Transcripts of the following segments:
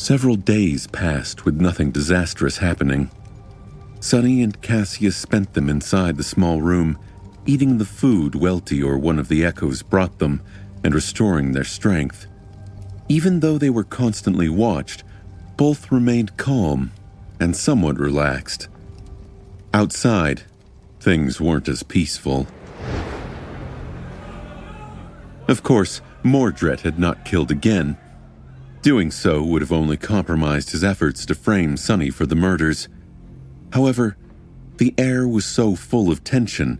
Several days passed with nothing disastrous happening. Sunny and Cassia spent them inside the small room, eating the food Welty or one of the echoes brought them and restoring their strength. Even though they were constantly watched, both remained calm and somewhat relaxed. Outside, things weren't as peaceful. Of course, Mordred had not killed again. Doing so would have only compromised his efforts to frame Sunny for the murders. However, the air was so full of tension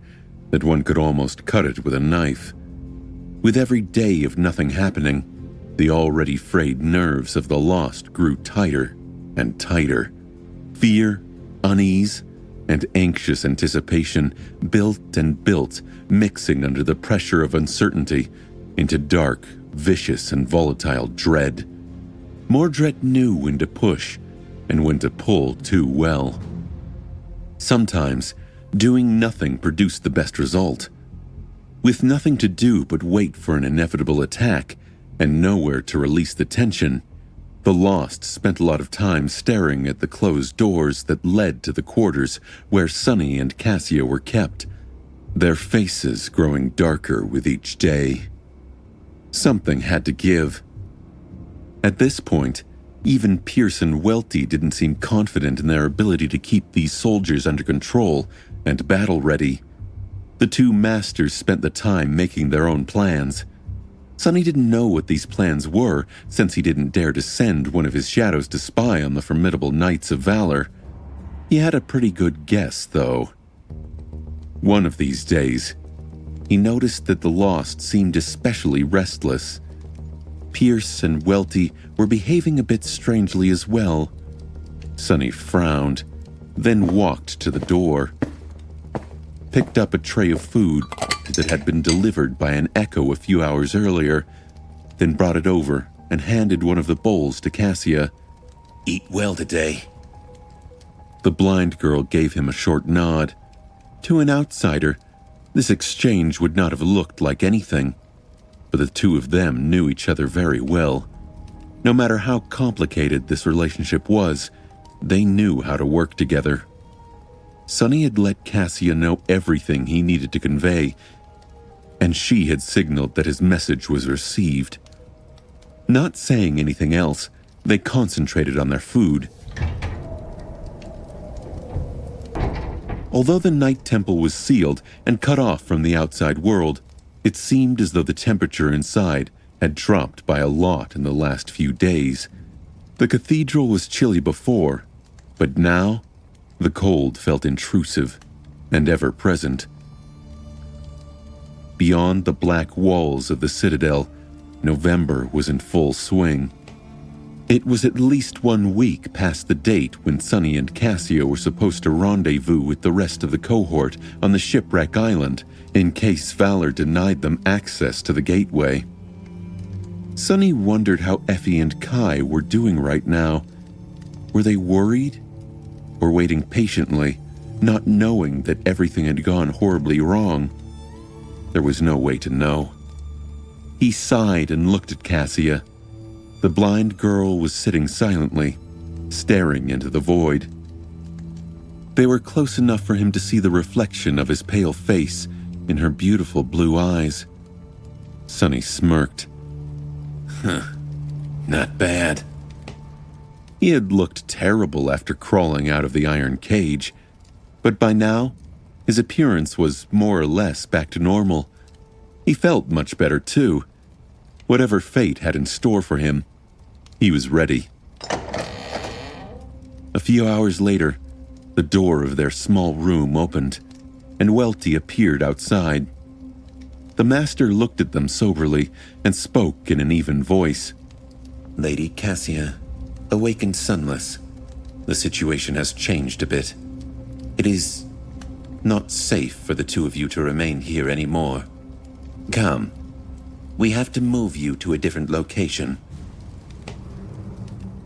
that one could almost cut it with a knife. With every day of nothing happening, the already frayed nerves of the lost grew tighter and tighter. Fear, unease, and anxious anticipation built and built, mixing under the pressure of uncertainty into dark, vicious, and volatile dread. Mordred knew when to push and when to pull too well. Sometimes, doing nothing produced the best result. With nothing to do but wait for an inevitable attack and nowhere to release the tension, the Lost spent a lot of time staring at the closed doors that led to the quarters where Sunny and Cassia were kept, their faces growing darker with each day. Something had to give. At this point, even Pierce and Welty didn't seem confident in their ability to keep these soldiers under control and battle-ready. The two masters spent the time making their own plans. Sunny didn't know what these plans were, since he didn't dare to send one of his shadows to spy on the formidable Knights of Valor. He had a pretty good guess, though. One of these days, he noticed that the Lost seemed especially restless. Pierce and Welty were behaving a bit strangely as well. Sunny frowned, then walked to the door, picked up a tray of food that had been delivered by an echo a few hours earlier, then brought it over and handed one of the bowls to Cassia. "Eat well today." The blind girl gave him a short nod. To an outsider, this exchange would not have looked like anything, but the two of them knew each other very well. No matter how complicated this relationship was, they knew how to work together. Sunny had let Cassia know everything he needed to convey, and she had signaled that his message was received. Not saying anything else, they concentrated on their food. Although the Night Temple was sealed and cut off from the outside world, it seemed as though the temperature inside had dropped by a lot in the last few days. The cathedral was chilly before, but now the cold felt intrusive and ever-present. Beyond the black walls of the citadel, November was in full swing. It was at least 1 week past the date when Sunny and Cassia were supposed to rendezvous with the rest of the cohort on the Shipwreck Island in case Valor denied them access to the gateway. Sunny wondered how Effie and Kai were doing right now. Were they worried? Or waiting patiently, not knowing that everything had gone horribly wrong? There was no way to know. He sighed and looked at Cassia. The blind girl was sitting silently, staring into the void. They were close enough for him to see the reflection of his pale face in her beautiful blue eyes. Sunny smirked. Not bad." He had looked terrible after crawling out of the iron cage, but by now, his appearance was more or less back to normal. He felt much better too. Whatever fate had in store for him, he was ready. A few hours later, the door of their small room opened, and Welty appeared outside. The master looked at them soberly and spoke in an even voice. "Lady Cassia, awakened sunless. The situation has changed a bit. It is not safe for the two of you to remain here anymore. Come, we have to move you to a different location."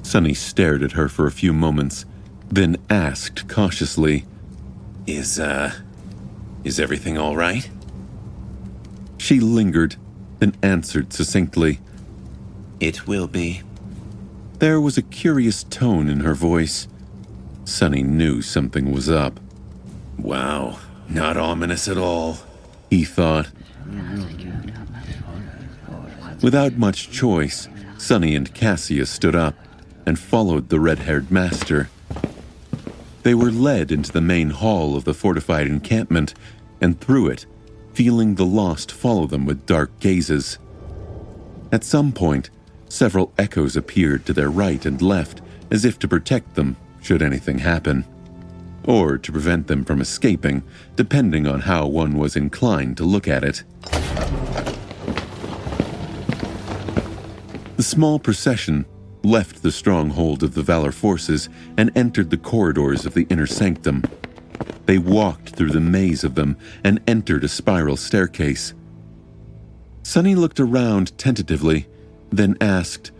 Sunny stared at her for a few moments, then asked cautiously, Is everything all right?" She lingered, then answered succinctly, "It will be." There was a curious tone in her voice. Sonny knew something was up. Wow, not ominous at all, he thought. Without much choice, Sonny and Cassia stood up and followed the red-haired master. They were led into the main hall of the fortified encampment and through it, feeling the lost follow them with dark gazes. At some point, several echoes appeared to their right and left as if to protect them should anything happen, or to prevent them from escaping, depending on how one was inclined to look at it. The small procession left the stronghold of the Valor forces and entered the corridors of the inner sanctum. They walked through the maze of them and entered a spiral staircase. Sonny looked around tentatively, then asked,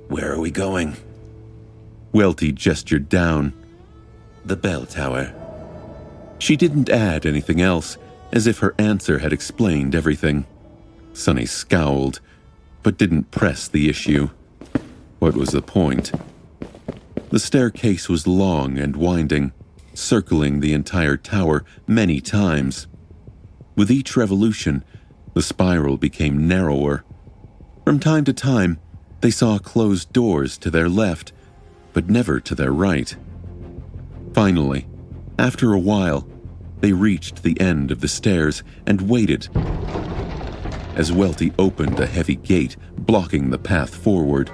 "Where are we going?" Welty gestured down. "The bell tower." She didn't add anything else, as if her answer had explained everything. Sonny scowled, but didn't press the issue. What was the point? The staircase was long and winding, circling the entire tower many times. With each revolution, the spiral became narrower. From time to time, they saw closed doors to their left, but never to their right. Finally, after a while, they reached the end of the stairs and waited as Welty opened a heavy gate blocking the path forward.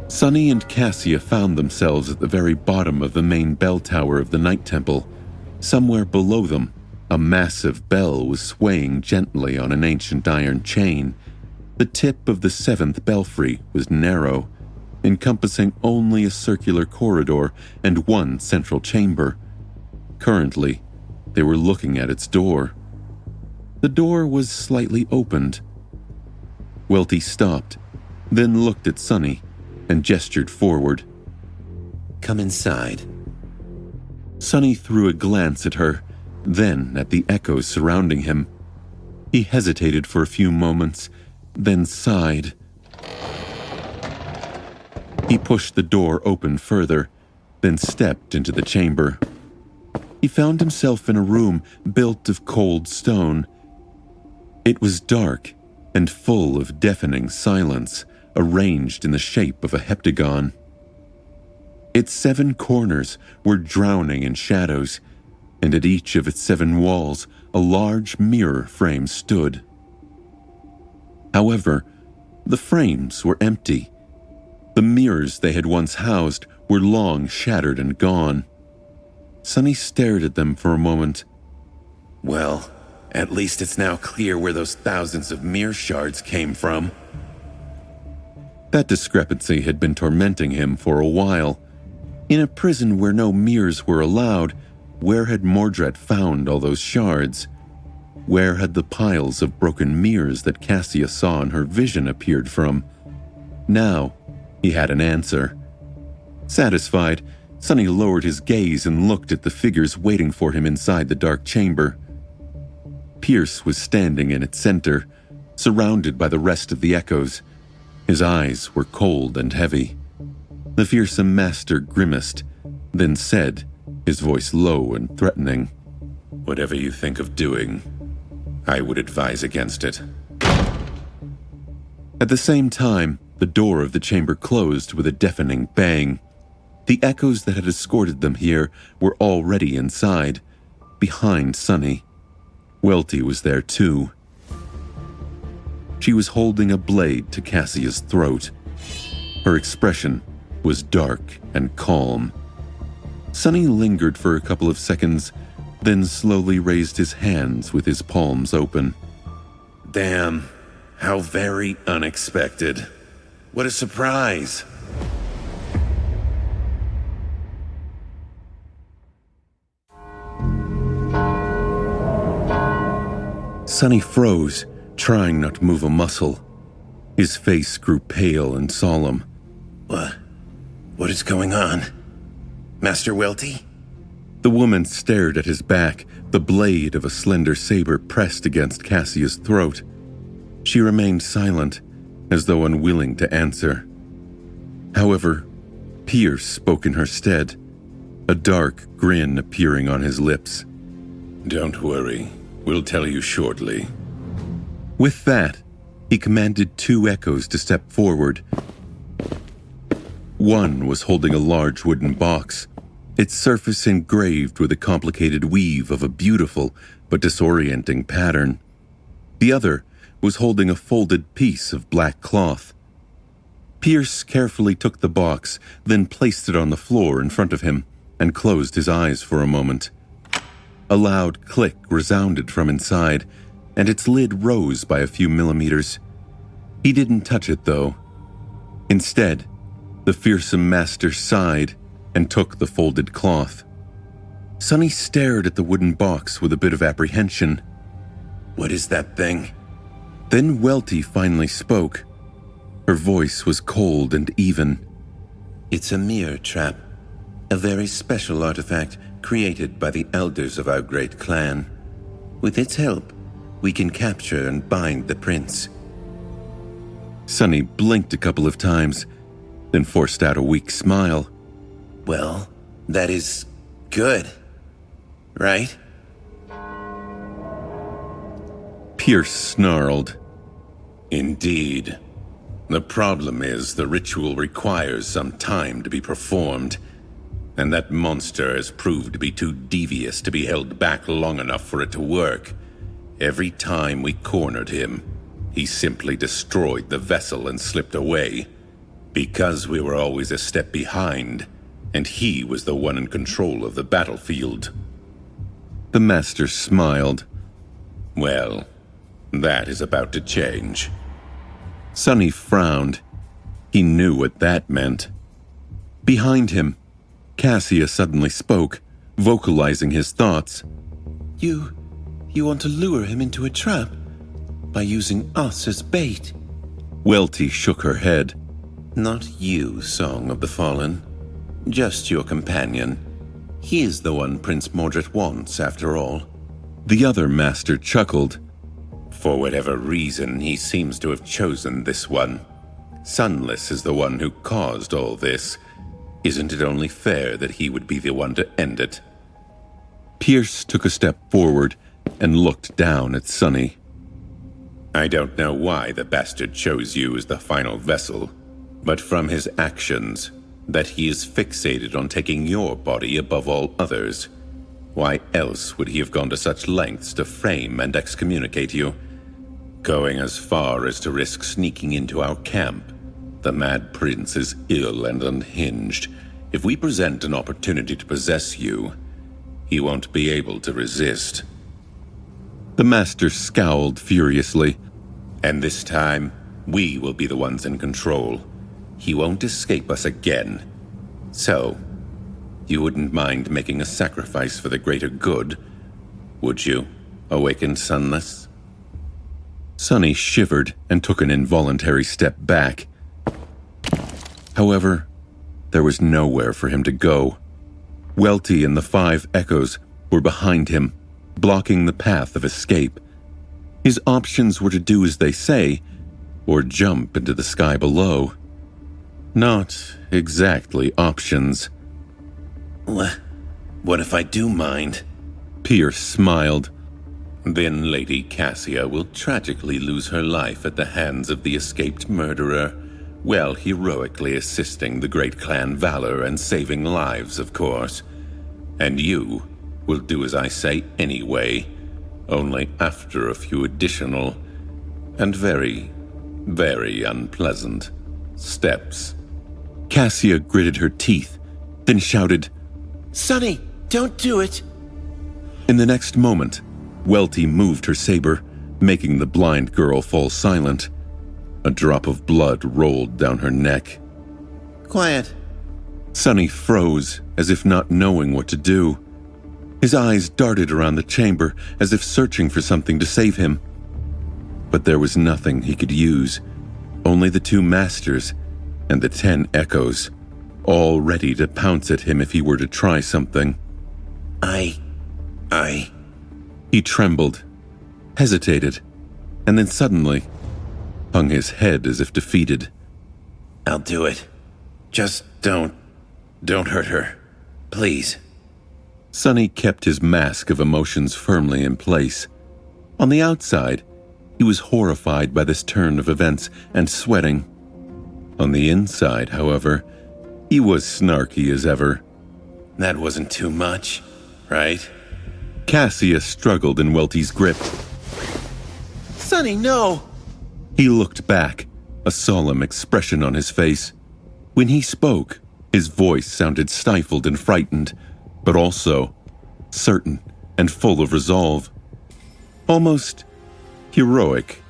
Sonny and Cassia found themselves at the very bottom of the main bell tower of the Night Temple. Somewhere below them, a massive bell was swaying gently on an ancient iron chain. The tip of the seventh belfry was narrow, encompassing only a circular corridor and one central chamber. Currently, they were looking at its door. The door was slightly opened. Welty stopped, then looked at Sonny and gestured forward. "Come inside." Sonny threw a glance at her, then at the echoes surrounding him. He hesitated for a few moments, then sighed. He pushed the door open further, then stepped into the chamber. He found himself in a room built of cold stone. It was dark and full of deafening silence, arranged in the shape of a heptagon. Its 7 corners were drowning in shadows, and at each of its 7 walls a large mirror frame stood. However, the frames were empty. The mirrors they had once housed were long shattered and gone. Sonny stared at them for a moment. "Well, at least it's now clear where those thousands of mirror shards came from." That discrepancy had been tormenting him for a while. In a prison where no mirrors were allowed, where had Mordred found all those shards? Where had the piles of broken mirrors that Cassia saw in her vision appeared from? Now, he had an answer. Satisfied, Sonny lowered his gaze and looked at the figures waiting for him inside the dark chamber. Pierce was standing in its center, surrounded by the rest of the echoes. His eyes were cold and heavy. The fearsome master grimaced, then said, his voice low and threatening, "Whatever you think of doing, I would advise against it." At the same time, the door of the chamber closed with a deafening bang. The echoes that had escorted them here were already inside, behind Sonny. Welty was there too. She was holding a blade to Cassia's throat. Her expression was dark and calm. Sonny lingered for a couple of seconds, then slowly raised his hands with his palms open. "Damn, how very unexpected. What a surprise." Sonny froze, trying not to move a muscle. His face grew pale and solemn. What is going on? Master Welty?" The woman stared at his back, the blade of a slender saber pressed against Cassia's throat. She remained silent, as though unwilling to answer. However, Pierce spoke in her stead, a dark grin appearing on his lips. Don't worry, we'll tell you shortly. With that, he commanded 2 echoes to step forward. One was holding a large wooden box, its surface engraved with a complicated weave of a beautiful but disorienting pattern. The other was holding a folded piece of black cloth. Pierce carefully took the box, then placed it on the floor in front of him and closed his eyes for a moment. A loud click resounded from inside, and its lid rose by a few millimeters. He didn't touch it, though. Instead, the fearsome master sighed and took the folded cloth. Sonny stared at the wooden box with a bit of apprehension. What is that thing? Then Welty finally spoke. Her voice was cold and even. It's a mirror trap, a very special artifact created by the elders of our great clan. With its help, we can capture and bind the prince. Sonny blinked a couple of times, then forced out a weak smile. Well, that is good, right? Pierce snarled. Indeed. The problem is the ritual requires some time to be performed, and that monster has proved to be too devious to be held back long enough for it to work. Every time we cornered him, he simply destroyed the vessel and slipped away. Because we were always a step behind, and he was the one in control of the battlefield. The master smiled. Well, that is about to change. Sonny frowned. He knew what that meant. Behind him, Cassia suddenly spoke, vocalizing his thoughts. You want to lure him into a trap by using us as bait? Welty shook her head. Not you, Song of the Fallen. Just your companion. He is the one Prince Mordred wants, after all. The other master chuckled. For whatever reason, he seems to have chosen this one. Sunless is the one who caused all this. Isn't it only fair that he would be the one to end it? Pierce took a step forward and looked down at Sonny. I don't know why the bastard chose you as the final vessel, but from his actions, that he is fixated on taking your body above all others. Why else would he have gone to such lengths to frame and excommunicate you? Going as far as to risk sneaking into our camp. The Mad Prince is ill and unhinged. If we present an opportunity to possess you, he won't be able to resist. The master scowled furiously. And this time, we will be the ones in control. He won't escape us again. So, you wouldn't mind making a sacrifice for the greater good, would you, Awakened Sunless? Sonny shivered and took an involuntary step back. However, there was nowhere for him to go. Welty and the 5 echoes were behind him, blocking the path of escape. His options were to do as they say, or jump into the sky below. Not exactly options. What if I do mind? Pierce smiled. Then Lady Cassia will tragically lose her life at the hands of the escaped murderer, while heroically assisting the great clan valor and saving lives, of course. And you will do as I say anyway, only after a few additional and very, very unpleasant steps. Cassia gritted her teeth, then shouted, Sonny, don't do it! In the next moment, Welty moved her saber, making the blind girl fall silent. A drop of blood rolled down her neck. Quiet. Sonny froze, as if not knowing what to do. His eyes darted around the chamber, as if searching for something to save him. But there was nothing he could use, only the 2 masters and the 10 echoes, all ready to pounce at him if he were to try something. I... He trembled, hesitated, and then suddenly, hung his head as if defeated. I'll do it. Just don't hurt her. Please. Sonny kept his mask of emotions firmly in place. On the outside, he was horrified by this turn of events and sweating. On the inside, however, he was snarky as ever. That wasn't too much, right? Cassia struggled in Welty's grip. Sonny, no! He looked back, a solemn expression on his face. When he spoke, his voice sounded stifled and frightened, but also certain and full of resolve. Almost heroic.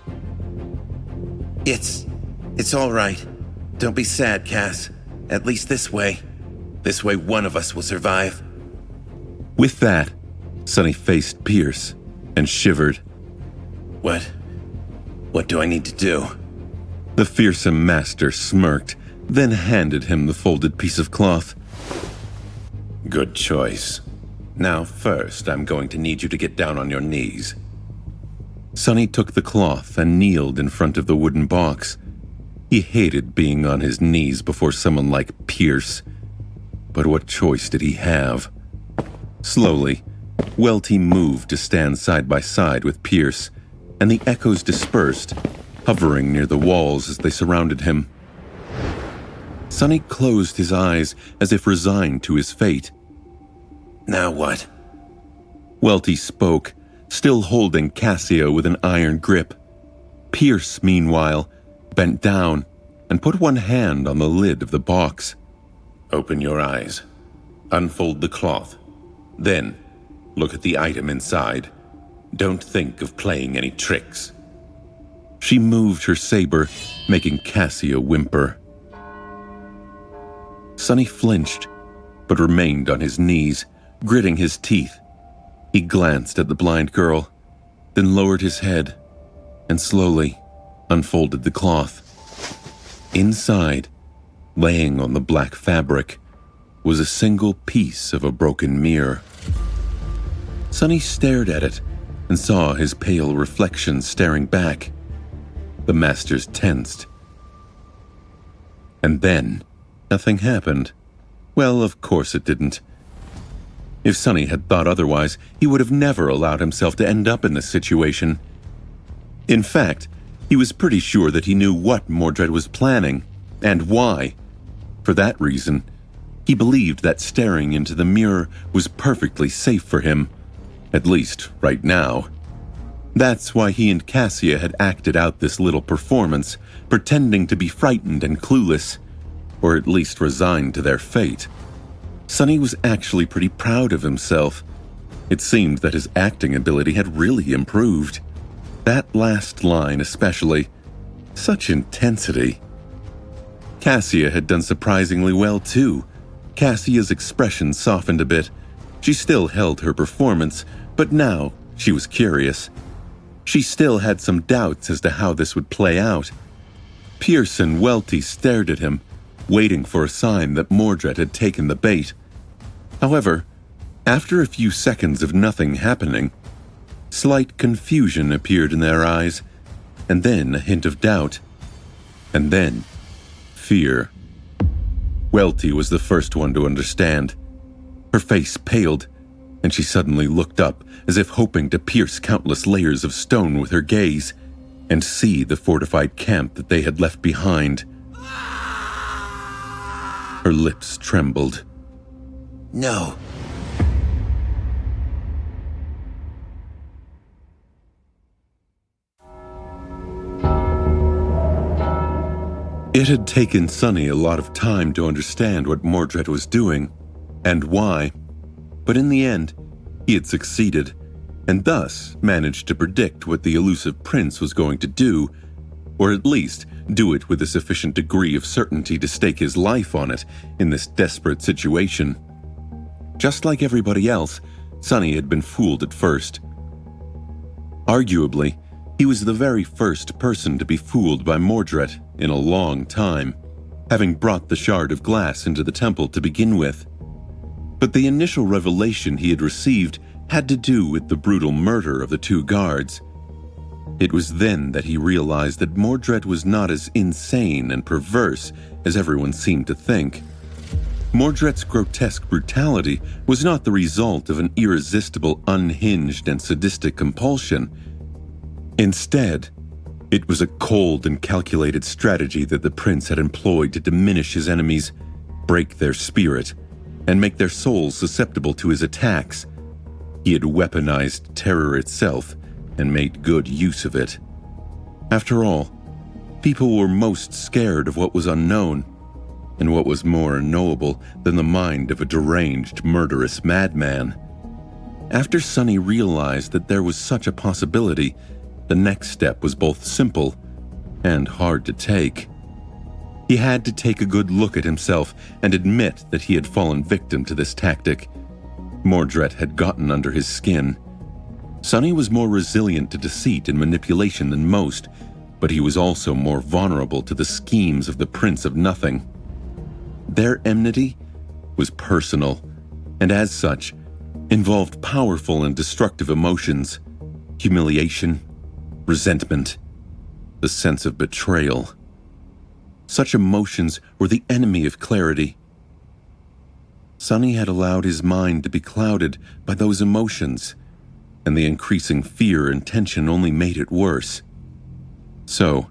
It's all right. Don't be sad, Cass. At least this way. This way one of us will survive. With that, Sonny faced Pierce and shivered. What do I need to do? The fearsome master smirked, then handed him the folded piece of cloth. Good choice. Now first, I'm going to need you to get down on your knees. Sonny took the cloth and kneeled in front of the wooden box. He hated being on his knees before someone like Pierce. But what choice did he have? Slowly, Welty moved to stand side by side with Pierce, and the echoes dispersed, hovering near the walls as they surrounded him. Sonny closed his eyes as if resigned to his fate. Now what? Welty spoke, still holding Cassia with an iron grip. Pierce, meanwhile, bent down and put one hand on the lid of the box. Open your eyes. Unfold the cloth. Then, look at the item inside. Don't think of playing any tricks. She moved her saber, making Cassia whimper. Sonny flinched, but remained on his knees, gritting his teeth. He glanced at the blind girl, then lowered his head, and slowly unfolded the cloth. Inside, laying on the black fabric, was a single piece of a broken mirror. Sonny stared at it and saw his pale reflection staring back. The masters tensed. And then, nothing happened. Well, of course it didn't. If Sonny had thought otherwise, he would have never allowed himself to end up in this situation. In fact, he was pretty sure that he knew what Mordred was planning, and why. For that reason, he believed that staring into the mirror was perfectly safe for him, at least right now. That's why he and Cassia had acted out this little performance, pretending to be frightened and clueless, or at least resigned to their fate. Sonny was actually pretty proud of himself. It seemed that his acting ability had really improved. That last line especially. Such intensity. Cassia had done surprisingly well too. Cassia's expression softened a bit. She still held her performance, but now she was curious. She still had some doubts as to how this would play out. Pierce and Welty stared at him, waiting for a sign that Mordred had taken the bait. However, after a few seconds of nothing happening, slight confusion appeared in their eyes, and then a hint of doubt, and then fear. Welty was the first one to understand. Her face paled, and she suddenly looked up as if hoping to pierce countless layers of stone with her gaze and see the fortified camp that they had left behind. Her lips trembled. No. It had taken Sonny a lot of time to understand what Mordred was doing, and why, but in the end, he had succeeded, and thus managed to predict what the elusive prince was going to do, or at least do it with a sufficient degree of certainty to stake his life on it in this desperate situation. Just like everybody else, Sonny had been fooled at first. Arguably, he was the very first person to be fooled by Mordred in a long time, having brought the shard of glass into the temple to begin with. But the initial revelation he had received had to do with the brutal murder of the two guards. It was then that he realized that Mordred was not as insane and perverse as everyone seemed to think. Mordred's grotesque brutality was not the result of an irresistible, unhinged, and sadistic compulsion. Instead, it was a cold and calculated strategy that the prince had employed to diminish his enemies, break their spirit, and make their souls susceptible to his attacks. He had weaponized terror itself and made good use of it. After all, people were most scared of what was unknown, and what was more unknowable than the mind of a deranged, murderous madman. After Sonny realized that there was such a possibility, the next step was both simple and hard to take. He had to take a good look at himself and admit that he had fallen victim to this tactic. Mordred had gotten under his skin. Sonny was more resilient to deceit and manipulation than most, but he was also more vulnerable to the schemes of the Prince of Nothing. Their enmity was personal, and as such, involved powerful and destructive emotions: humiliation, resentment, the sense of betrayal. Such emotions were the enemy of clarity. Sonny had allowed his mind to be clouded by those emotions, and the increasing fear and tension only made it worse. So,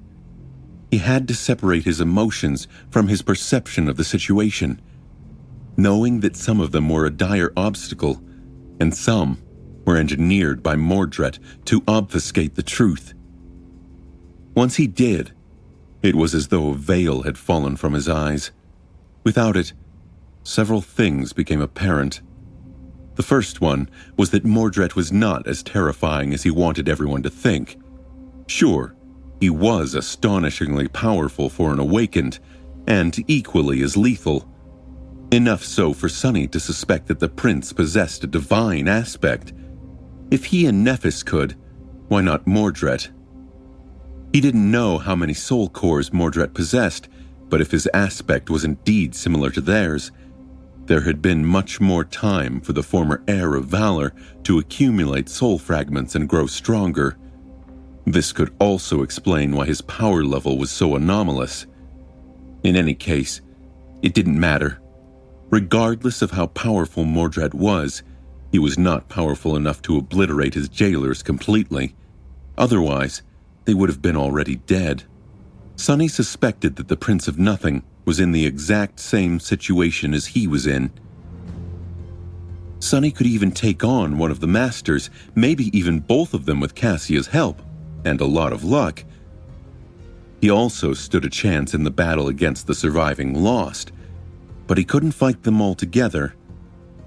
he had to separate his emotions from his perception of the situation, knowing that some of them were a dire obstacle, and some were engineered by Mordred to obfuscate the truth. Once he did, it was as though a veil had fallen from his eyes. Without it, several things became apparent. The first one was that Mordred was not as terrifying as he wanted everyone to think. Sure, he was astonishingly powerful for an awakened, and equally as lethal. Enough so for Sonny to suspect that the prince possessed a divine aspect. If he and Nephis could, why not Mordred? He didn't know how many soul cores Mordred possessed, but if his aspect was indeed similar to theirs, there had been much more time for the former heir of valor to accumulate soul fragments and grow stronger. This could also explain why his power level was so anomalous. In any case, it didn't matter. Regardless of how powerful Mordred was, he was not powerful enough to obliterate his jailers completely. Otherwise, they would have been already dead. Sonny suspected that the Prince of Nothing was in the exact same situation as he was in. Sonny could even take on one of the masters, maybe even both of them with Cassia's help, and a lot of luck. He also stood a chance in the battle against the surviving Lost, but he couldn't fight them all together,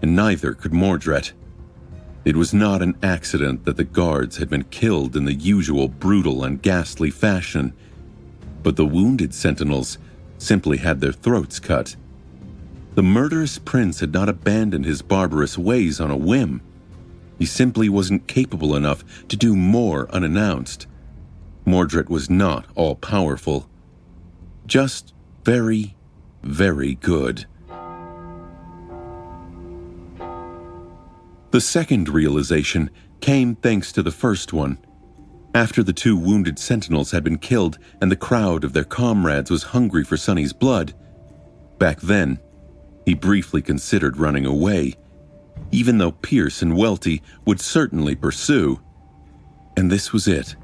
and neither could Mordred. It was not an accident that the guards had been killed in the usual brutal and ghastly fashion, but the wounded sentinels simply had their throats cut. The murderous prince had not abandoned his barbarous ways on a whim. He simply wasn't capable enough to do more unannounced. Mordred was not all-powerful, just very, very good. The second realization came thanks to the first one. After the two wounded sentinels had been killed and the crowd of their comrades was hungry for Sonny's blood, back then, he briefly considered running away, even though Pierce and Welty would certainly pursue. And this was it.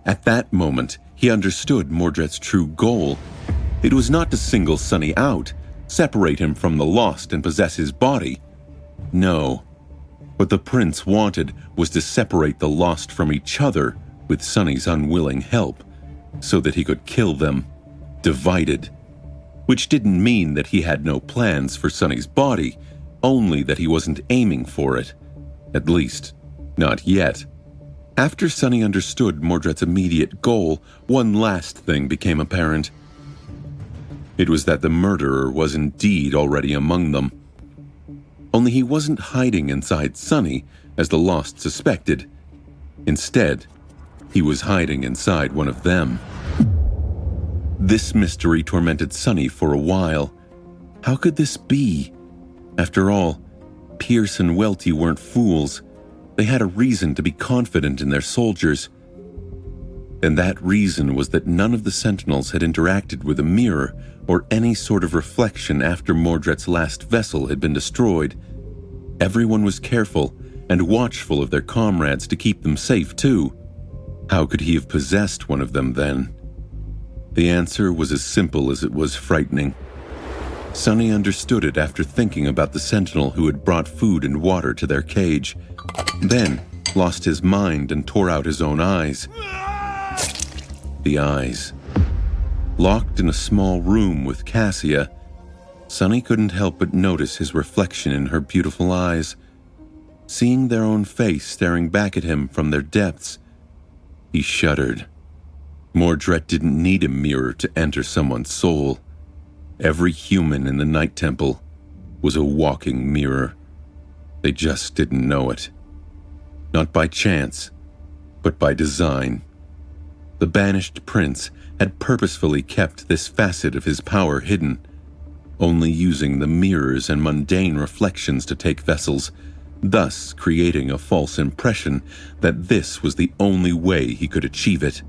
At that moment, he understood Mordred's true goal. It was not to single Sonny out, separate him from the Lost and possess his body. No. What the prince wanted was to separate the Lost from each other with Sonny's unwilling help, so that he could kill them, divided. Which didn't mean that he had no plans for Sonny's body, only that he wasn't aiming for it. At least, not yet. After Sonny understood Mordred's immediate goal, one last thing became apparent. It was that the murderer was indeed already among them. Only he wasn't hiding inside Sonny, as the Lost suspected. Instead, he was hiding inside one of them. This mystery tormented Sonny for a while. How could this be? After all, Pierce and Welty weren't fools. They had a reason to be confident in their soldiers. And that reason was that none of the Sentinels had interacted with a mirror or any sort of reflection after Mordred's last vessel had been destroyed. Everyone was careful and watchful of their comrades to keep them safe too. How could he have possessed one of them then? The answer was as simple as it was frightening. Sonny understood it after thinking about the Sentinel who had brought food and water to their cage, then lost his mind and tore out his own eyes. The eyes. Locked in a small room with Cassia, Sonny couldn't help but notice his reflection in her beautiful eyes. Seeing their own face staring back at him from their depths, he shuddered. Mordred didn't need a mirror to enter someone's soul. Every human in the Night Temple was a walking mirror. They just didn't know it. Not by chance, but by design. The banished prince had purposefully kept this facet of his power hidden, only using the mirrors and mundane reflections to take vessels, thus creating a false impression that this was the only way he could achieve it.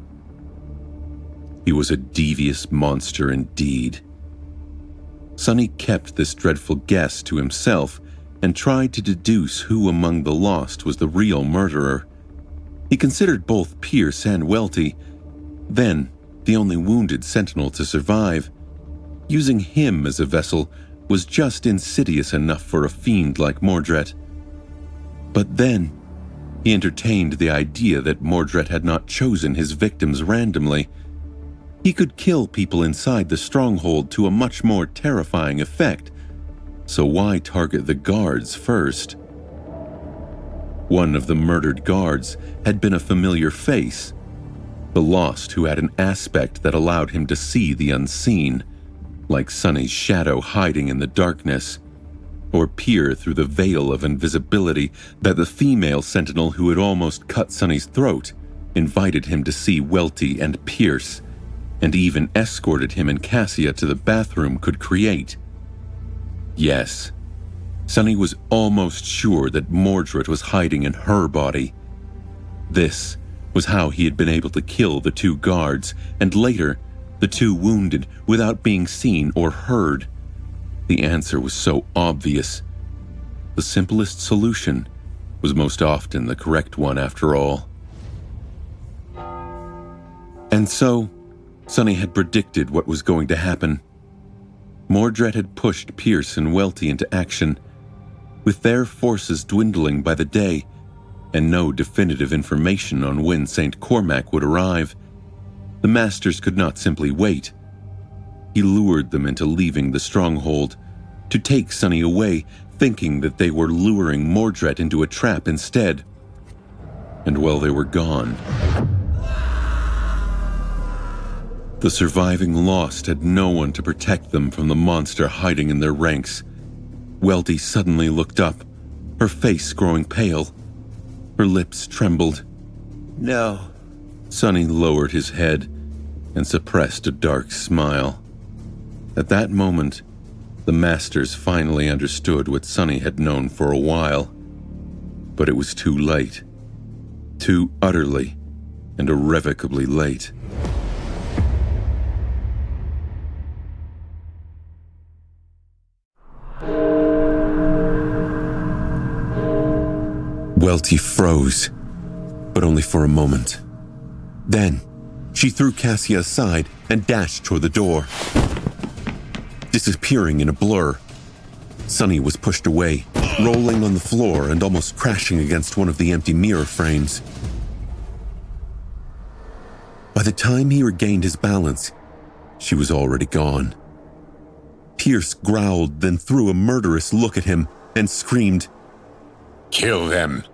He was a devious monster indeed. Sonny kept this dreadful guess to himself and tried to deduce who among the lost was the real murderer. He considered both Pierce and Welty, then the only wounded Sentinel to survive. Using him as a vessel was just insidious enough for a fiend like Mordred. But then he entertained the idea that Mordred had not chosen his victims randomly. He could kill people inside the stronghold to a much more terrifying effect, so why target the guards first? One of the murdered guards had been a familiar face, the Lost who had an aspect that allowed him to see the unseen, like Sonny's shadow hiding in the darkness, or peer through the veil of invisibility that the female Sentinel who had almost cut Sonny's throat invited him to see Welty and Pierce, and even escorted him and Cassia to the bathroom could create. Yes, Sonny was almost sure that Mordred was hiding in her body. This was how he had been able to kill the two guards, and later, the two wounded, without being seen or heard. The answer was so obvious. The simplest solution was most often the correct one after all. And so, Sonny had predicted what was going to happen. Mordred had pushed Pierce and Welty into action. With their forces dwindling by the day, and no definitive information on when St. Cormac would arrive, the Masters could not simply wait. He lured them into leaving the stronghold, to take Sonny away, thinking that they were luring Mordred into a trap instead. And while they were gone, the surviving Lost had no one to protect them from the monster hiding in their ranks. Welty suddenly looked up, her face growing pale. Her lips trembled. No. Sonny lowered his head and suppressed a dark smile. At that moment, the Masters finally understood what Sonny had known for a while. But it was too late. Too utterly and irrevocably late. Welty froze, but only for a moment. Then, she threw Cassia aside and dashed toward the door, disappearing in a blur. Sonny was pushed away, rolling on the floor and almost crashing against one of the empty mirror frames. By the time he regained his balance, she was already gone. Pierce growled, then threw a murderous look at him and screamed, Kill them!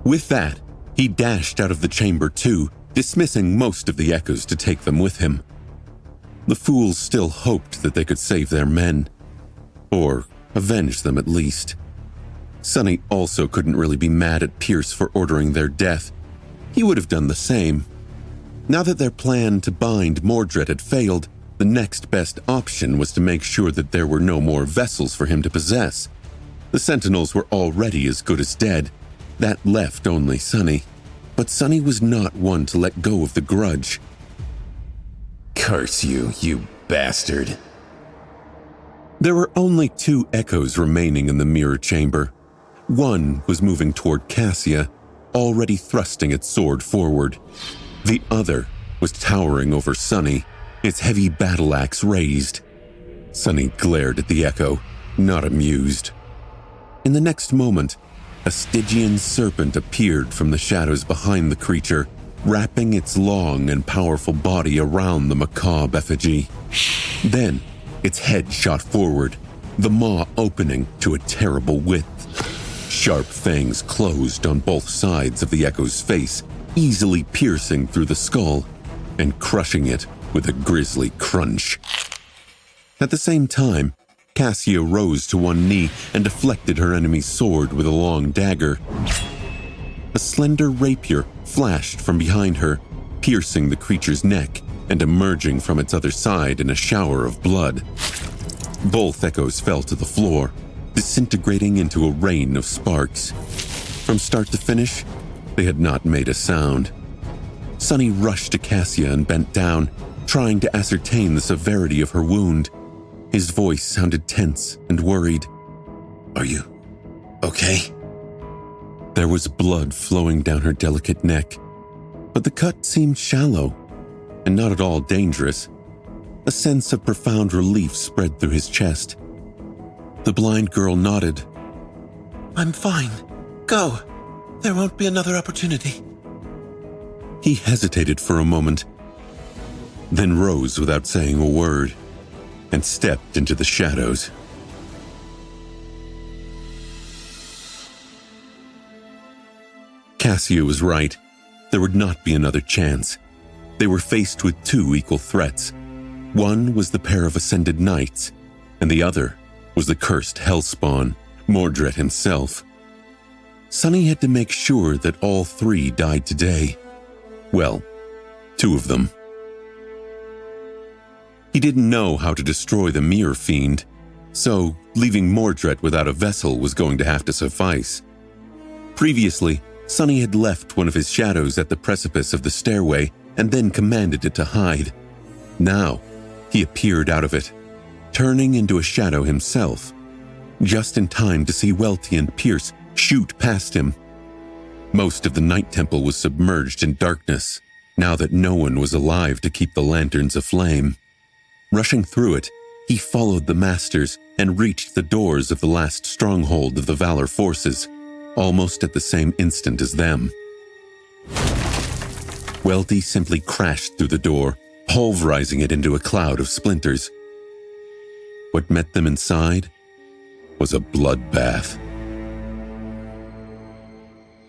With that, he dashed out of the chamber too, dismissing most of the echoes to take them with him. The fools still hoped that they could save their men, or avenge them at least. Sonny also couldn't really be mad at Pierce for ordering their death. He would have done the same. Now that their plan to bind Mordred had failed, the next best option was to make sure that there were no more vessels for him to possess. The Sentinels were already as good as dead. That left only Sonny. But Sunny was not one to let go of the grudge. Curse you, you bastard. There were only 2 echoes remaining in the mirror chamber. One was moving toward Cassia, already thrusting its sword forward. The other was towering over Sunny, its heavy battle axe raised. Sunny glared at the echo, not amused. In the next moment, a Stygian serpent appeared from the shadows behind the creature, wrapping its long and powerful body around the macabre effigy. Then, its head shot forward, the maw opening to a terrible width. Sharp fangs closed on both sides of the echo's face, easily piercing through the skull and crushing it with a grisly crunch. At the same time, Cassia rose to one knee and deflected her enemy's sword with a long dagger. A slender rapier flashed from behind her, piercing the creature's neck and emerging from its other side in a shower of blood. Both echoes fell to the floor, disintegrating into a rain of sparks. From start to finish, they had not made a sound. Sunny rushed to Cassia and bent down, trying to ascertain the severity of her wound. His voice sounded tense and worried. Are you okay? There was blood flowing down her delicate neck, but the cut seemed shallow and not at all dangerous. A sense of profound relief spread through his chest. The blind girl nodded. I'm fine. Go. There won't be another opportunity. He hesitated for a moment, then rose without saying a word and stepped into the shadows. Cassia was right. There would not be another chance. They were faced with 2 equal threats. One was the pair of ascended knights, and the other was the cursed hellspawn, Mordred himself. Sunny had to make sure that all 3 died today. Well, 2 of them. He didn't know how to destroy the Mirror Fiend, so leaving Mordred without a vessel was going to have to suffice. Previously, Sunny had left one of his shadows at the precipice of the stairway and then commanded it to hide. Now, he appeared out of it, turning into a shadow himself, just in time to see Welty and Pierce shoot past him. Most of the Night Temple was submerged in darkness, now that no one was alive to keep the lanterns aflame. Rushing through it, he followed the masters and reached the doors of the last stronghold of the Valor forces, almost at the same instant as them. Welty simply crashed through the door, pulverizing it into a cloud of splinters. What met them inside was a bloodbath.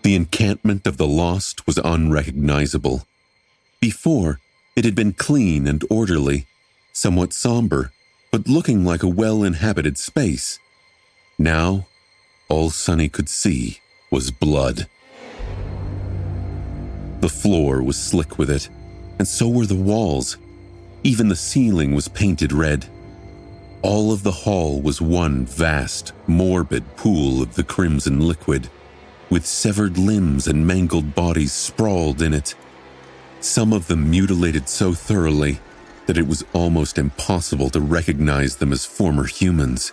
The encampment of the Lost was unrecognizable. Before, it had been clean and orderly, somewhat somber, but looking like a well-inhabited space. Now, all Sunny could see was blood. The floor was slick with it, and so were the walls. Even the ceiling was painted red. All of the hall was one vast, morbid pool of the crimson liquid, with severed limbs and mangled bodies sprawled in it. Some of them mutilated so thoroughly that it was almost impossible to recognize them as former humans.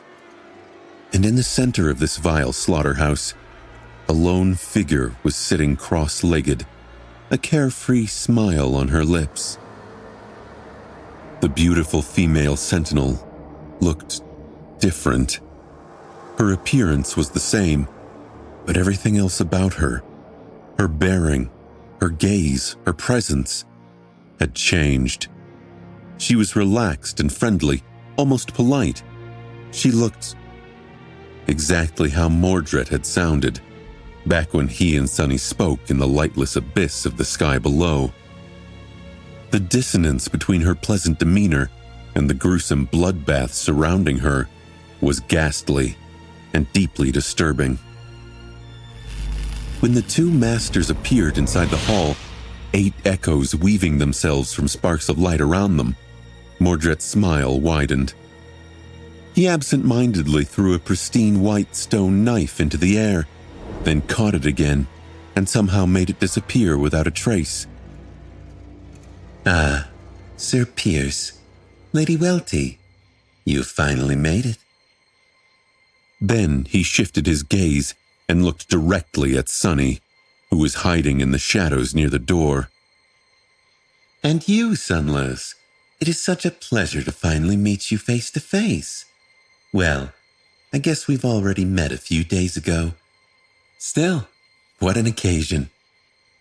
And in the center of this vile slaughterhouse, a lone figure was sitting cross-legged, a carefree smile on her lips. The beautiful female sentinel looked different. Her appearance was the same, but everything else about her, her bearing, her gaze, her presence, had changed. She was relaxed and friendly, almost polite. She looked exactly how Mordred had sounded, back when he and Sunny spoke in the lightless abyss of the sky below. The dissonance between her pleasant demeanor and the gruesome bloodbath surrounding her was ghastly and deeply disturbing. When the 2 masters appeared inside the hall, 8 echoes weaving themselves from sparks of light around them, Mordred's smile widened. He absent-mindedly threw a pristine white stone knife into the air, then caught it again, and somehow made it disappear without a trace. Ah, Sir Pierce, Lady Welty, you finally made it. Then he shifted his gaze and looked directly at Sonny, who was hiding in the shadows near the door. And you, Sunless, it is such a pleasure to finally meet you face to face. Well, I guess we've already met a few days ago. Still, what an occasion.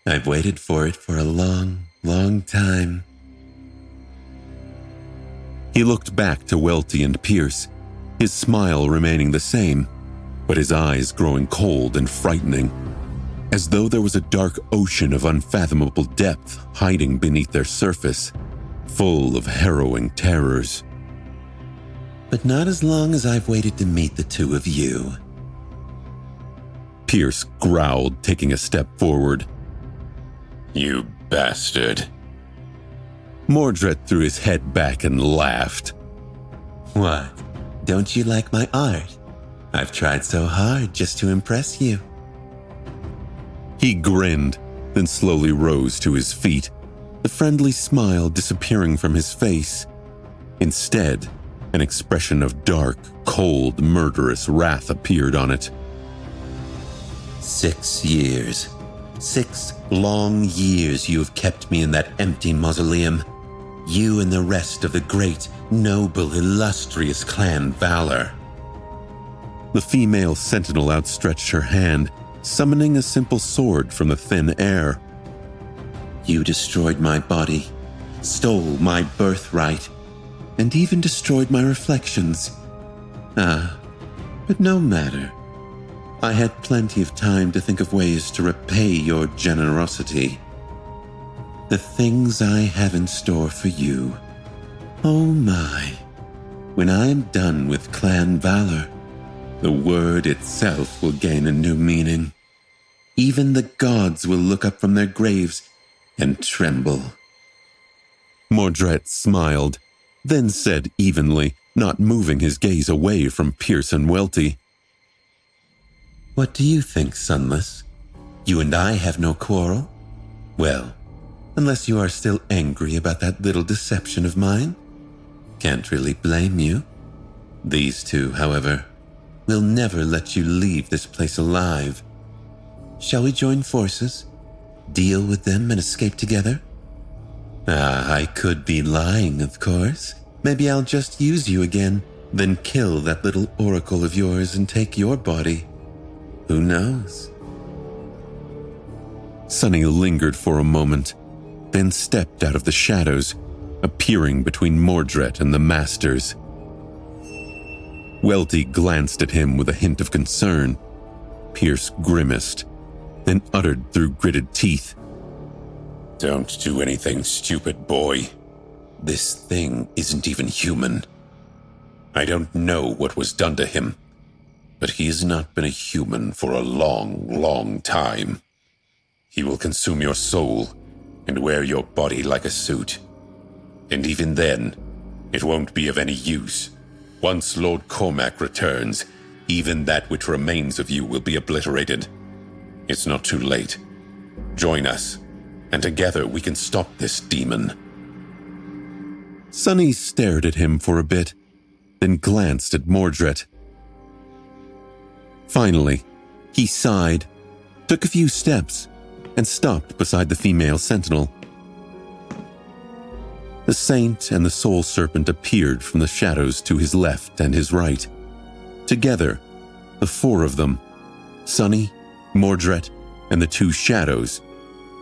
I've waited for it for a long, long time. He looked back to Welty and Pierce, his smile remaining the same, but his eyes growing cold and frightening, as though there was a dark ocean of unfathomable depth hiding beneath their surface, full of harrowing terrors. But not as long as I've waited to meet the two of you. Pierce growled, taking a step forward. You bastard. Mordred threw his head back and laughed. What? Don't you like my art? I've tried so hard just to impress you. He grinned, then slowly rose to his feet, the friendly smile disappearing from his face. Instead, an expression of dark, cold, murderous wrath appeared on it. 6 years. 6 long years you have kept me in that empty mausoleum. You and the rest of the great, noble, illustrious clan Valor. The female sentinel outstretched her hand, summoning a simple sword from the thin air. You destroyed my body, stole my birthright, and even destroyed my reflections. But no matter. I had plenty of time to think of ways to repay your generosity. The things I have in store for you. Oh my. When I'm done with Clan Valor, the word itself will gain a new meaning. Even the gods will look up from their graves and tremble. Mordred smiled, then said evenly, not moving his gaze away from Pierce and Welty. What do you think, Sunless? You and I have no quarrel? Well, unless you are still angry about that little deception of mine. Can't really blame you. These two, however, will never let you leave this place alive. Shall we join forces? Deal with them and escape together? I could be lying, of course. Maybe I'll just use you again, then kill that little oracle of yours and take your body. Who knows? Sonny lingered for a moment, then stepped out of the shadows, appearing between Mordred and the masters. Welty glanced at him with a hint of concern. Pierce grimaced, then uttered through gritted teeth, Don't do anything stupid, boy. This thing isn't even human. I don't know what was done to him, but he has not been a human for a long, long time. He will consume your soul and wear your body like a suit. And even then, it won't be of any use. Once Lord Cormac returns, even that which remains of you will be obliterated. It's not too late. Join us, and together we can stop this demon. Sonny stared at him for a bit, then glanced at Mordred. Finally, he sighed, took a few steps, and stopped beside the female sentinel. The Saint and the Soul Serpent appeared from the shadows to his left and his right. Together, the four of them, Sonny, Mordred, and the two shadows,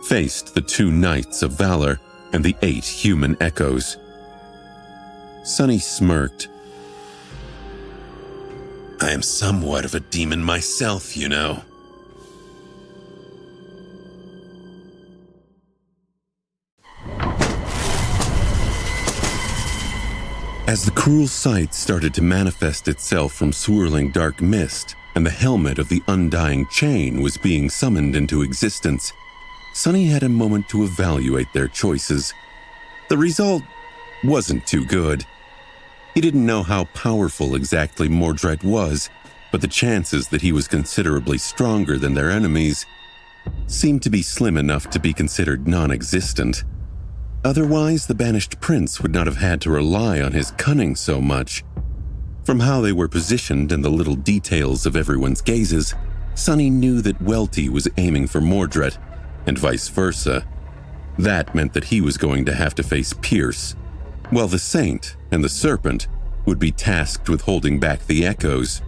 faced the two knights of Valor and the 8 human echoes. Sonny smirked. I am somewhat of a demon myself, you know. As the cruel sight started to manifest itself from swirling dark mist, and the helmet of the undying chain was being summoned into existence, Sonny had a moment to evaluate their choices. The result wasn't too good. He didn't know how powerful exactly Mordred was, but the chances that he was considerably stronger than their enemies seemed to be slim enough to be considered non-existent. Otherwise, the banished prince would not have had to rely on his cunning so much. From how they were positioned and the little details of everyone's gazes, Sonny knew that Welty was aiming for Mordred, and vice versa. That meant that he was going to have to face Pierce, while the Saint and the Serpent would be tasked with holding back the echoes.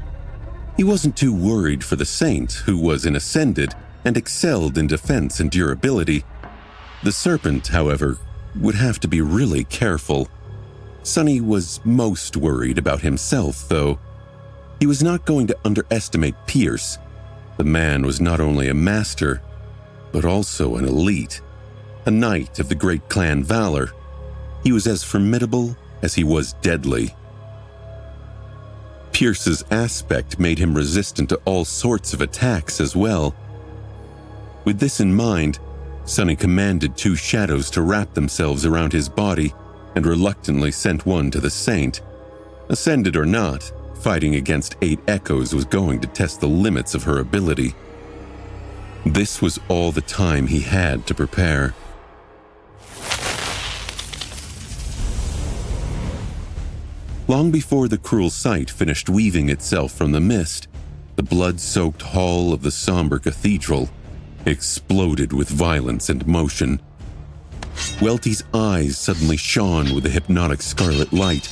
He wasn't too worried for the Saint, who was an Ascended and excelled in defense and durability. The Serpent, however, would have to be really careful. Sonny was most worried about himself, though. He was not going to underestimate Pierce. The man was not only a master, but also an elite, a knight of the great clan Valor. He was as formidable as he was deadly. Pierce's aspect made him resistant to all sorts of attacks as well. With this in mind, Sonny commanded 2 shadows to wrap themselves around his body and reluctantly sent one to the Saint. Ascended or not, fighting against 8 echoes was going to test the limits of her ability. This was all the time he had to prepare. Long before the cruel sight finished weaving itself from the mist, the blood-soaked hall of the somber cathedral exploded with violence and motion. Welty's eyes suddenly shone with a hypnotic scarlet light,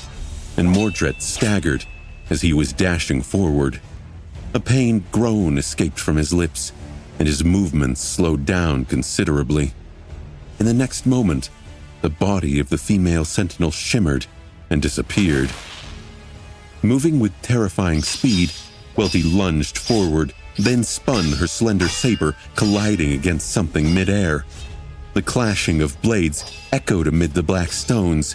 and Mordred staggered as he was dashing forward. A pained groan escaped from his lips, and his movements slowed down considerably. In the next moment, the body of the female sentinel shimmered and disappeared. Moving with terrifying speed, Welty lunged forward, then spun her slender saber, colliding against something midair. The clashing of blades echoed amid the black stones,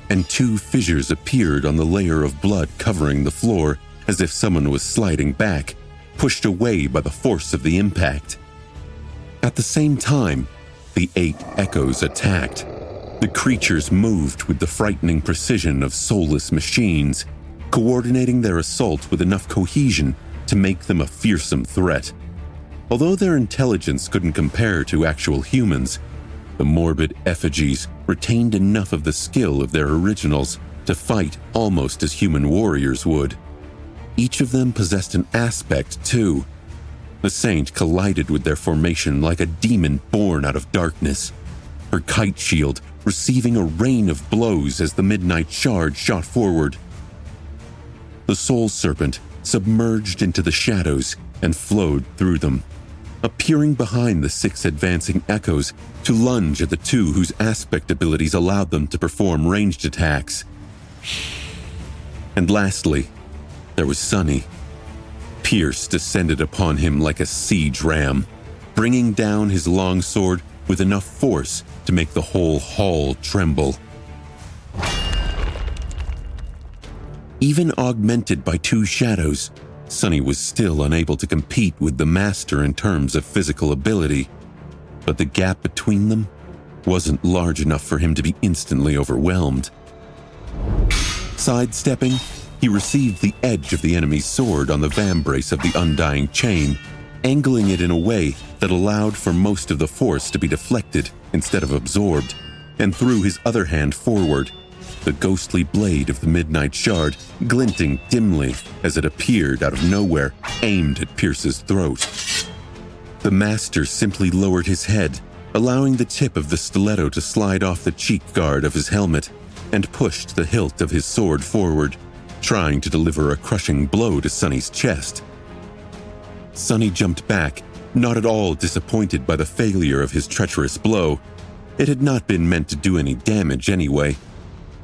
and 2 fissures appeared on the layer of blood covering the floor, as if someone was sliding back, pushed away by the force of the impact. At the same time, the 8 echoes attacked. The creatures moved with the frightening precision of soulless machines, coordinating their assault with enough cohesion to make them a fearsome threat. Although their intelligence couldn't compare to actual humans, the morbid effigies retained enough of the skill of their originals to fight almost as human warriors would. Each of them possessed an aspect, too. The Saint collided with their formation like a demon born out of darkness, her kite shield receiving a rain of blows as the Midnight Shard shot forward. The Soul Serpent submerged into the shadows and flowed through them, appearing behind the 6 advancing echoes to lunge at the 2 whose aspect abilities allowed them to perform ranged attacks. And lastly, there was Sonny. Pierce descended upon him like a siege ram, bringing down his long sword with enough force to make the whole hall tremble. Even augmented by 2 shadows, Sonny was still unable to compete with the master in terms of physical ability, but the gap between them wasn't large enough for him to be instantly overwhelmed. Sidestepping, he received the edge of the enemy's sword on the vambrace of the Undying Chain, angling it in a way that allowed for most of the force to be deflected instead of absorbed, and threw his other hand forward, the ghostly blade of the Midnight Shard glinting dimly as it appeared out of nowhere, aimed at Pierce's throat. The master simply lowered his head, allowing the tip of the stiletto to slide off the cheek guard of his helmet, and pushed the hilt of his sword forward, trying to deliver a crushing blow to Sonny's chest. Sonny jumped back, not at all disappointed by the failure of his treacherous blow. It had not been meant to do any damage anyway.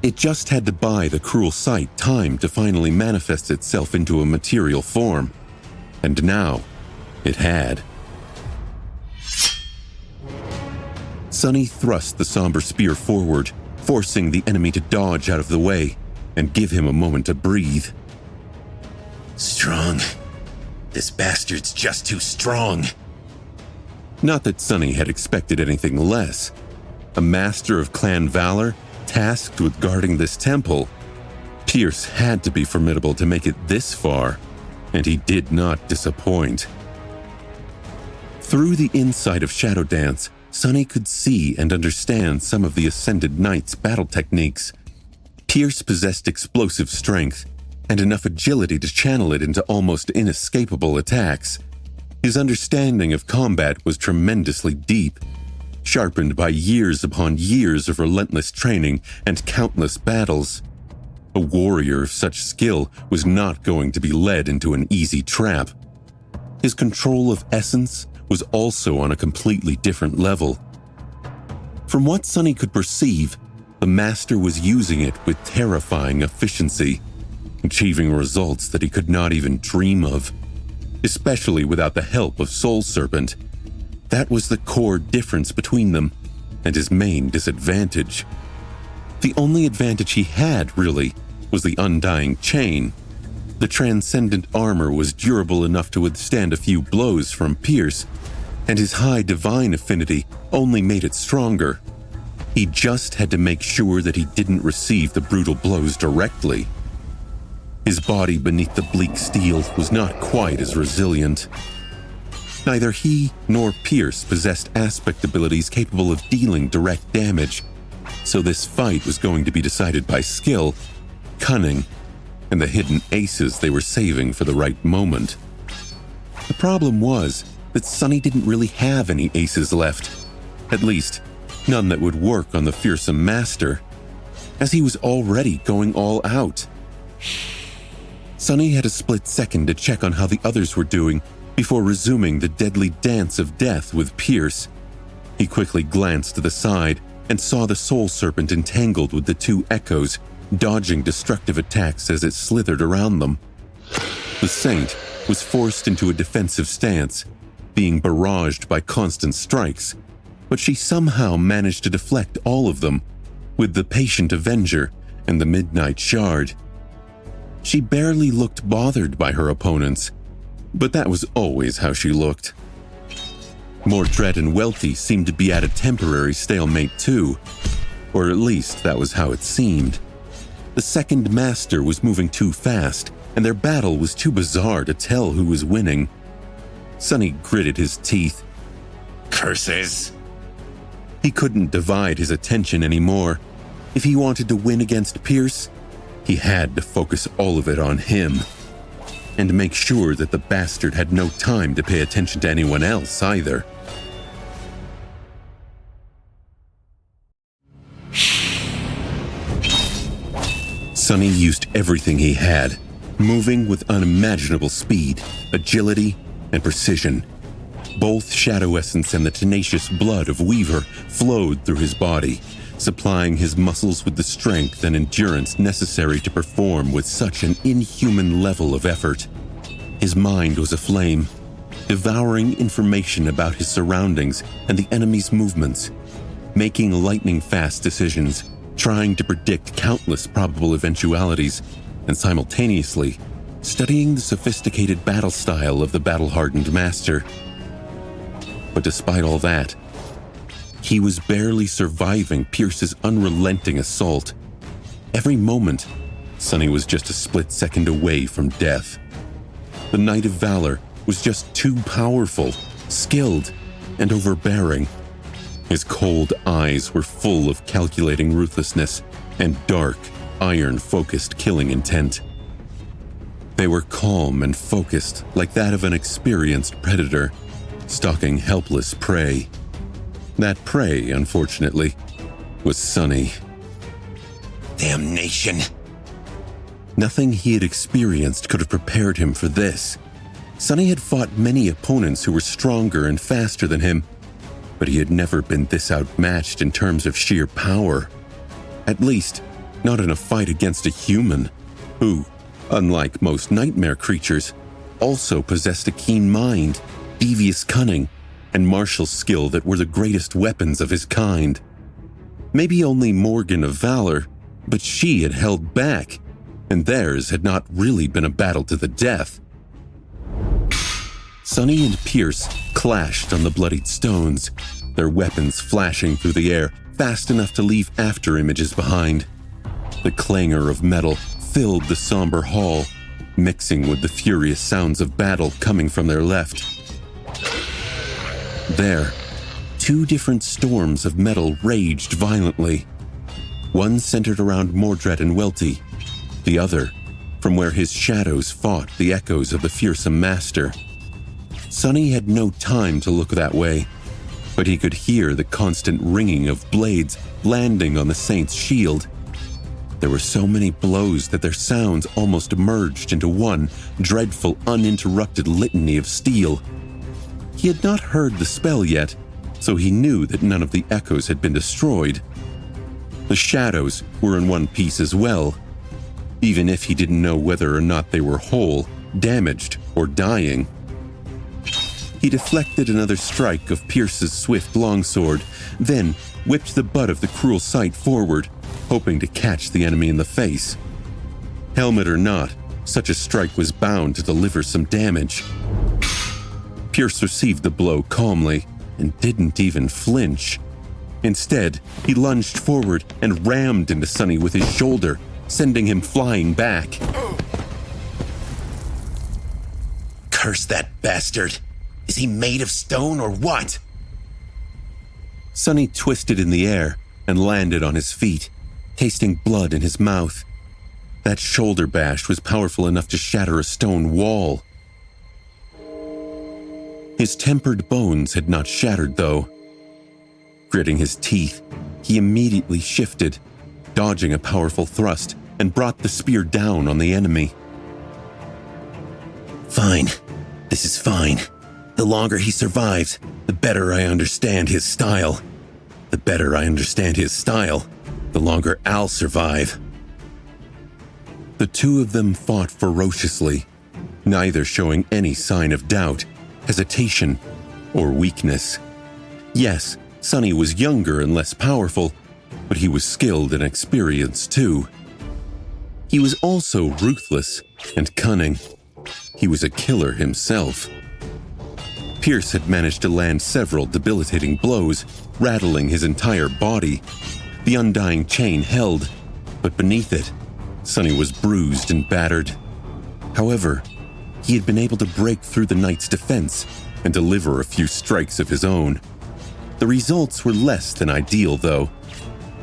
It just had to buy the cruel sight time to finally manifest itself into a material form. And now, it had. Sonny thrust the somber spear forward, forcing the enemy to dodge out of the way and give him a moment to breathe. Strong. This bastard's just too strong. Not that Sonny had expected anything less. A master of Clan Valor, tasked with guarding this temple. Pierce had to be formidable to make it this far, and he did not disappoint. Through the insight of Shadow Dance, Sunny could see and understand some of the Ascended Knight's battle techniques. Pierce possessed explosive strength and enough agility to channel it into almost inescapable attacks. His understanding of combat was tremendously deep, sharpened by years upon years of relentless training and countless battles. A warrior of such skill was not going to be led into an easy trap. His control of essence was also on a completely different level. From what Sunny could perceive, the master was using it with terrifying efficiency, achieving results that he could not even dream of, especially without the help of Soul Serpent. That was the core difference between them, and his main disadvantage. The only advantage he had, really, was the Undying Chain. The transcendent armor was durable enough to withstand a few blows from Pierce, and his high divine affinity only made it stronger. He just had to make sure that he didn't receive the brutal blows directly. His body beneath the bleak steel was not quite as resilient. Neither he nor Pierce possessed aspect abilities capable of dealing direct damage, so this fight was going to be decided by skill, cunning, and the hidden aces they were saving for the right moment. The problem was that Sunny didn't really have any aces left, at least none that would work on the fearsome master, as he was already going all out. Sunny had a split second to check on how the others were doing before resuming the deadly dance of death with Pierce. He quickly glanced to the side and saw the Soul Serpent entangled with the two echoes, dodging destructive attacks as it slithered around them. The Saint was forced into a defensive stance, being barraged by constant strikes, but she somehow managed to deflect all of them with the Patient Avenger and the Midnight Shard. She barely looked bothered by her opponents, but that was always how she looked. Mordred and Welty seemed to be at a temporary stalemate too, or at least that was how it seemed. The second master was moving too fast, and their battle was too bizarre to tell who was winning. Sunny gritted his teeth. Curses! He couldn't divide his attention anymore. If he wanted to win against Pierce, he had to focus all of it on him, and make sure that the bastard had no time to pay attention to anyone else either. Sunny used everything he had, moving with unimaginable speed, agility, and precision. Both Shadow Essence and the tenacious blood of Weaver flowed through his body, supplying his muscles with the strength and endurance necessary to perform with such an inhuman level of effort. His mind was aflame, devouring information about his surroundings and the enemy's movements, making lightning-fast decisions, trying to predict countless probable eventualities, and simultaneously studying the sophisticated battle style of the battle-hardened master. But despite all that, he was barely surviving Pierce's unrelenting assault. Every moment, Sunny was just a split second away from death. The Knight of Valor was just too powerful, skilled, and overbearing. His cold eyes were full of calculating ruthlessness and dark, iron-focused killing intent. They were calm and focused like that of an experienced predator, stalking helpless prey. That prey, unfortunately, was Sunny. Damnation! Nothing he had experienced could have prepared him for this. Sunny had fought many opponents who were stronger and faster than him, but he had never been this outmatched in terms of sheer power. At least, not in a fight against a human, who, unlike most nightmare creatures, also possessed a keen mind, devious cunning, and martial skill that were the greatest weapons of his kind. Maybe only Morgan of Valor, but she had held back, and theirs had not really been a battle to the death. Sunny and Pierce clashed on the bloodied stones, their weapons flashing through the air fast enough to leave after images behind. The clangor of metal filled the somber hall, mixing with the furious sounds of battle coming from their left. There, two different storms of metal raged violently. One centered around Mordred and Welty, the other from where his shadows fought the echoes of the fearsome master. Sonny had no time to look that way, but he could hear the constant ringing of blades landing on the saint's shield. There were so many blows that their sounds almost merged into one dreadful, uninterrupted litany of steel. He had not heard the spell yet, so he knew that none of the echoes had been destroyed. The shadows were in one piece as well, even if he didn't know whether or not they were whole, damaged, or dying. He deflected another strike of Pierce's swift longsword, then whipped the butt of the cruel sight forward, hoping to catch the enemy in the face. Helmet or not, such a strike was bound to deliver some damage. Pierce received the blow calmly and didn't even flinch. Instead, he lunged forward and rammed into Sonny with his shoulder, sending him flying back. Curse that bastard! Is he made of stone or what? Sonny twisted in the air and landed on his feet, tasting blood in his mouth. That shoulder bash was powerful enough to shatter a stone wall. His tempered bones had not shattered, though. Gritting his teeth, he immediately shifted, dodging a powerful thrust, and brought the spear down on the enemy. Fine. This is fine. The longer he survives, the better I understand his style. The better I understand his style, the longer I'll survive. The two of them fought ferociously, neither showing any sign of doubt, hesitation, or weakness. Yes, Sonny was younger and less powerful, but he was skilled and experienced too. He was also ruthless and cunning. He was a killer himself. Pierce had managed to land several debilitating blows, rattling his entire body. The undying chain held, but beneath it, Sonny was bruised and battered. However, he had been able to break through the knight's defense and deliver a few strikes of his own. The results were less than ideal, though.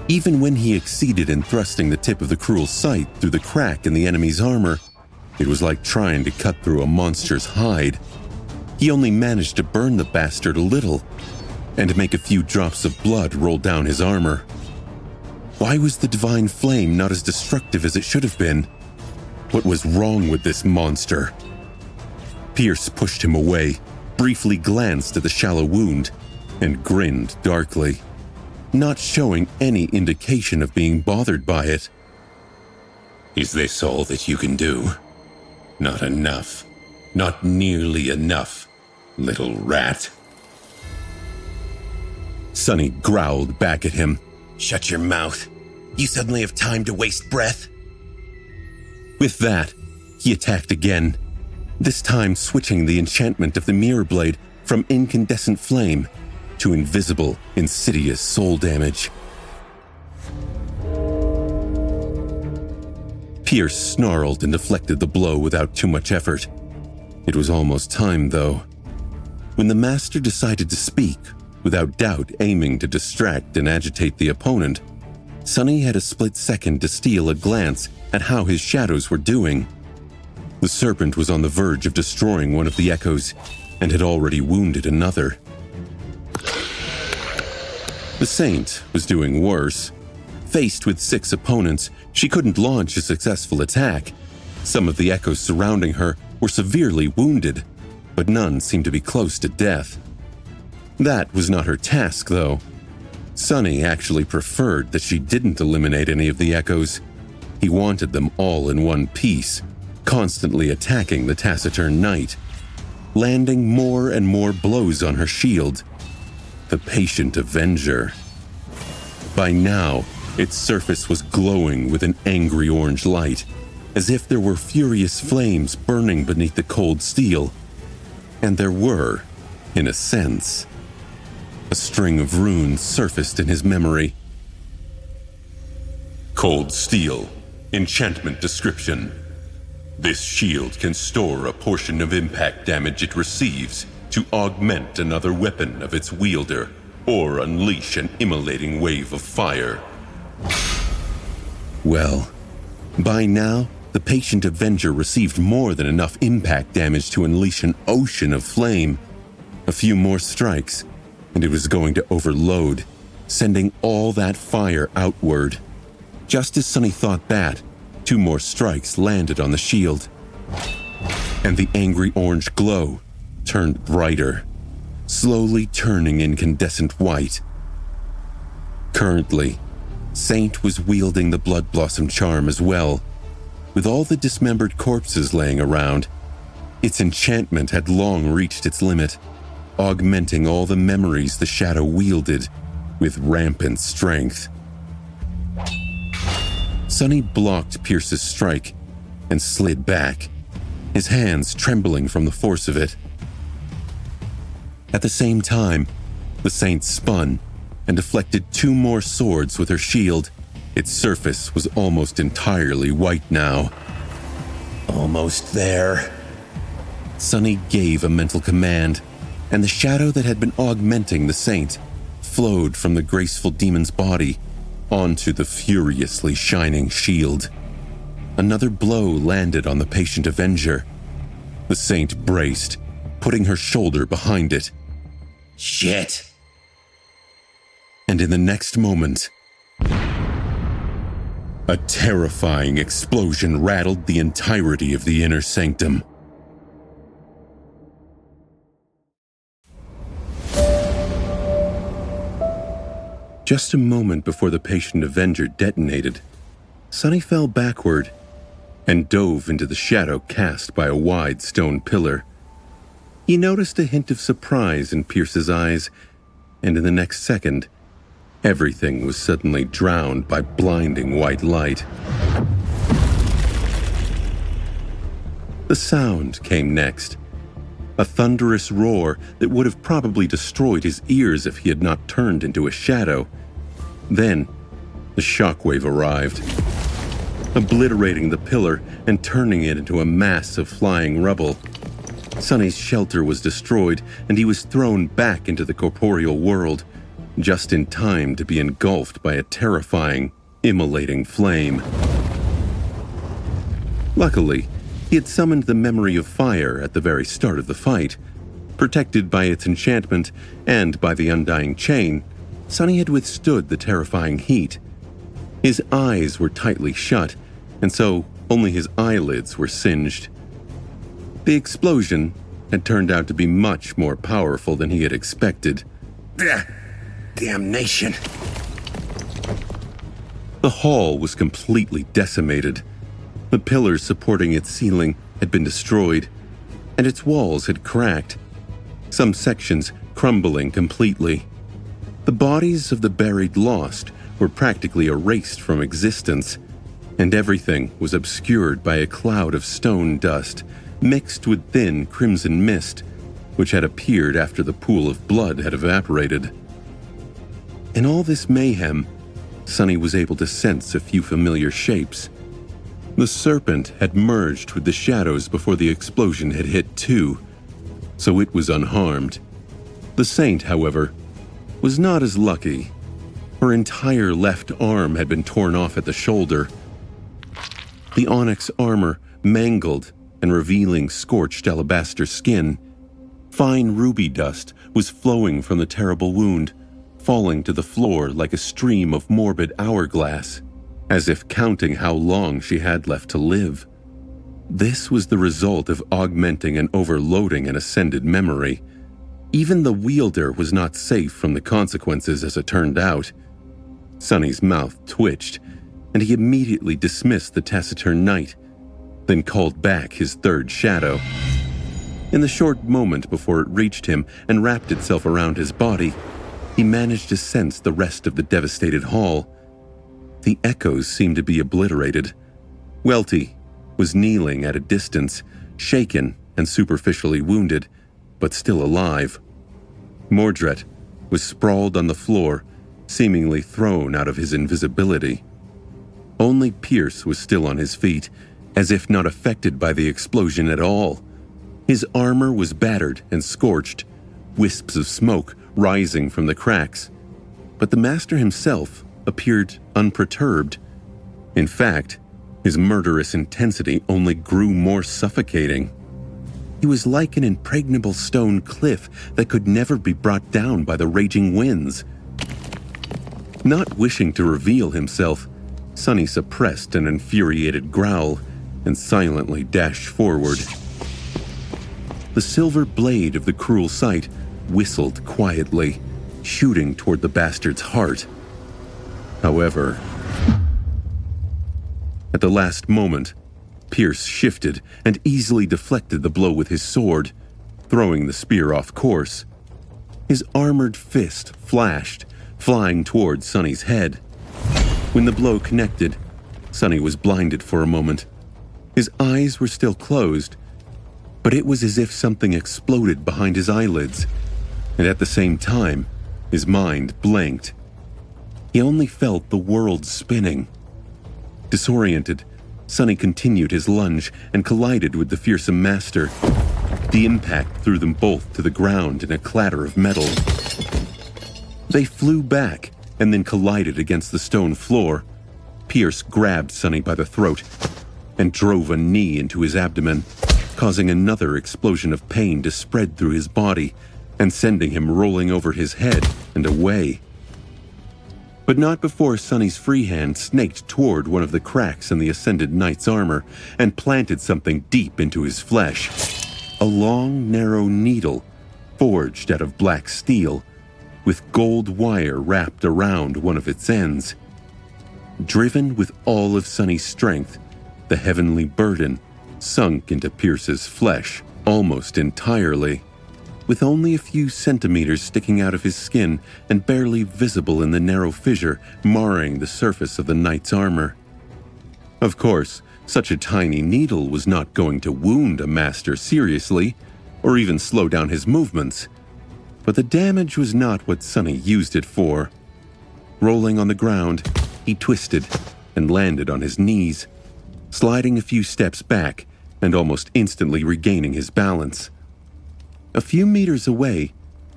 Even when he exceeded in thrusting the tip of the cruel sight through the crack in the enemy's armor, it was like trying to cut through a monster's hide. He only managed to burn the bastard a little, and make a few drops of blood roll down his armor. Why was the divine flame not as destructive as it should have been? What was wrong with this monster? Pierce pushed him away, briefly glanced at the shallow wound, and grinned darkly, not showing any indication of being bothered by it. Is this all that you can do? Not enough. Not nearly enough, little rat. Sonny growled back at him. Shut your mouth. You suddenly have time to waste breath? With that, he attacked again, this time switching the enchantment of the mirror blade from incandescent flame to invisible, insidious soul damage. Pierce snarled and deflected the blow without too much effort. It was almost time, though. When the master decided to speak, without doubt aiming to distract and agitate the opponent, Sonny had a split second to steal a glance at how his shadows were doing. The serpent was on the verge of destroying one of the echoes and had already wounded another. The saint was doing worse. Faced with 6 opponents, she couldn't launch a successful attack. Some of the echoes surrounding her were severely wounded, but none seemed to be close to death. That was not her task, though. Sonny actually preferred that she didn't eliminate any of the echoes. He wanted them all in one piece, constantly attacking the taciturn knight, landing more and more blows on her shield. The patient avenger. By now, its surface was glowing with an angry orange light, as if there were furious flames burning beneath the cold steel. And there were, in a sense. A string of runes surfaced in his memory. Cold steel. Enchantment description. This shield can store a portion of impact damage it receives to augment another weapon of its wielder or unleash an immolating wave of fire. Well, by now, the Patient Avenger received more than enough impact damage to unleash an ocean of flame. A few more strikes, and it was going to overload, sending all that fire outward. Just as Sunny thought that, 2 more strikes landed on the shield, and the angry orange glow turned brighter, slowly turning incandescent white. Currently, Saint was wielding the Blood Blossom charm as well. With all the dismembered corpses laying around, its enchantment had long reached its limit, augmenting all the memories the shadow wielded with rampant strength. Sunny blocked Pierce's strike and slid back, his hands trembling from the force of it. At the same time, the Saint spun and deflected 2 more swords with her shield. Its surface was almost entirely white now. Almost there. Sunny gave a mental command, and the shadow that had been augmenting the Saint flowed from the graceful demon's body onto the furiously shining shield. Another blow landed on the Patient Avenger. The Saint braced, putting her shoulder behind it. Shit! And in the next moment, a terrifying explosion rattled the entirety of the inner sanctum. Just a moment before the Patient Avenger detonated, Sunny fell backward and dove into the shadow cast by a wide stone pillar. He noticed a hint of surprise in Pierce's eyes, and in the next second, everything was suddenly drowned by blinding white light. The sound came next, a thunderous roar that would have probably destroyed his ears if he had not turned into a shadow. Then, the shockwave arrived, obliterating the pillar and turning it into a mass of flying rubble. Sunny's shelter was destroyed, and he was thrown back into the corporeal world, just in time to be engulfed by a terrifying, immolating flame. Luckily, he had summoned the memory of fire at the very start of the fight. Protected by its enchantment and by the undying chain, Sunny had withstood the terrifying heat. His eyes were tightly shut, and so only his eyelids were singed. The explosion had turned out to be much more powerful than he had expected. Damnation! The hall was completely decimated. The pillars supporting its ceiling had been destroyed, and its walls had cracked, some sections crumbling completely. The bodies of the buried lost were practically erased from existence, and everything was obscured by a cloud of stone dust mixed with thin crimson mist, which had appeared after the pool of blood had evaporated. In all this mayhem, Sunny was able to sense a few familiar shapes. The serpent had merged with the shadows before the explosion had hit too, so it was unharmed. The Saint, however, was not as lucky. Her entire left arm had been torn off at the shoulder. The onyx armor mangled and revealing scorched alabaster skin. Fine ruby dust was flowing from the terrible wound, falling to the floor like a stream of morbid hourglass, as if counting how long she had left to live. This was the result of augmenting and overloading an ascended memory. Even the wielder was not safe from the consequences as it turned out. Sunny's mouth twitched, and he immediately dismissed the taciturn knight, then called back his third shadow. In the short moment before it reached him and wrapped itself around his body, he managed to sense the rest of the devastated hall. The echoes seemed to be obliterated. Welty was kneeling at a distance, shaken and superficially wounded, but still alive. Mordred was sprawled on the floor, seemingly thrown out of his invisibility. Only Pierce was still on his feet, as if not affected by the explosion at all. His armor was battered and scorched, wisps of smoke rising from the cracks. But the master himself appeared unperturbed. In fact, his murderous intensity only grew more suffocating. He was like an impregnable stone cliff that could never be brought down by the raging winds. Not wishing to reveal himself, Sonny suppressed an infuriated growl and silently dashed forward. The silver blade of the cruel sight whistled quietly, shooting toward the bastard's heart. However, at the last moment, Pierce shifted and easily deflected the blow with his sword, throwing the spear off course. His armored fist flashed, flying toward Sonny's head. When the blow connected, Sonny was blinded for a moment. His eyes were still closed, but it was as if something exploded behind his eyelids, and at the same time, his mind blanked. He only felt the world spinning. Disoriented, Sonny continued his lunge and collided with the fearsome master. The impact threw them both to the ground in a clatter of metal. They flew back and then collided against the stone floor. Pierce grabbed Sonny by the throat and drove a knee into his abdomen, causing another explosion of pain to spread through his body and sending him rolling over his head and away. But not before Sonny's free hand snaked toward one of the cracks in the Ascended Knight's armor and planted something deep into his flesh. A long, narrow needle, forged out of black steel, with gold wire wrapped around one of its ends. Driven with all of Sonny's strength, the heavenly burden sunk into Pierce's flesh almost entirely, with only a few centimeters sticking out of his skin and barely visible in the narrow fissure marring the surface of the knight's armor. Of course, such a tiny needle was not going to wound a master seriously, or even slow down his movements. But the damage was not what Sonny used it for. Rolling on the ground, he twisted and landed on his knees, sliding a few steps back and almost instantly regaining his balance. A few meters away,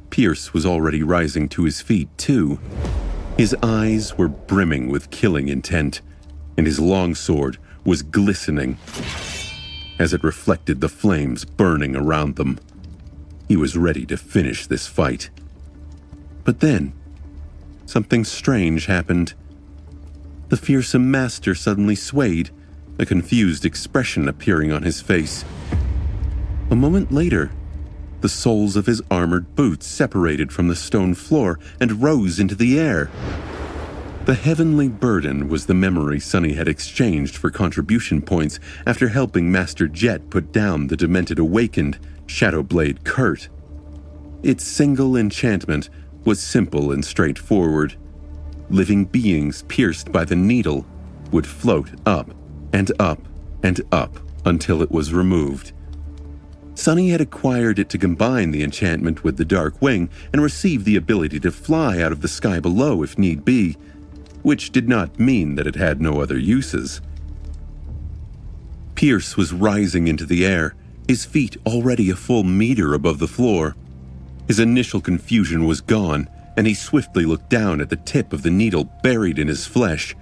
Pierce was already rising to his feet too. His eyes were brimming with killing intent, and his longsword was glistening as it reflected the flames burning around them. He was ready to finish this fight. But then, something strange happened. The fearsome master suddenly swayed, a confused expression appearing on his face. A moment later, the soles of his armored boots separated from the stone floor and rose into the air. The heavenly burden was the memory Sonny had exchanged for contribution points after helping Master Jet put down the demented awakened Shadowblade Kurt. Its single enchantment was simple and straightforward. Living beings pierced by the needle would float up and up and up until it was removed. Sonny had acquired it to combine the enchantment with the Dark Wing and receive the ability to fly out of the sky below if need be, which did not mean that it had no other uses. Pierce was rising into the air, his feet already a full meter above the floor. His initial confusion was gone, and he swiftly looked down at the tip of the needle buried in his flesh.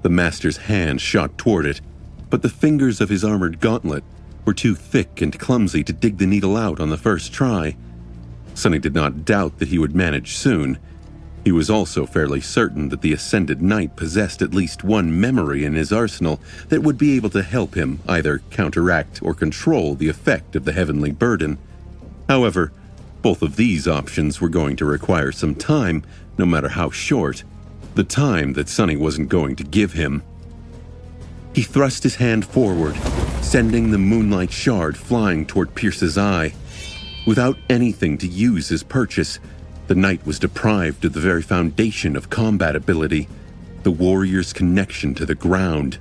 The master's hand shot toward it, but the fingers of his armored gauntlet were too thick and clumsy to dig the needle out on the first try. Sonny did not doubt that he would manage soon. He was also fairly certain that the Ascended Knight possessed at least one memory in his arsenal that would be able to help him either counteract or control the effect of the heavenly burden. However, both of these options were going to require some time, no matter how short, the time that Sonny wasn't going to give him. He thrust his hand forward, sending the moonlight shard flying toward Pierce's eye. Without anything to use as purchase, the knight was deprived of the very foundation of combat ability, the warrior's connection to the ground.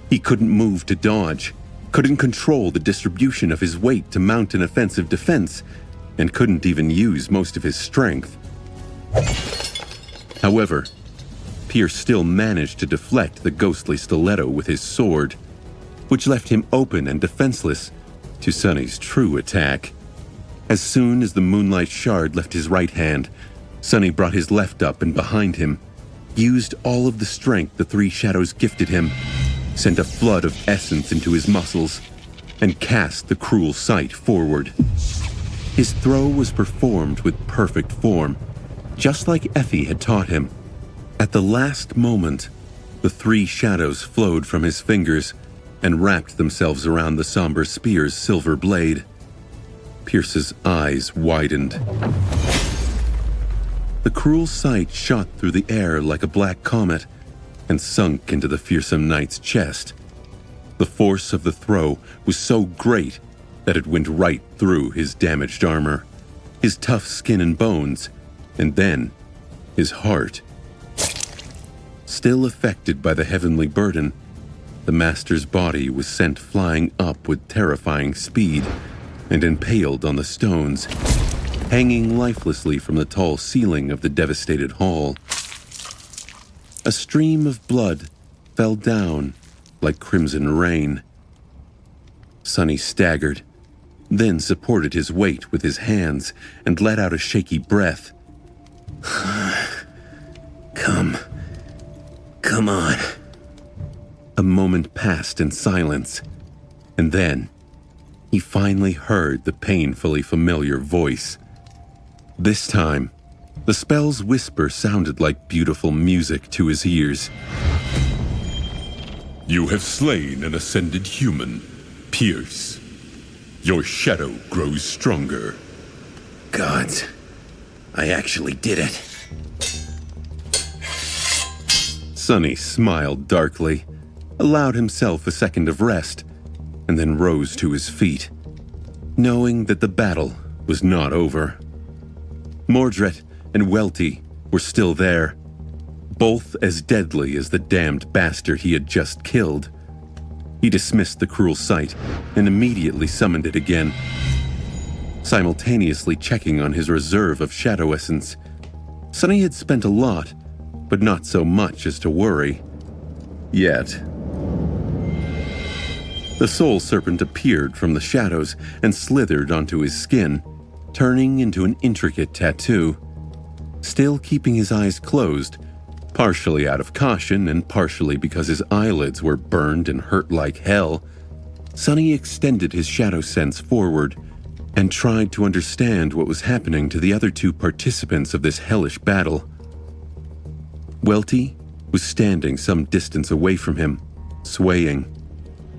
He couldn't move to dodge, couldn't control the distribution of his weight to mount an offensive defense, and couldn't even use most of his strength. However, Pierce still managed to deflect the ghostly stiletto with his sword, which left him open and defenseless, to Sonny's true attack. As soon as the moonlight shard left his right hand, Sonny brought his left up and behind him, used all of the strength the three shadows gifted him, sent a flood of essence into his muscles, and cast the cruel sight forward. His throw was performed with perfect form, just like Effie had taught him. At the last moment, the three shadows flowed from his fingers and wrapped themselves around the somber spear's silver blade. Pierce's eyes widened. The cruel sight shot through the air like a black comet and sunk into the fearsome knight's chest. The force of the throw was so great that it went right through his damaged armor, his tough skin and bones, and then his heart. Still affected by the heavenly burden, the master's body was sent flying up with terrifying speed and impaled on the stones, hanging lifelessly from the tall ceiling of the devastated hall. A stream of blood fell down like crimson rain. Sonny staggered, then supported his weight with his hands and let out a shaky breath. Come on. A moment passed in silence, and then he finally heard the painfully familiar voice. This time, the spell's whisper sounded like beautiful music to his ears. You have slain an ascended human, Pierce. Your shadow grows stronger. Gods, I actually did it. Sonny smiled darkly, allowed himself a second of rest, and then rose to his feet, knowing that the battle was not over. Mordred and Welty were still there, both as deadly as the damned bastard he had just killed. He dismissed the cruel sight and immediately summoned it again, simultaneously checking on his reserve of shadow essence. Sonny had spent a lot, but not so much as to worry. Yet. The soul serpent appeared from the shadows and slithered onto his skin, turning into an intricate tattoo. Still keeping his eyes closed, partially out of caution and partially because his eyelids were burned and hurt like hell, Sonny extended his shadow sense forward and tried to understand what was happening to the other two participants of this hellish battle. Welty was standing some distance away from him, swaying.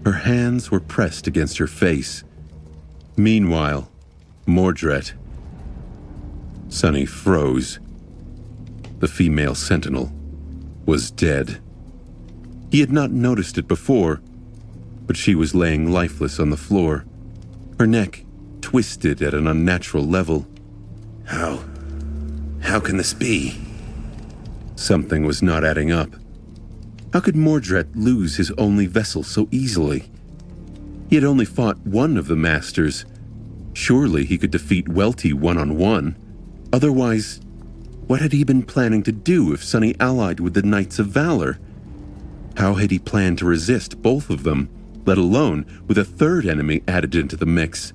Her hands were pressed against her face. Meanwhile, Mordred. Sonny froze. The female sentinel was dead. He had not noticed it before, but she was laying lifeless on the floor, her neck twisted at an unnatural level. How can this be? Something was not adding up. How could Mordred lose his only vessel so easily? He had only fought one of the masters. Surely he could defeat Welty one-on-one. Otherwise, what had he been planning to do if Sonny allied with the Knights of Valor? How had he planned to resist both of them, let alone with a third enemy added into the mix?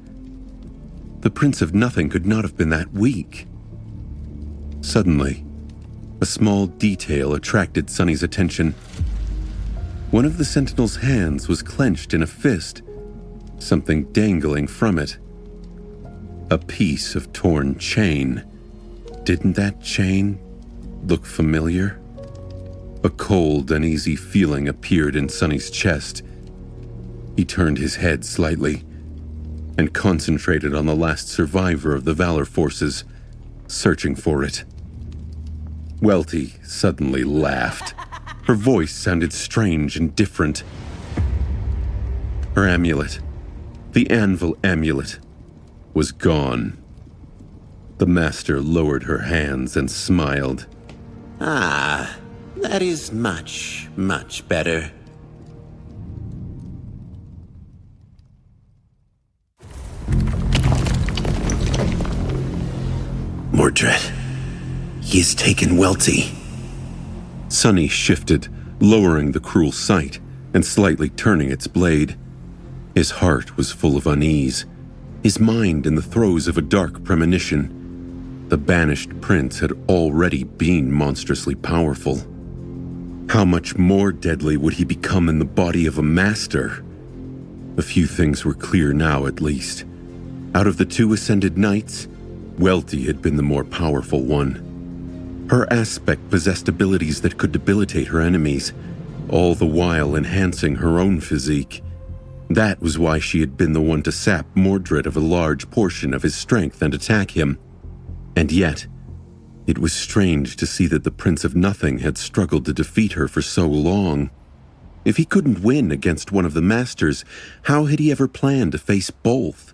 The Prince of Nothing could not have been that weak. Suddenly, a small detail attracted Sonny's attention. One of the sentinel's hands was clenched in a fist, something dangling from it. A piece of torn chain. Didn't that chain look familiar? A cold, uneasy feeling appeared in Sonny's chest. He turned his head slightly and concentrated on the last survivor of the Valor forces, searching for it. Welty suddenly laughed. Her voice sounded strange and different. Her amulet, the anvil amulet, was gone. The master lowered her hands and smiled. Ah, that is much, much better. Mordred, he has taken Welty. Sonny shifted, lowering the cruel sight and slightly turning its blade. His heart was full of unease, his mind in the throes of a dark premonition. The banished prince had already been monstrously powerful. How much more deadly would he become in the body of a master? A few things were clear now, at least. Out of the two ascended knights, Welty had been the more powerful one. Her aspect possessed abilities that could debilitate her enemies, all the while enhancing her own physique. That was why she had been the one to sap Mordred of a large portion of his strength and attack him. And yet, it was strange to see that the Prince of Nothing had struggled to defeat her for so long. If he couldn't win against one of the masters, how had he ever planned to face both?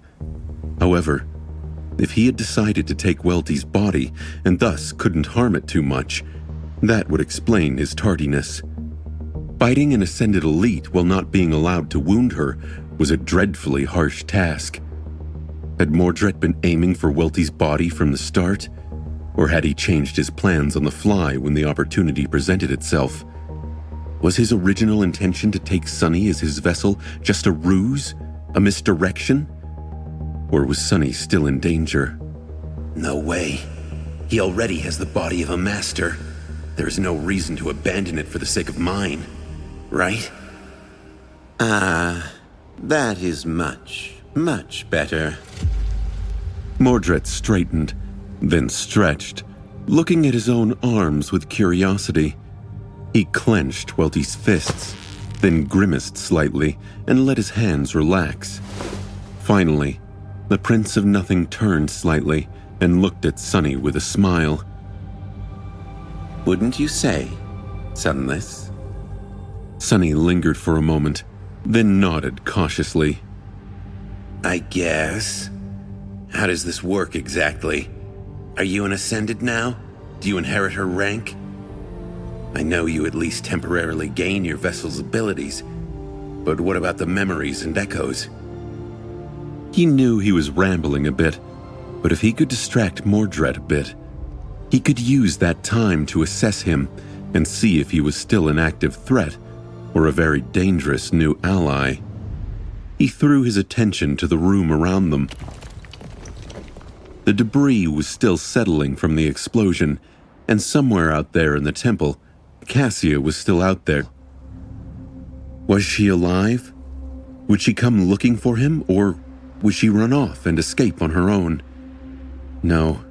However, if he had decided to take Welty's body and thus couldn't harm it too much, that would explain his tardiness. Fighting an ascended elite while not being allowed to wound her was a dreadfully harsh task. Had Mordred been aiming for Welty's body from the start? Or had he changed his plans on the fly when the opportunity presented itself? Was his original intention to take Sunny as his vessel just a ruse? A misdirection? Or was Sunny still in danger? No way. He already has the body of a master. There is no reason to abandon it for the sake of mine, right? That is much, much better. Mordred straightened, then stretched, looking at his own arms with curiosity. He clenched Welty's fists, then grimaced slightly and let his hands relax. Finally, the Prince of Nothing turned slightly and looked at Sunny with a smile. Wouldn't you say, Sunless? Sunny lingered for a moment, then nodded cautiously. I guess. How does this work exactly? Are you an Ascended now? Do you inherit her rank? I know you at least temporarily gain your vessel's abilities, but what about the memories and echoes? He knew he was rambling a bit, but if he could distract Mordred a bit, he could use that time to assess him and see if he was still an active threat or a very dangerous new ally. He threw his attention to the room around them. The debris was still settling from the explosion, and somewhere out there in the temple, Cassia was still out there. Was she alive? Would she come looking for him, or would she run off and escape on her own? No,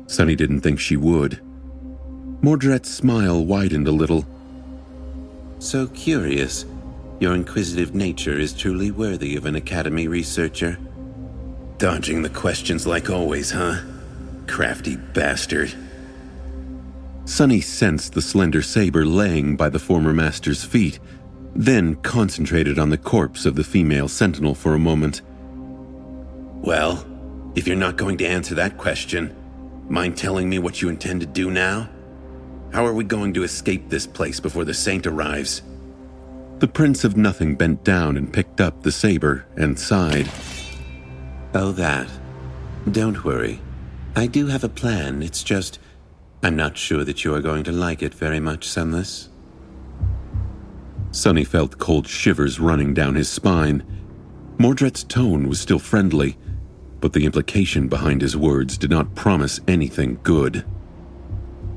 Sunny didn't think she would. Mordred's smile widened a little. So curious. Your inquisitive nature is truly worthy of an Academy researcher. Dodging the questions like always, huh? Crafty bastard. Sunny sensed the slender saber laying by the former master's feet, then concentrated on the corpse of the female sentinel for a moment. Well, if you're not going to answer that question, mind telling me what you intend to do now? How are we going to escape this place before the Saint arrives? The Prince of Nothing bent down and picked up the saber and sighed. Oh, that. Don't worry. I do have a plan. It's just, I'm not sure that you are going to like it very much, Sunless. Sunny felt cold shivers running down his spine. Mordred's tone was still friendly, but the implication behind his words did not promise anything good.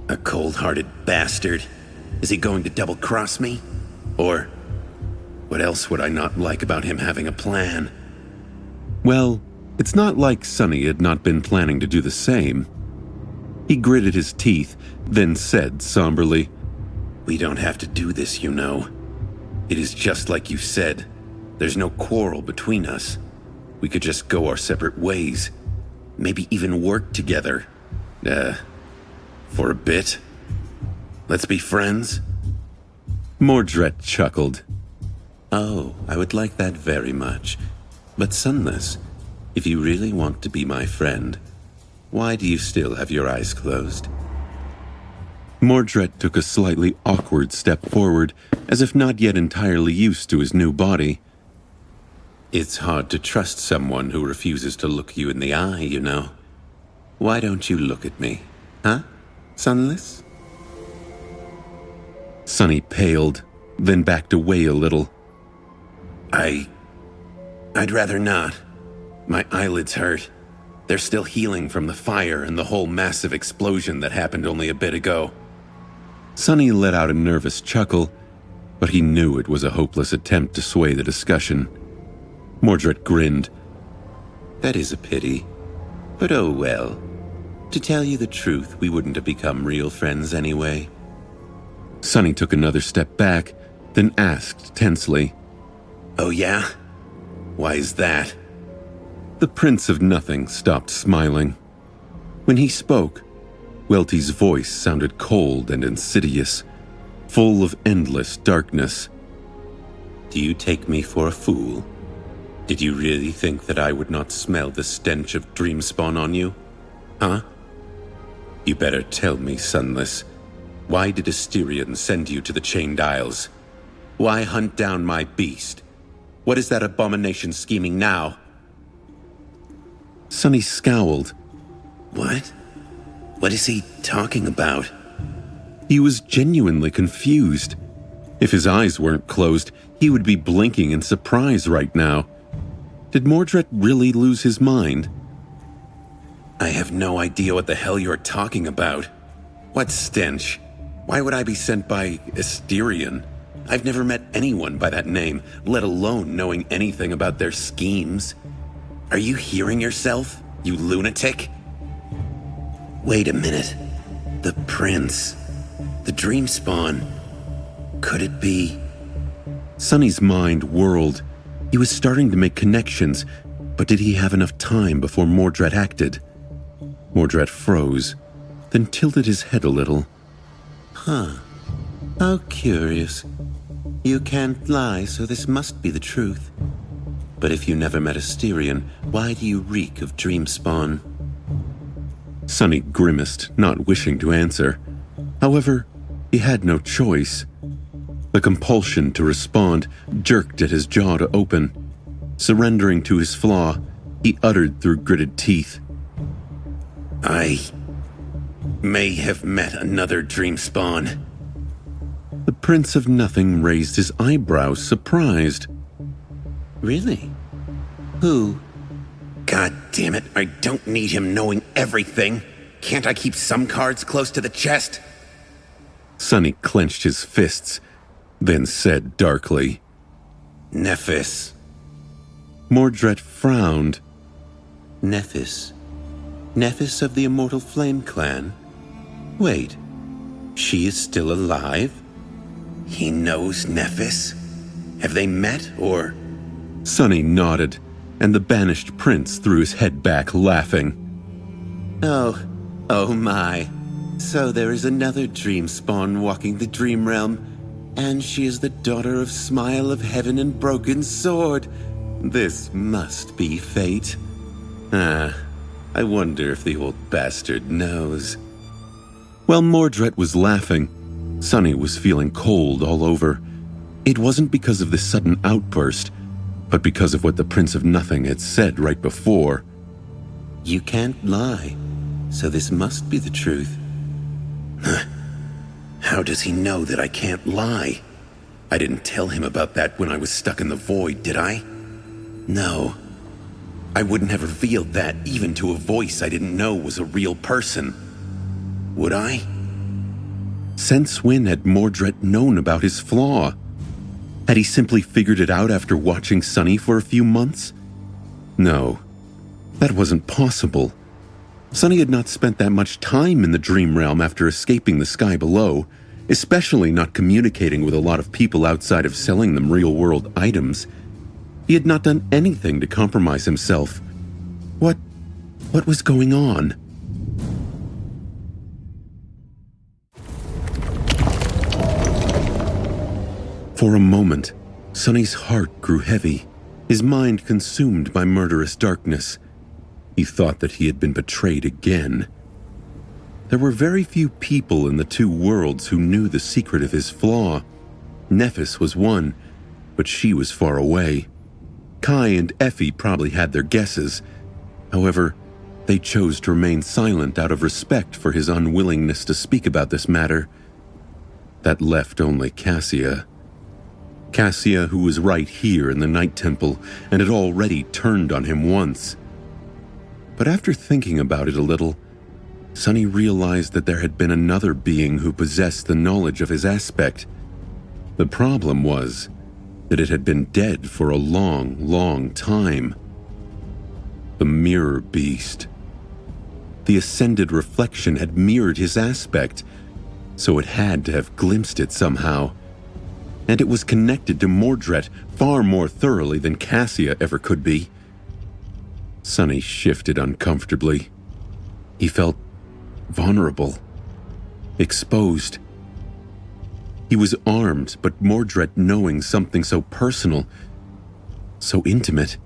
A cold-hearted bastard. Is he going to double-cross me? Or, what else would I not like about him having a plan? Well, it's not like Sunny had not been planning to do the same. He gritted his teeth, then said somberly, We don't have to do this, you know. It is just like you said. There's no quarrel between us. We could just go our separate ways. Maybe even work together. For a bit. Let's be friends? Mordred chuckled. Oh, I would like that very much. But Sunless, if you really want to be my friend, why do you still have your eyes closed? Mordred took a slightly awkward step forward, as if not yet entirely used to his new body. It's hard to trust someone who refuses to look you in the eye, you know. Why don't you look at me, huh, Sunless? Sunny paled, then backed away a little. I'd rather not. My eyelids hurt. They're still healing from the fire and the whole massive explosion that happened only a bit ago. Sonny let out a nervous chuckle, but he knew it was a hopeless attempt to sway the discussion. Mordred grinned. That is a pity. But oh well. To tell you the truth, we wouldn't have become real friends anyway. Sonny took another step back, then asked tensely, Oh yeah? Why is that? The Prince of Nothing stopped smiling. When he spoke, Welty's voice sounded cold and insidious, full of endless darkness. Do you take me for a fool? Did you really think that I would not smell the stench of Dreamspawn on you? Huh? You better tell me, Sunless. Why did Asterion send you to the Chained Isles? Why hunt down my beast? What is that abomination scheming now? Sonny scowled. What? What is he talking about? He was genuinely confused. If his eyes weren't closed, he would be blinking in surprise right now. Did Mordred really lose his mind? I have no idea what the hell you're talking about. What stench? Why would I be sent by Asterion? I've never met anyone by that name, let alone knowing anything about their schemes. Are you hearing yourself, you lunatic? Wait a minute. The Prince. The Dreamspawn. Could it be? Sonny's mind whirled. He was starting to make connections, but did he have enough time before Mordred acted? Mordred froze, then tilted his head a little. Huh. How curious. You can't lie, so this must be the truth. But if you never met Asterion, why do you reek of Dreamspawn? Sonny grimaced, not wishing to answer. However, he had no choice. The compulsion to respond jerked at his jaw to open. Surrendering to his flaw, he uttered through gritted teeth. I may have met another Dreamspawn. The Prince of Nothing raised his eyebrows, surprised. Really? Who? God damn it, I don't need him knowing everything. Can't I keep some cards close to the chest? Sonny clenched his fists, then said darkly, Nephis. Mordred frowned. Nephis? Nephis of the Immortal Flame Clan? Wait, she is still alive? He knows Nephis? Have they met, or? Sonny nodded, and the banished prince threw his head back, laughing. Oh my. So there is another Dreamspawn walking the Dream Realm, and she is the daughter of Smile of Heaven and Broken Sword. This must be fate. I wonder if the old bastard knows. While Mordred was laughing, Sonny was feeling cold all over. It wasn't because of this sudden outburst, but because of what the Prince of Nothing had said right before. You can't lie, so this must be the truth. How does he know that I can't lie? I didn't tell him about that when I was stuck in the void, did I? No. I wouldn't have revealed that even to a voice I didn't know was a real person. Would I? Since when had Mordred known about his flaw? Had he simply figured it out after watching Sonny for a few months? No, that wasn't possible. Sonny had not spent that much time in the Dream Realm after escaping the sky below, especially not communicating with a lot of people outside of selling them real-world items. He had not done anything to compromise himself. What was going on? For a moment, Sonny's heart grew heavy, his mind consumed by murderous darkness. He thought that he had been betrayed again. There were very few people in the two worlds who knew the secret of his flaw. Nephis was one, but she was far away. Kai and Effie probably had their guesses. However, they chose to remain silent out of respect for his unwillingness to speak about this matter. That left only Cassia. Cassia, who was right here in the Night Temple and had already turned on him once. But after thinking about it a little, Sunny realized that there had been another being who possessed the knowledge of his aspect. The problem was that it had been dead for a long, long time. The Mirror Beast. The ascended reflection had mirrored his aspect, so it had to have glimpsed it somehow. And it was connected to Mordred far more thoroughly than Cassia ever could be. Sunny shifted uncomfortably. He felt vulnerable, exposed. He was armed, but Mordred knowing something so personal, so intimate,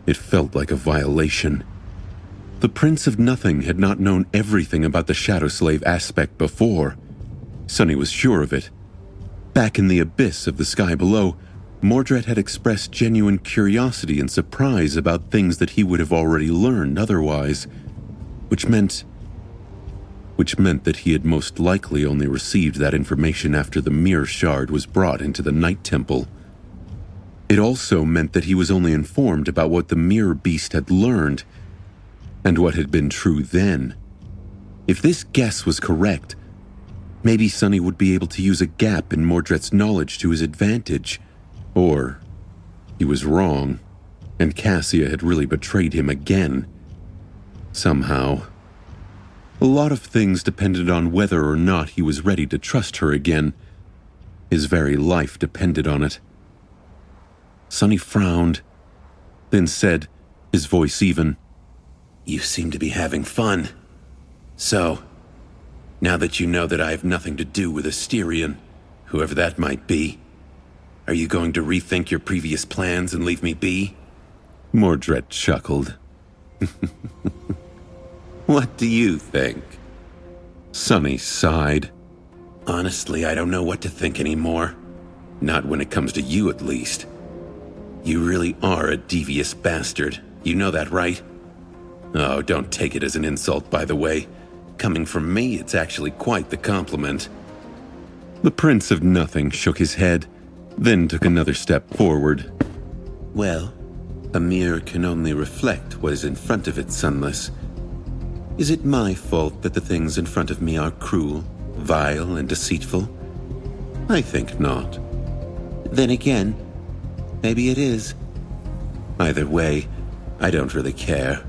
it felt like a violation. The Prince of Nothing had not known everything about the Shadow Slave aspect before. Sunny was sure of it. Back in the abyss of the sky below, Mordred had expressed genuine curiosity and surprise about things that he would have already learned otherwise, which meant that he had most likely only received that information after the Mirror Shard was brought into the Night Temple. It also meant that he was only informed about what the Mirror Beast had learned, and what had been true then. If this guess was correct, maybe Sunny would be able to use a gap in Mordred's knowledge to his advantage. Or he was wrong, and Cassia had really betrayed him again. Somehow. A lot of things depended on whether or not he was ready to trust her again. His very life depended on it. Sunny frowned, then said, his voice even, You seem to be having fun. So, now that you know that I have nothing to do with Asterion, whoever that might be, are you going to rethink your previous plans and leave me be? Mordred chuckled. What do you think? Sunny sighed. Honestly, I don't know what to think anymore. Not when it comes to you, at least. You really are a devious bastard. You know that, right? Oh, don't take it as an insult, by the way. Coming from me, it's actually quite the compliment. The Prince of Nothing shook his head, then took another step forward. Well, a mirror can only reflect what is in front of it, Sunless. Is it my fault that the things in front of me are cruel, vile, and deceitful? I think not. Then again, maybe it is. Either way, I don't really care.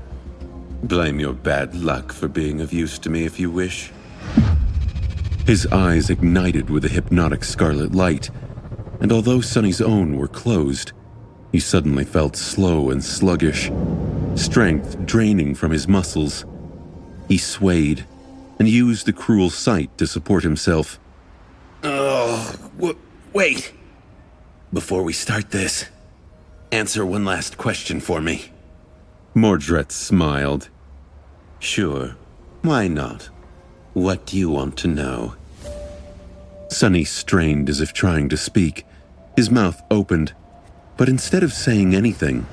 Blame your bad luck for being of use to me if you wish. His eyes ignited with a hypnotic scarlet light, and although Sunny's own were closed, he suddenly felt slow and sluggish, strength draining from his muscles. He swayed and used the cruel sight to support himself. Wait. Before we start this, answer one last question for me. Mordred smiled. Sure. Why not? What do you want to know? Sunny strained as if trying to speak. His mouth opened, but instead of saying anything,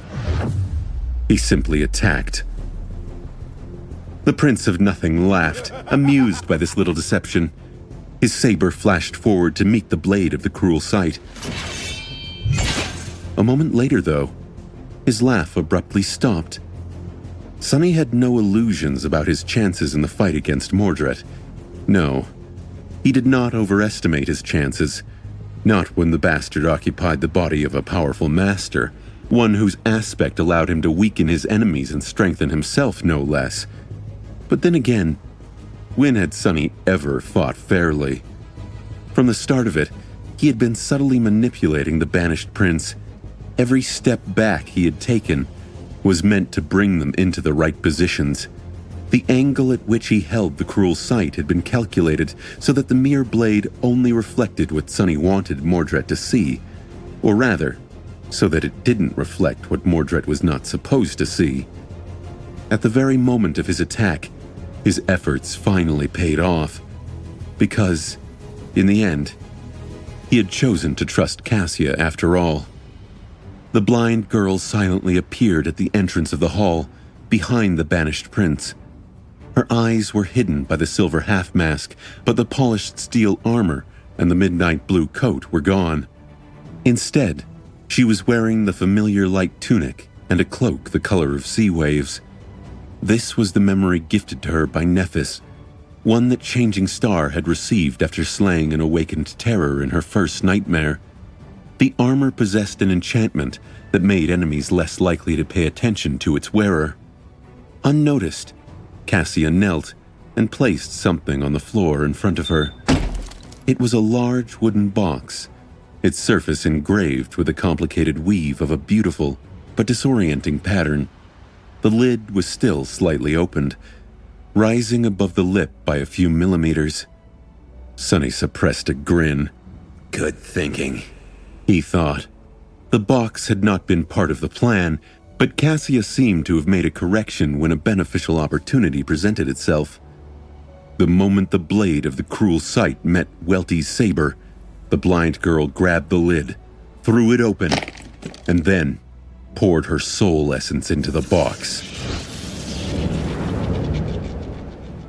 he simply attacked. The Prince of Nothing laughed, amused by this little deception. His saber flashed forward to meet the blade of the cruel sight. A moment later, though, his laugh abruptly stopped. Sunny had no illusions about his chances in the fight against Mordred. No, he did not overestimate his chances. Not when the bastard occupied the body of a powerful master, one whose aspect allowed him to weaken his enemies and strengthen himself no less. But then again, when had Sunny ever fought fairly? From the start of it, he had been subtly manipulating the banished prince. Every step back he had taken was meant to bring them into the right positions. The angle at which he held the cruel sight had been calculated so that the mere blade only reflected what Sunny wanted Mordred to see, or rather, so that it didn't reflect what Mordred was not supposed to see. At the very moment of his attack, his efforts finally paid off, because, in the end, he had chosen to trust Cassia after all. The blind girl silently appeared at the entrance of the hall, behind the banished prince. Her eyes were hidden by the silver half-mask, but the polished steel armor and the midnight blue coat were gone. Instead, she was wearing the familiar light tunic and a cloak the color of sea waves. This was the memory gifted to her by Nephis, one that Changing Star had received after slaying an awakened terror in her first nightmare. The armor possessed an enchantment that made enemies less likely to pay attention to its wearer. Unnoticed, Cassia knelt and placed something on the floor in front of her. It was a large wooden box, its surface engraved with a complicated weave of a beautiful but disorienting pattern. The lid was still slightly opened, rising above the lip by a few millimeters. Sonny suppressed a grin. Good thinking, He thought. The box had not been part of the plan, but Cassia seemed to have made a correction when a beneficial opportunity presented itself. The moment the blade of the cruel sight met Welty's saber, the blind girl grabbed the lid, threw it open, and then poured her soul essence into the box.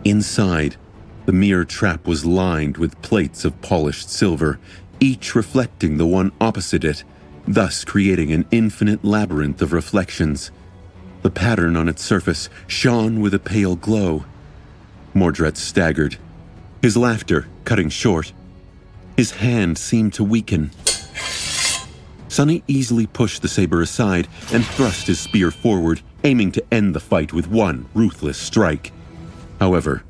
Inside, the mirror trap was lined with plates of polished silver, each reflecting the one opposite it, thus creating an infinite labyrinth of reflections. The pattern on its surface shone with a pale glow. Mordred staggered, his laughter cutting short. His hand seemed to weaken. Sonny easily pushed the saber aside and thrust his spear forward, aiming to end the fight with one ruthless strike. However,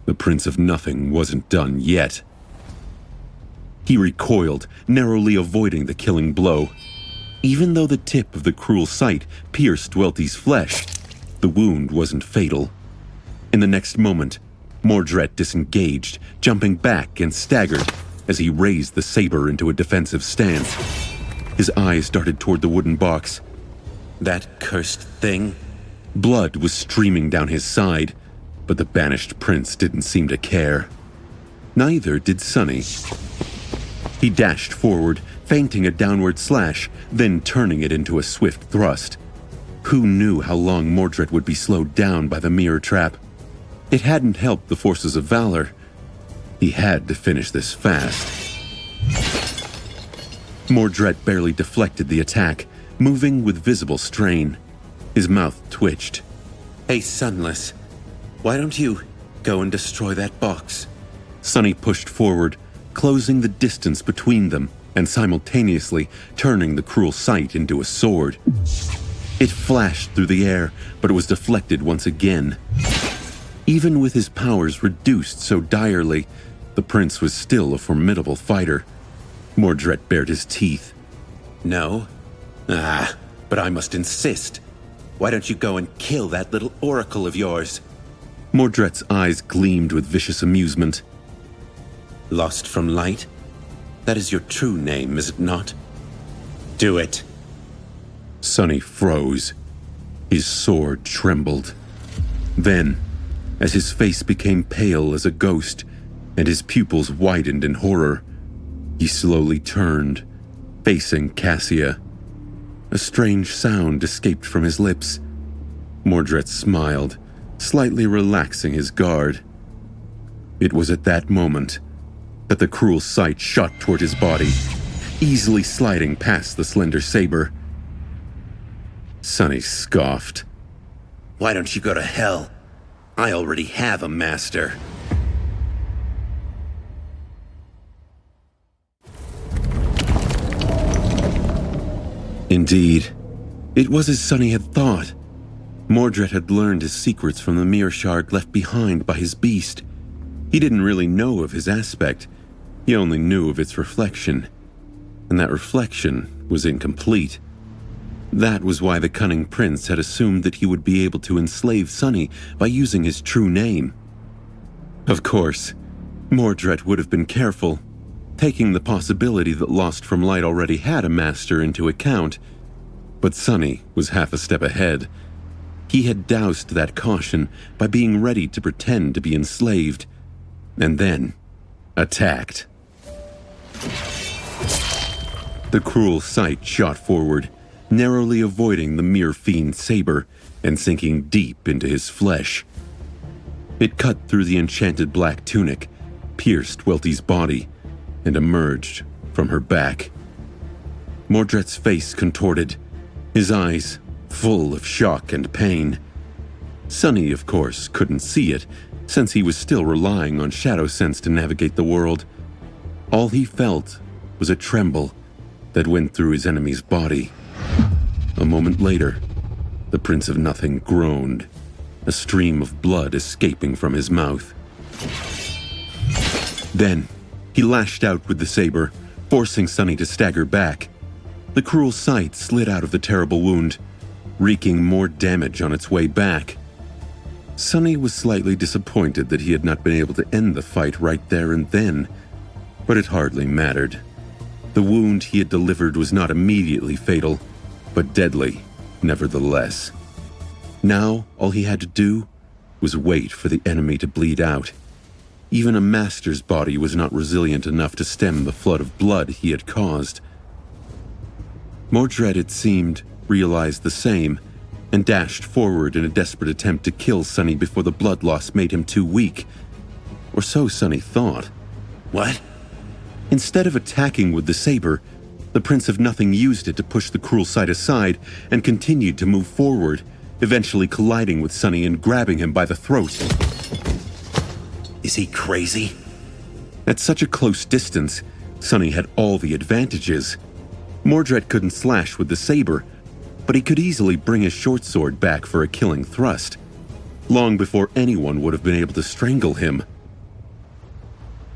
the Prince of Nothing wasn't done yet. He recoiled, narrowly avoiding the killing blow. Even though the tip of the cruel sight pierced Welty's flesh, the wound wasn't fatal. In the next moment, Mordred disengaged, jumping back and staggered as he raised the saber into a defensive stance. His eyes darted toward the wooden box. that cursed thing. Blood was streaming down his side, but the banished prince didn't seem to care. Neither did Sonny. He dashed forward, feinting a downward slash, then turning it into a swift thrust. Who knew how long Mordred would be slowed down by the mirror trap? It hadn't helped the forces of valor. He had to finish this fast. Mordred barely deflected the attack, moving with visible strain. His mouth twitched. Hey, Sunless, why don't you go and destroy that box? Sonny pushed forward, closing the distance between them and simultaneously turning the cruel sight into a sword. It flashed through the air, but it was deflected once again. Even with his powers reduced so direly, the prince was still a formidable fighter. Mordred bared his teeth. No? But I must insist. Why don't you go and kill that little oracle of yours? Mordred's eyes gleamed with vicious amusement. Lost from Light? That is your true name, is it not? Do it. Sonny froze. His sword trembled. Then, as his face became pale as a ghost and his pupils widened in horror, he slowly turned, facing Cassia. A strange sound escaped from his lips. Mordred smiled, slightly relaxing his guard. It was at that moment that the cruel sight shot toward his body, easily sliding past the slender saber. Sonny scoffed. Why don't you go to hell? I already have a master. Indeed, it was as Sonny had thought. Mordred had learned his secrets from the mirror shard left behind by his beast. He didn't really know of his aspect. He only knew of its reflection. And that reflection was incomplete. That was why the cunning prince had assumed that he would be able to enslave Sonny by using his true name. Of course, Mordred would have been careful, taking the possibility that Lost from Light already had a master into account. But Sonny was half a step ahead. He had doused that caution by being ready to pretend to be enslaved, and then attacked. The cruel sight shot forward, narrowly avoiding the mere fiend's saber and sinking deep into his flesh. It cut through the enchanted black tunic, pierced Welty's body, and emerged from her back. Mordred's face contorted, his eyes full of shock and pain. Sonny, of course, couldn't see it, since he was still relying on shadow sense to navigate the world. All he felt was a tremble that went through his enemy's body. A moment later, the Prince of Nothing groaned, a stream of blood escaping from his mouth. Then, he lashed out with the saber, forcing Sonny to stagger back. The cruel sight slid out of the terrible wound, wreaking more damage on its way back. Sonny was slightly disappointed that he had not been able to end the fight right there and then, but it hardly mattered. The wound he had delivered was not immediately fatal, but deadly nevertheless. Now, all he had to do was wait for the enemy to bleed out. Even a master's body was not resilient enough to stem the flood of blood he had caused. Mordred, it seemed, realized the same, and dashed forward in a desperate attempt to kill Sonny before the blood loss made him too weak. Or so Sonny thought. What? Instead of attacking with the saber, the Prince of Nothing used it to push the cruel sight aside and continued to move forward, eventually colliding with Sonny and grabbing him by the throat. Is he crazy? At such a close distance, Sonny had all the advantages. Mordred couldn't slash with the saber, but he could easily bring his short sword back for a killing thrust, long before anyone would have been able to strangle him.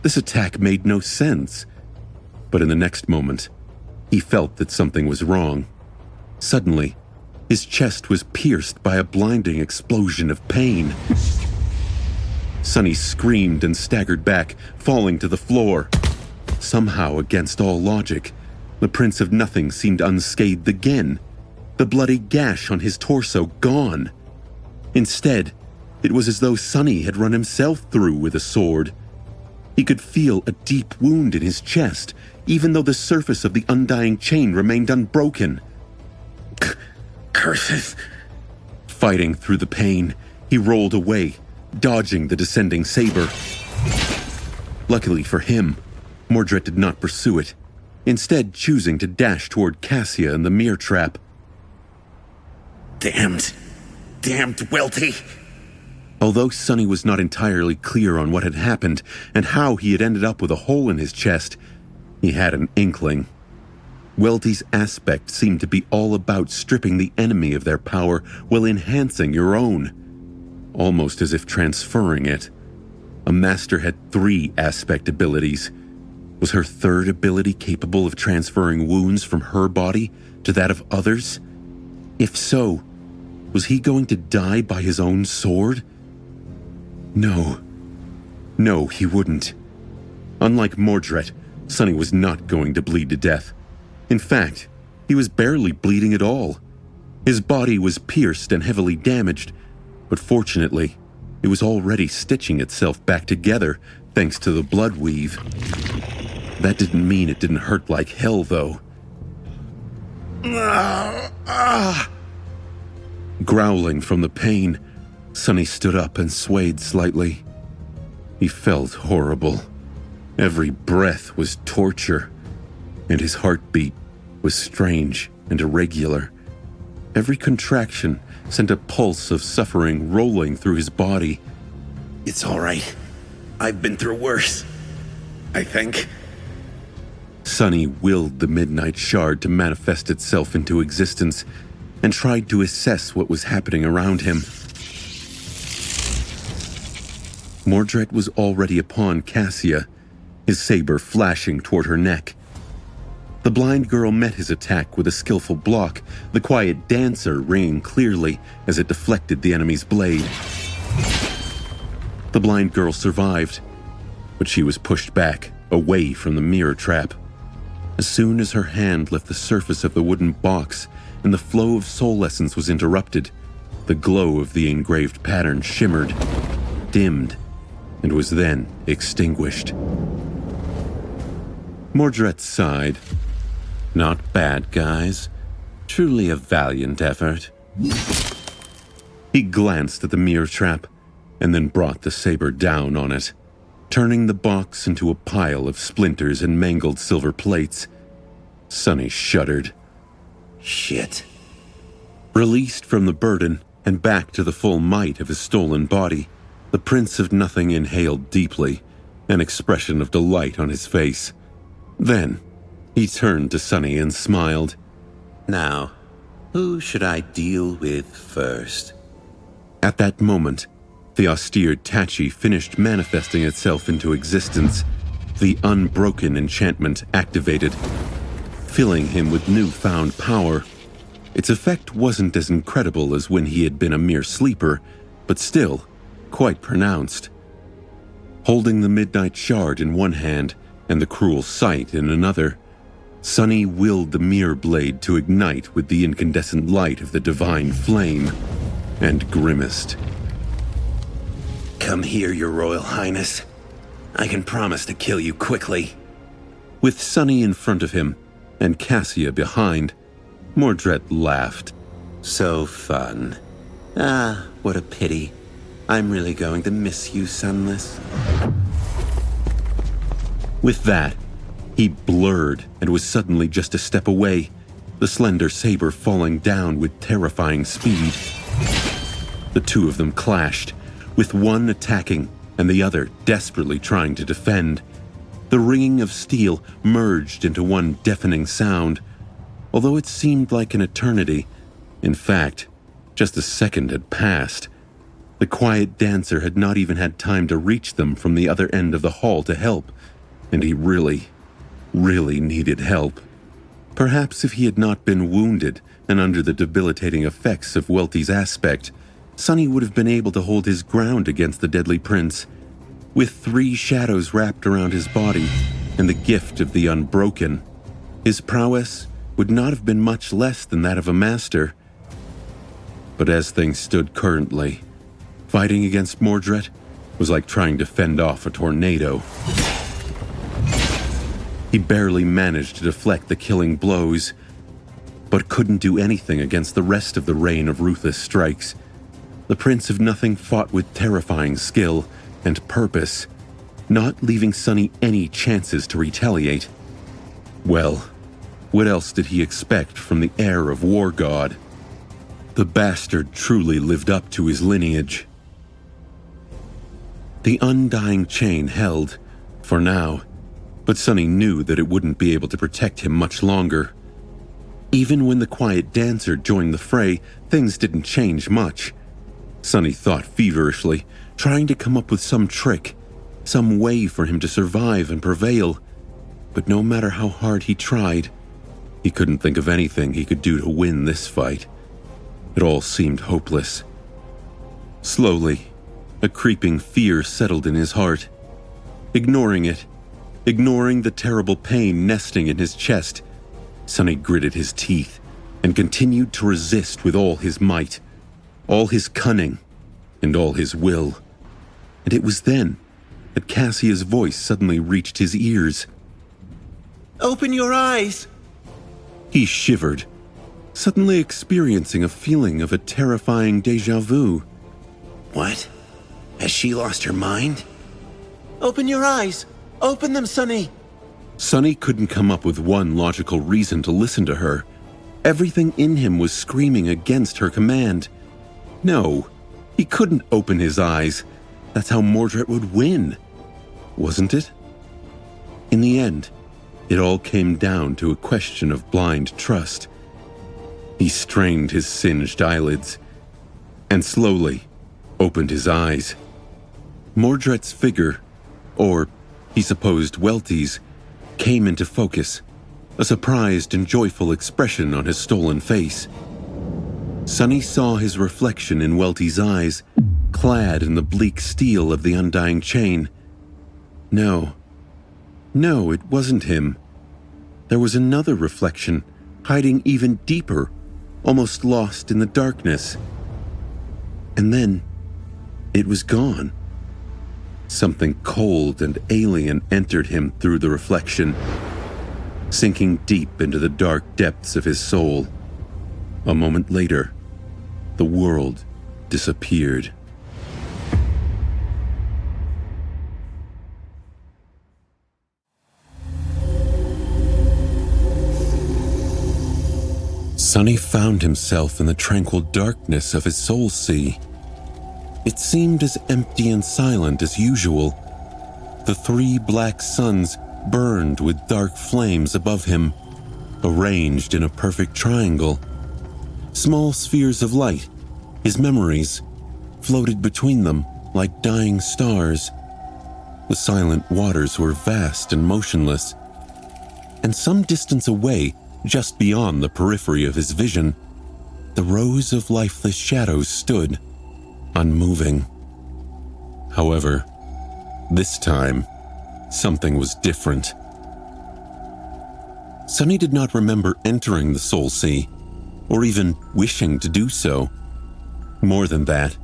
This attack made no sense, but in the next moment, he felt that something was wrong. Suddenly, his chest was pierced by a blinding explosion of pain. Sonny screamed and staggered back, falling to the floor. Somehow, against all logic, the Prince of Nothing seemed unscathed again, the bloody gash on his torso gone. Instead, it was as though Sonny had run himself through with a sword. He could feel a deep wound in his chest, even though the surface of the undying chain remained unbroken. Curses! Fighting through the pain, he rolled away, dodging the descending saber. Luckily for him, Mordred did not pursue it, instead choosing to dash toward Cassia and the mirror trap. Damned Welty! Although Sonny was not entirely clear on what had happened and how he had ended up with a hole in his chest, he had an inkling. Welty's aspect seemed to be all about stripping the enemy of their power while enhancing your own, almost as if transferring it. A master had 3 aspect abilities. Was her third ability capable of transferring wounds from her body to that of others? If so, was he going to die by his own sword? No, he wouldn't. Unlike Mordred, Sonny was not going to bleed to death. In fact, he was barely bleeding at all. His body was pierced and heavily damaged, but fortunately, it was already stitching itself back together thanks to the blood weave. That didn't mean it didn't hurt like hell, though. Growling from the pain, Sonny stood up and swayed slightly. He felt horrible. Every breath was torture, and his heartbeat was strange and irregular. Every contraction sent a pulse of suffering rolling through his body. It's all right. I've been through worse, I think. Sonny willed the Midnight Shard to manifest itself into existence and tried to assess what was happening around him. Mordred was already upon Cassia, his saber flashing toward her neck. The blind girl met his attack with a skillful block, the quiet dancer ringing clearly as it deflected the enemy's blade. The blind girl survived, but she was pushed back, away from the mirror trap. As soon as her hand left the surface of the wooden box and the flow of soul essence was interrupted, the glow of the engraved pattern shimmered, dimmed, and was then extinguished. Mordred sighed. Not bad, guys. Truly a valiant effort. He glanced at the mirror trap and then brought the saber down on it, turning the box into a pile of splinters and mangled silver plates. Sonny shuddered. Shit. Released from the burden and back to the full might of his stolen body, the Prince of Nothing inhaled deeply, an expression of delight on his face. Then, he turned to Sonny and smiled. Now, who should I deal with first? At that moment, the austere Tachi finished manifesting itself into existence. The unbroken enchantment activated, filling him with newfound power. Its effect wasn't as incredible as when he had been a mere sleeper, but still, quite pronounced. Holding the Midnight Shard in one hand and the Cruel Sight in another, Sonny willed the Mirror Blade to ignite with the incandescent light of the divine flame, and grimaced. Come here, Your Royal Highness. I can promise to kill you quickly. With Sonny in front of him and Cassia behind, Mordred laughed. So fun. Ah, what a pity. I'm really going to miss you, Sunless. With that, he blurred and was suddenly just a step away, the slender saber falling down with terrifying speed. The two of them clashed, with one attacking and the other desperately trying to defend. The ringing of steel merged into one deafening sound. Although it seemed like an eternity, in fact, just a second had passed. The quiet dancer had not even had time to reach them from the other end of the hall to help, and he really needed help. Perhaps if he had not been wounded and under the debilitating effects of Welty's aspect, Sonny would have been able to hold his ground against the deadly prince. With 3 shadows wrapped around his body and the gift of the Unbroken, his prowess would not have been much less than that of a master. But as things stood currently, fighting against Mordred was like trying to fend off a tornado. He barely managed to deflect the killing blows, but couldn't do anything against the rest of the rain of ruthless strikes. The Prince of Nothing fought with terrifying skill and purpose, not leaving Sonny any chances to retaliate. Well, what else did he expect from the heir of War God? The bastard truly lived up to his lineage. The undying chain held, for now, but Sonny knew that it wouldn't be able to protect him much longer. Even when the quiet dancer joined the fray, things didn't change much. Sonny thought feverishly, trying to come up with some trick, some way for him to survive and prevail. But no matter how hard he tried, he couldn't think of anything he could do to win this fight. It all seemed hopeless. Slowly, a creeping fear settled in his heart. Ignoring it, ignoring the terrible pain nesting in his chest, Sonny gritted his teeth and continued to resist with all his might, all his cunning, and all his will. And it was then that Cassia's voice suddenly reached his ears. Open your eyes! He shivered, suddenly experiencing a feeling of a terrifying déjà vu. What? Has she lost her mind? Open your eyes! Open them, Sonny! Sonny couldn't come up with one logical reason to listen to her. Everything in him was screaming against her command. No, he couldn't open his eyes. That's how Mordred would win, wasn't it? In the end, it all came down to a question of blind trust. He strained his singed eyelids and slowly opened his eyes. Mordred's figure, or he supposed Welty's, came into focus, a surprised and joyful expression on his stolen face. Sonny saw his reflection in Welty's eyes, clad in the bleak steel of the undying chain. No, it wasn't him. There was another reflection, hiding even deeper, almost lost in the darkness. And then, it was gone. Something cold and alien entered him through the reflection, sinking deep into the dark depths of his soul. A moment later, the world disappeared. Sunny found himself in the tranquil darkness of his soul sea. It seemed as empty and silent as usual. The 3 black suns burned with dark flames above him, arranged in a perfect triangle. Small spheres of light, his memories, floated between them like dying stars. The silent waters were vast and motionless, and some distance away, just beyond the periphery of his vision, the rows of lifeless shadows stood, unmoving. However, this time, something was different. Sunny did not remember entering the Soul Sea, or even wishing to do so. More than that,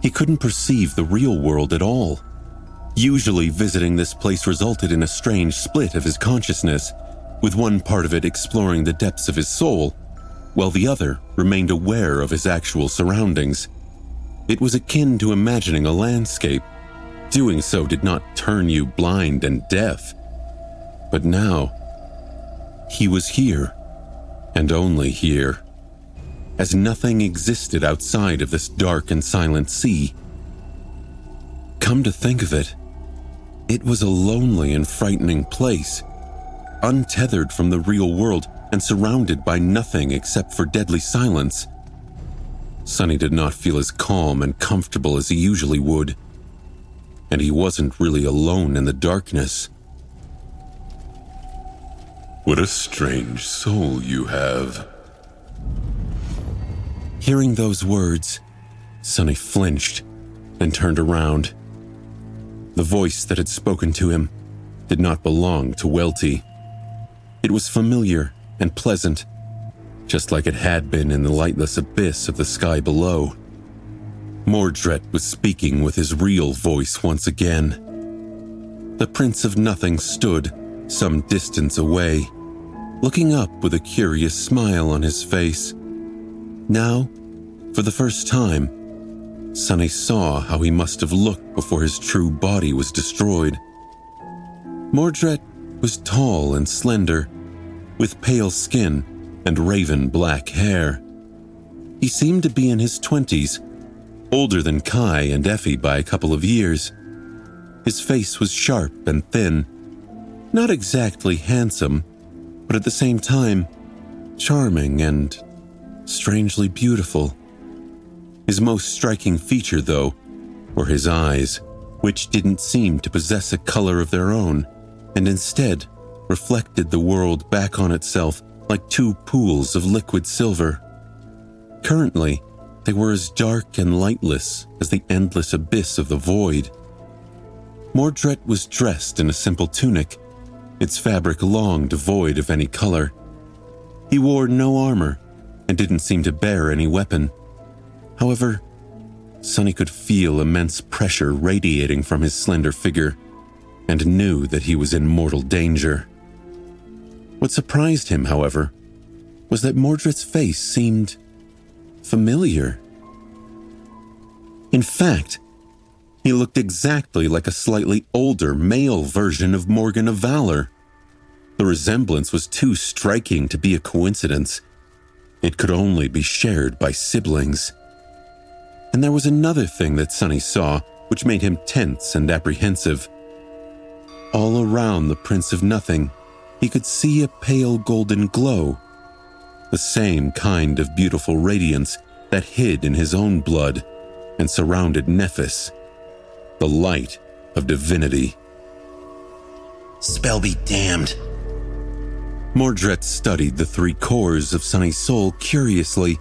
he couldn't perceive the real world at all. Usually visiting this place resulted in a strange split of his consciousness, with one part of it exploring the depths of his soul, while the other remained aware of his actual surroundings. It was akin to imagining a landscape. Doing so did not turn you blind and deaf. But now, he was here, and only here, as nothing existed outside of this dark and silent sea. Come to think of it, it was a lonely and frightening place, untethered from the real world and surrounded by nothing except for deadly silence. Sunny did not feel as calm and comfortable as he usually would, and he wasn't really alone in the darkness. What a strange soul you have. Hearing those words, Sunny flinched and turned around. The voice that had spoken to him did not belong to Welty. It was familiar and pleasant, just like it had been in the lightless abyss of the sky below. Mordred was speaking with his real voice once again. The Prince of Nothing stood some distance away, looking up with a curious smile on his face. Now, for the first time, Sunny saw how he must have looked before his true body was destroyed. Mordred was tall and slender, with pale skin and raven black hair. He seemed to be in his 20s, older than Kai and Effie by a couple of years. His face was sharp and thin, not exactly handsome, but at the same time, charming and strangely beautiful. His most striking feature, though, were his eyes, which didn't seem to possess a color of their own, and instead reflected the world back on itself like 2 pools of liquid silver. Currently, they were as dark and lightless as the endless abyss of the void. Mordred was dressed in a simple tunic, its fabric long devoid of any color. He wore no armor and didn't seem to bear any weapon. However, Sunny could feel immense pressure radiating from his slender figure and knew that he was in mortal danger. What surprised him, however, was that Mordred's face seemed familiar. In fact, he looked exactly like a slightly older male version of Morgan of Valor. The resemblance was too striking to be a coincidence. It could only be shared by siblings. And there was another thing that Sunny saw which made him tense and apprehensive. All around the Prince of Nothing, he could see a pale golden glow, the same kind of beautiful radiance that hid in his own blood and surrounded Nephis, the light of divinity. Spell be damned. Mordred studied the 3 cores of Sunny's soul curiously,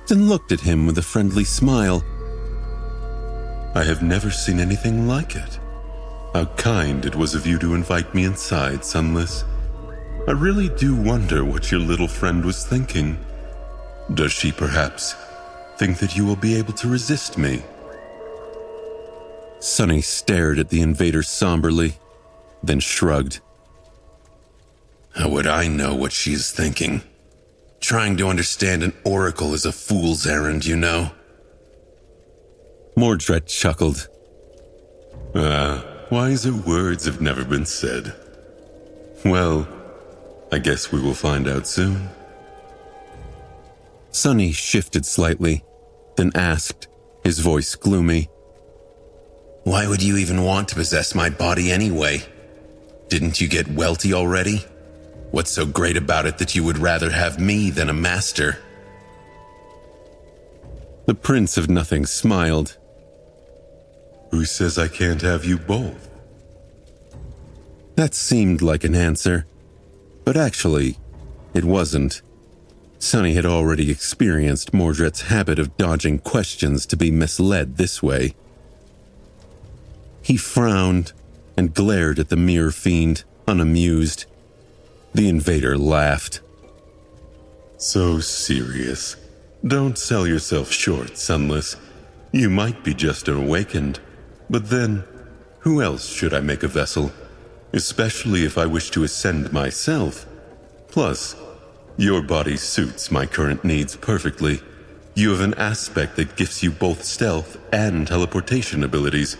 then looked at him with a friendly smile. I have never seen anything like it. How kind it was of you to invite me inside, Sunless. I really do wonder what your little friend was thinking. Does she perhaps think that you will be able to resist me? Sunny stared at the invader somberly, then shrugged. How would I know what she is thinking? Trying to understand an oracle is a fool's errand, you know. Mordred chuckled. Wiser words have never been said. Well, I guess we will find out soon. Sunny shifted slightly, then asked, his voice gloomy. Why would you even want to possess my body anyway? Didn't you get Welty already? What's so great about it that you would rather have me than a master? The Prince of Nothing smiled. Who says I can't have you both? That seemed like an answer, but actually, it wasn't. Sunny had already experienced Mordred's habit of dodging questions to be misled this way. He frowned and glared at the mirror fiend, unamused. The invader laughed. So serious. Don't sell yourself short, Sunless. You might be just awakened, but then, who else should I make a vessel? Especially if I wish to ascend myself. Plus, your body suits my current needs perfectly. You have an aspect that gives you both stealth and teleportation abilities.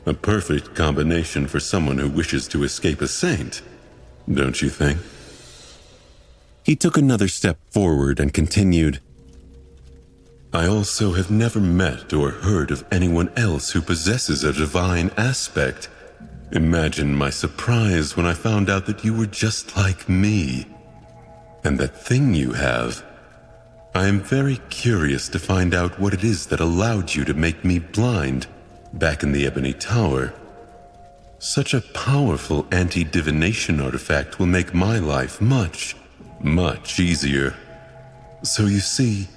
A perfect combination for someone who wishes to escape a saint, don't you think? He took another step forward and continued. I also have never met or heard of anyone else who possesses a divine aspect. Imagine my surprise when I found out that you were just like me. And that thing you have. I am very curious to find out what it is that allowed you to make me blind back in the Ebony Tower. Such a powerful anti-divination artifact will make my life much, much easier. So you see,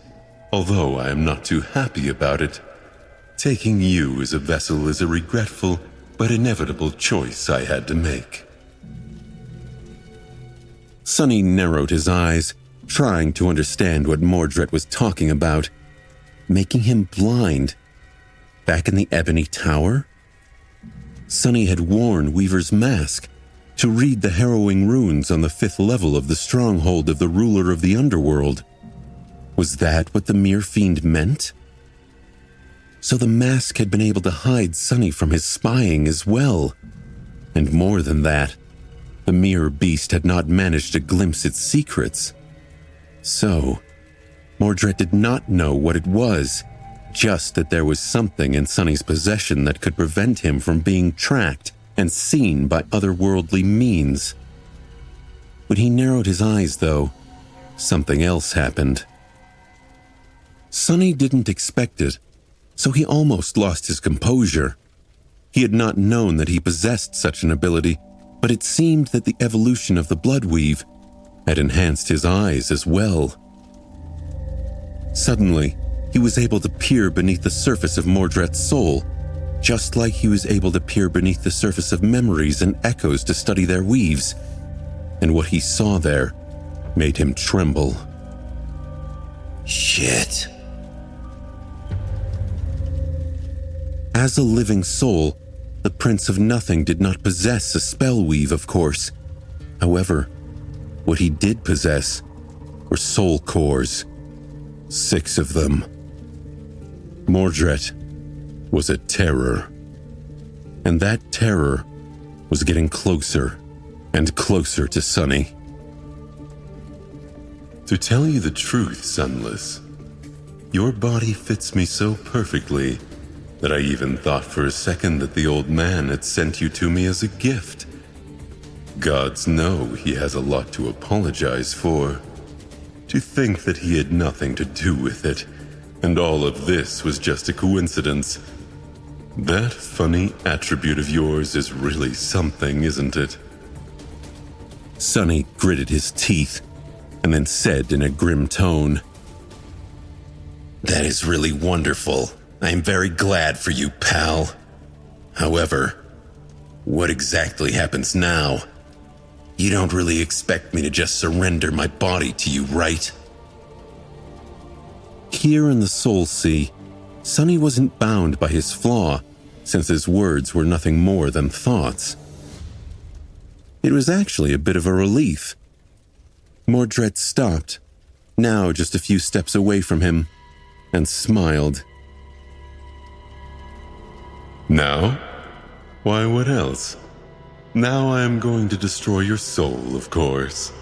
although I am not too happy about it, taking you as a vessel is a regretful but inevitable choice I had to make. Sunny narrowed his eyes, trying to understand what Mordred was talking about. Making him blind. Back in the Ebony Tower? Sunny had worn Weaver's mask to read the harrowing runes on the 5th level of the stronghold of the ruler of the underworld. Was that what the Mirror Fiend meant? So the mask had been able to hide Sunny from his spying as well. And more than that, the Mirror Beast had not managed to glimpse its secrets. So, Mordred did not know what it was, just that there was something in Sunny's possession that could prevent him from being tracked and seen by otherworldly means. When he narrowed his eyes, though, something else happened. Sunny didn't expect it, so he almost lost his composure. He had not known that he possessed such an ability, but it seemed that the evolution of the Bloodweave had enhanced his eyes as well. Suddenly, he was able to peer beneath the surface of Mordred's soul, just like he was able to peer beneath the surface of memories and echoes to study their weaves. And what he saw there made him tremble. Shit. As a living soul, the Prince of Nothing did not possess a spell weave, of course. However, what he did possess were soul cores. 6 of them. Mordred was a terror. And that terror was getting closer and closer to Sunny. To tell you the truth, Sunless, your body fits me so perfectly that I even thought for a second that the old man had sent you to me as a gift. Gods know he has a lot to apologize for. To think that he had nothing to do with it, and all of this was just a coincidence. That funny attribute of yours is really something, isn't it? Sunny gritted his teeth and then said in a grim tone, That is really wonderful. I am very glad for you, pal. However, what exactly happens now? You don't really expect me to just surrender my body to you, right? Here in the Soul Sea, Sunny wasn't bound by his flaw, since his words were nothing more than thoughts. It was actually a bit of a relief. Mordred stopped, now just a few steps away from him, and smiled. Now? Why, what else? Now I am going to destroy your soul, of course.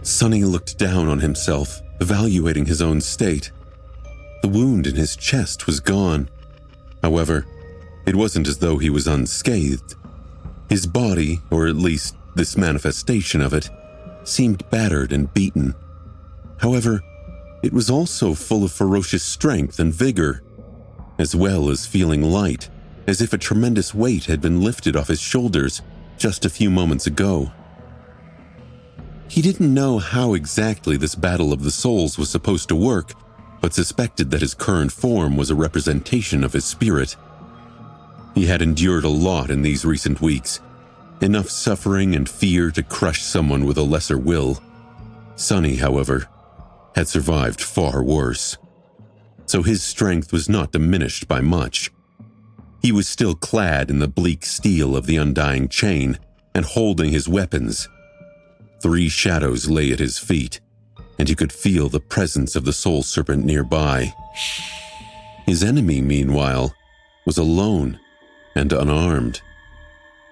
Sonny looked down on himself, evaluating his own state. The wound in his chest was gone. However, it wasn't as though he was unscathed. His body, or at least this manifestation of it, seemed battered and beaten. However, it was also full of ferocious strength and vigor, as well as feeling light, as if a tremendous weight had been lifted off his shoulders just a few moments ago. He didn't know how exactly this battle of the souls was supposed to work, but suspected that his current form was a representation of his spirit. He had endured a lot in these recent weeks, enough suffering and fear to crush someone with a lesser will. Sonny, however, had survived far worse, so his strength was not diminished by much. He was still clad in the bleak steel of the undying chain and holding his weapons. 3 shadows lay at his feet, and he could feel the presence of the soul serpent nearby. His enemy, meanwhile, was alone and unarmed.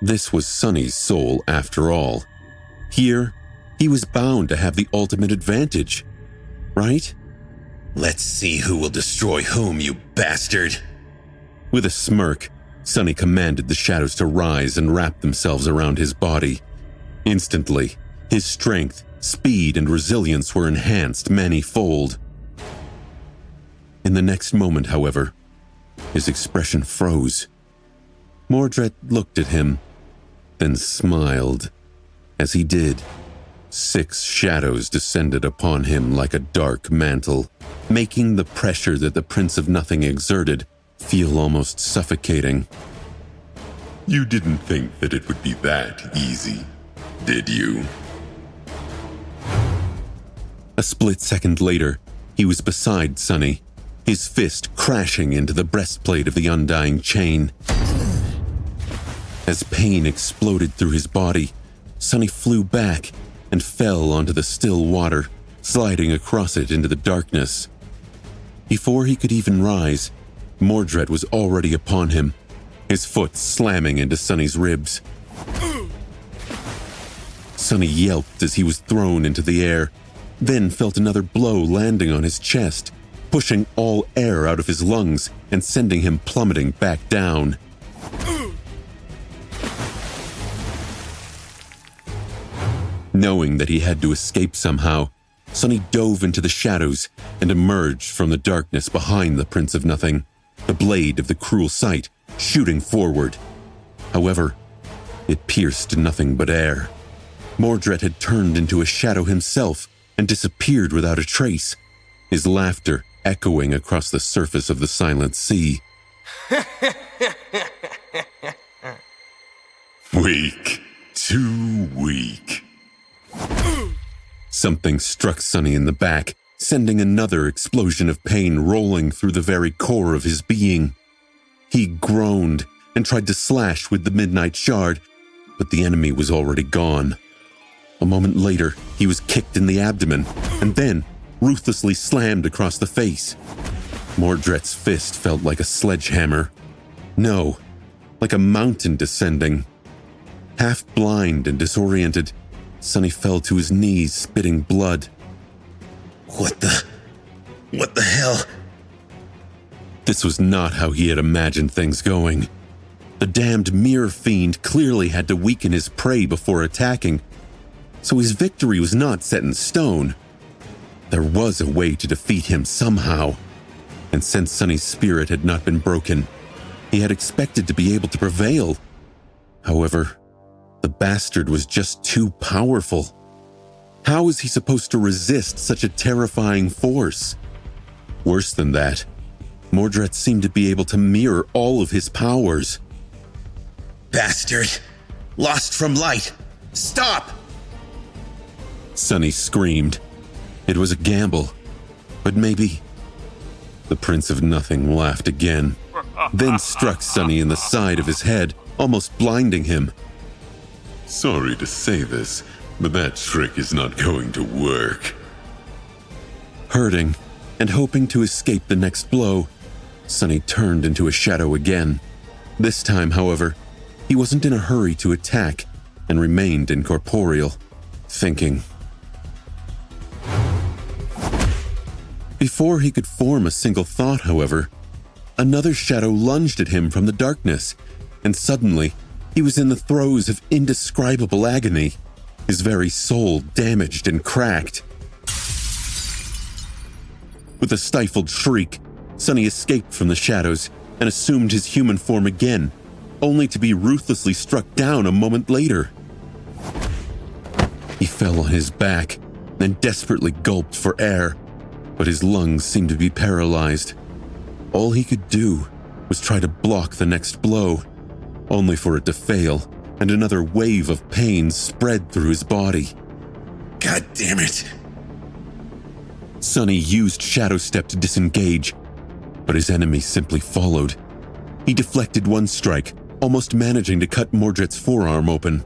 This was Sonny's soul after all. Here, he was bound to have the ultimate advantage, right? Let's see who will destroy whom, you bastard! With a smirk, Sonny commanded the shadows to rise and wrap themselves around his body. Instantly, his strength, speed, and resilience were enhanced many-fold. In the next moment, however, his expression froze. Mordred looked at him, then smiled. As he did, 6 shadows descended upon him like a dark mantle, making the pressure that the Prince of Nothing exerted feel almost suffocating. You didn't think that it would be that easy, did you? A split second later, he was beside Sonny, his fist crashing into the breastplate of the undying chain. As pain exploded through his body, Sonny flew back and fell onto the still water, sliding across it into the darkness. Before he could even rise, Mordred was already upon him, his foot slamming into Sonny's ribs. Sonny yelped as he was thrown into the air, then felt another blow landing on his chest, pushing all air out of his lungs and sending him plummeting back down. Knowing that he had to escape somehow, Sonny dove into the shadows and emerged from the darkness behind the Prince of Nothing, the blade of the cruel sight shooting forward. However, it pierced nothing but air. Mordred had turned into a shadow himself and disappeared without a trace, his laughter echoing across the surface of the silent sea. Weak. Too weak. Something struck Sonny in the back, sending another explosion of pain rolling through the very core of his being. He groaned and tried to slash with the midnight shard, but the enemy was already gone. A moment later, he was kicked in the abdomen, and then ruthlessly slammed across the face. Mordred's fist felt like a sledgehammer. No, like a mountain descending. Half blind and disoriented, Sonny fell to his knees, spitting blood. What the hell? This was not how he had imagined things going. The damned mirror fiend clearly had to weaken his prey before attacking, so his victory was not set in stone. There was a way to defeat him somehow, and since Sonny's spirit had not been broken, he had expected to be able to prevail. However, the bastard was just too powerful. How was he supposed to resist such a terrifying force? Worse than that, Mordred seemed to be able to mirror all of his powers. Bastard! Lost from light! Stop! Sonny screamed. It was a gamble, but maybe... The Prince of Nothing laughed again, then struck Sonny in the side of his head, almost blinding him. Sorry to say this, but that trick is not going to work. Hurting and hoping to escape the next blow, Sonny turned into a shadow again. This time, however, he wasn't in a hurry to attack and remained incorporeal, thinking. Before he could form a single thought, however, another shadow lunged at him from the darkness, and suddenly he was in the throes of indescribable agony, his very soul damaged and cracked. With a stifled shriek, Sonny escaped from the shadows and assumed his human form again, only to be ruthlessly struck down a moment later. He fell on his back and desperately gulped for air, but his lungs seemed to be paralyzed. All he could do was try to block the next blow, only for it to fail, and another wave of pain spread through his body. God damn it! Sonny used Shadow Step to disengage, but his enemy simply followed. He deflected one strike, almost managing to cut Mordred's forearm open,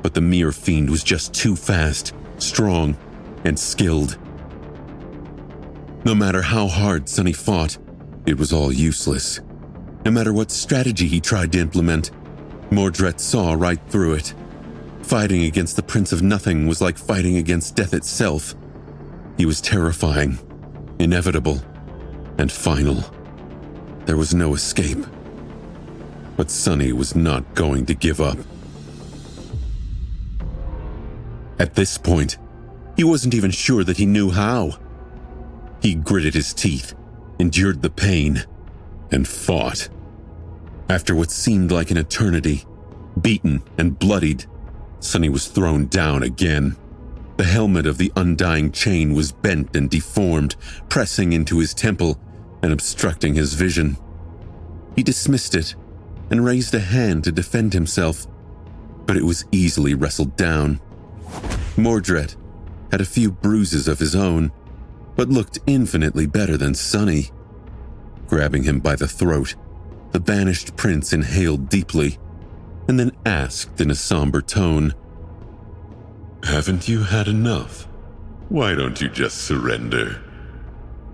but the Mere Fiend was just too fast, strong, and skilled. No matter how hard Sonny fought, it was all useless. No matter what strategy he tried to implement, Mordred saw right through it. Fighting against the Prince of Nothing was like fighting against death itself. He was terrifying, inevitable, and final. There was no escape. But Sonny was not going to give up. At this point, he wasn't even sure that he knew how. He gritted his teeth, endured the pain, and fought. After what seemed like an eternity, beaten and bloodied, Sonny was thrown down again. The helmet of the undying chain was bent and deformed, pressing into his temple and obstructing his vision. He dismissed it and raised a hand to defend himself, but it was easily wrestled down. Mordred had a few bruises of his own, but looked infinitely better than Sonny. Grabbing him by the throat, the banished prince inhaled deeply and then asked in a somber tone, Haven't you had enough? Why don't you just surrender?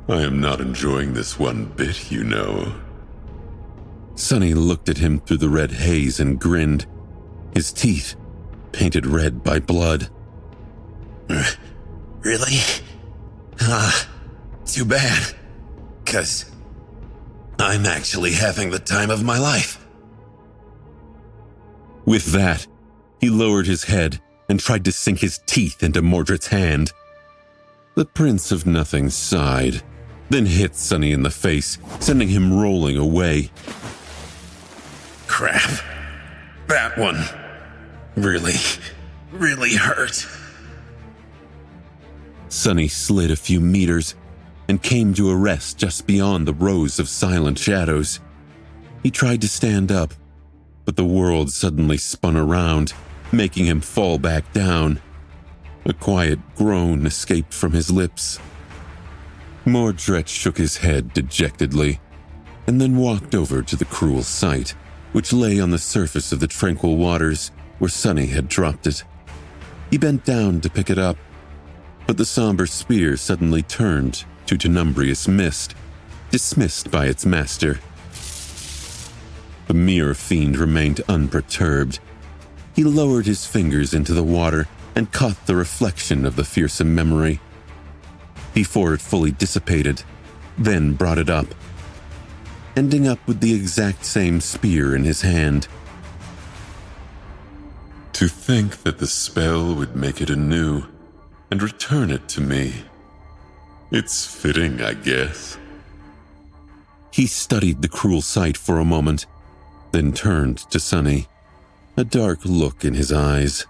I am not enjoying this one bit, you know. Sonny looked at him through the red haze and grinned, his teeth painted red by blood. Really? Too bad. 'Cause I'm actually having the time of my life. With that, he lowered his head and tried to sink his teeth into Mordred's hand. The Prince of Nothing sighed, then hit Sonny in the face, sending him rolling away. Crap. That one really hurt. Sonny slid a few meters and came to a rest just beyond the rows of silent shadows. He tried to stand up, but the world suddenly spun around, making him fall back down. A quiet groan escaped from his lips. Mordred shook his head dejectedly, and then walked over to the cruel sight, which lay on the surface of the tranquil waters where Sonny had dropped it. He bent down to pick it up, but the somber spear suddenly turned to tenumbrous mist, dismissed by its master. The Mere Fiend remained unperturbed. He lowered his fingers into the water and caught the reflection of the fearsome memory. Before it fully dissipated, then brought it up, ending up with the exact same spear in his hand. To think that the spell would make it anew and return it to me. It's fitting, I guess. He studied the cruel sight for a moment, then turned to Sonny, a dark look in his eyes.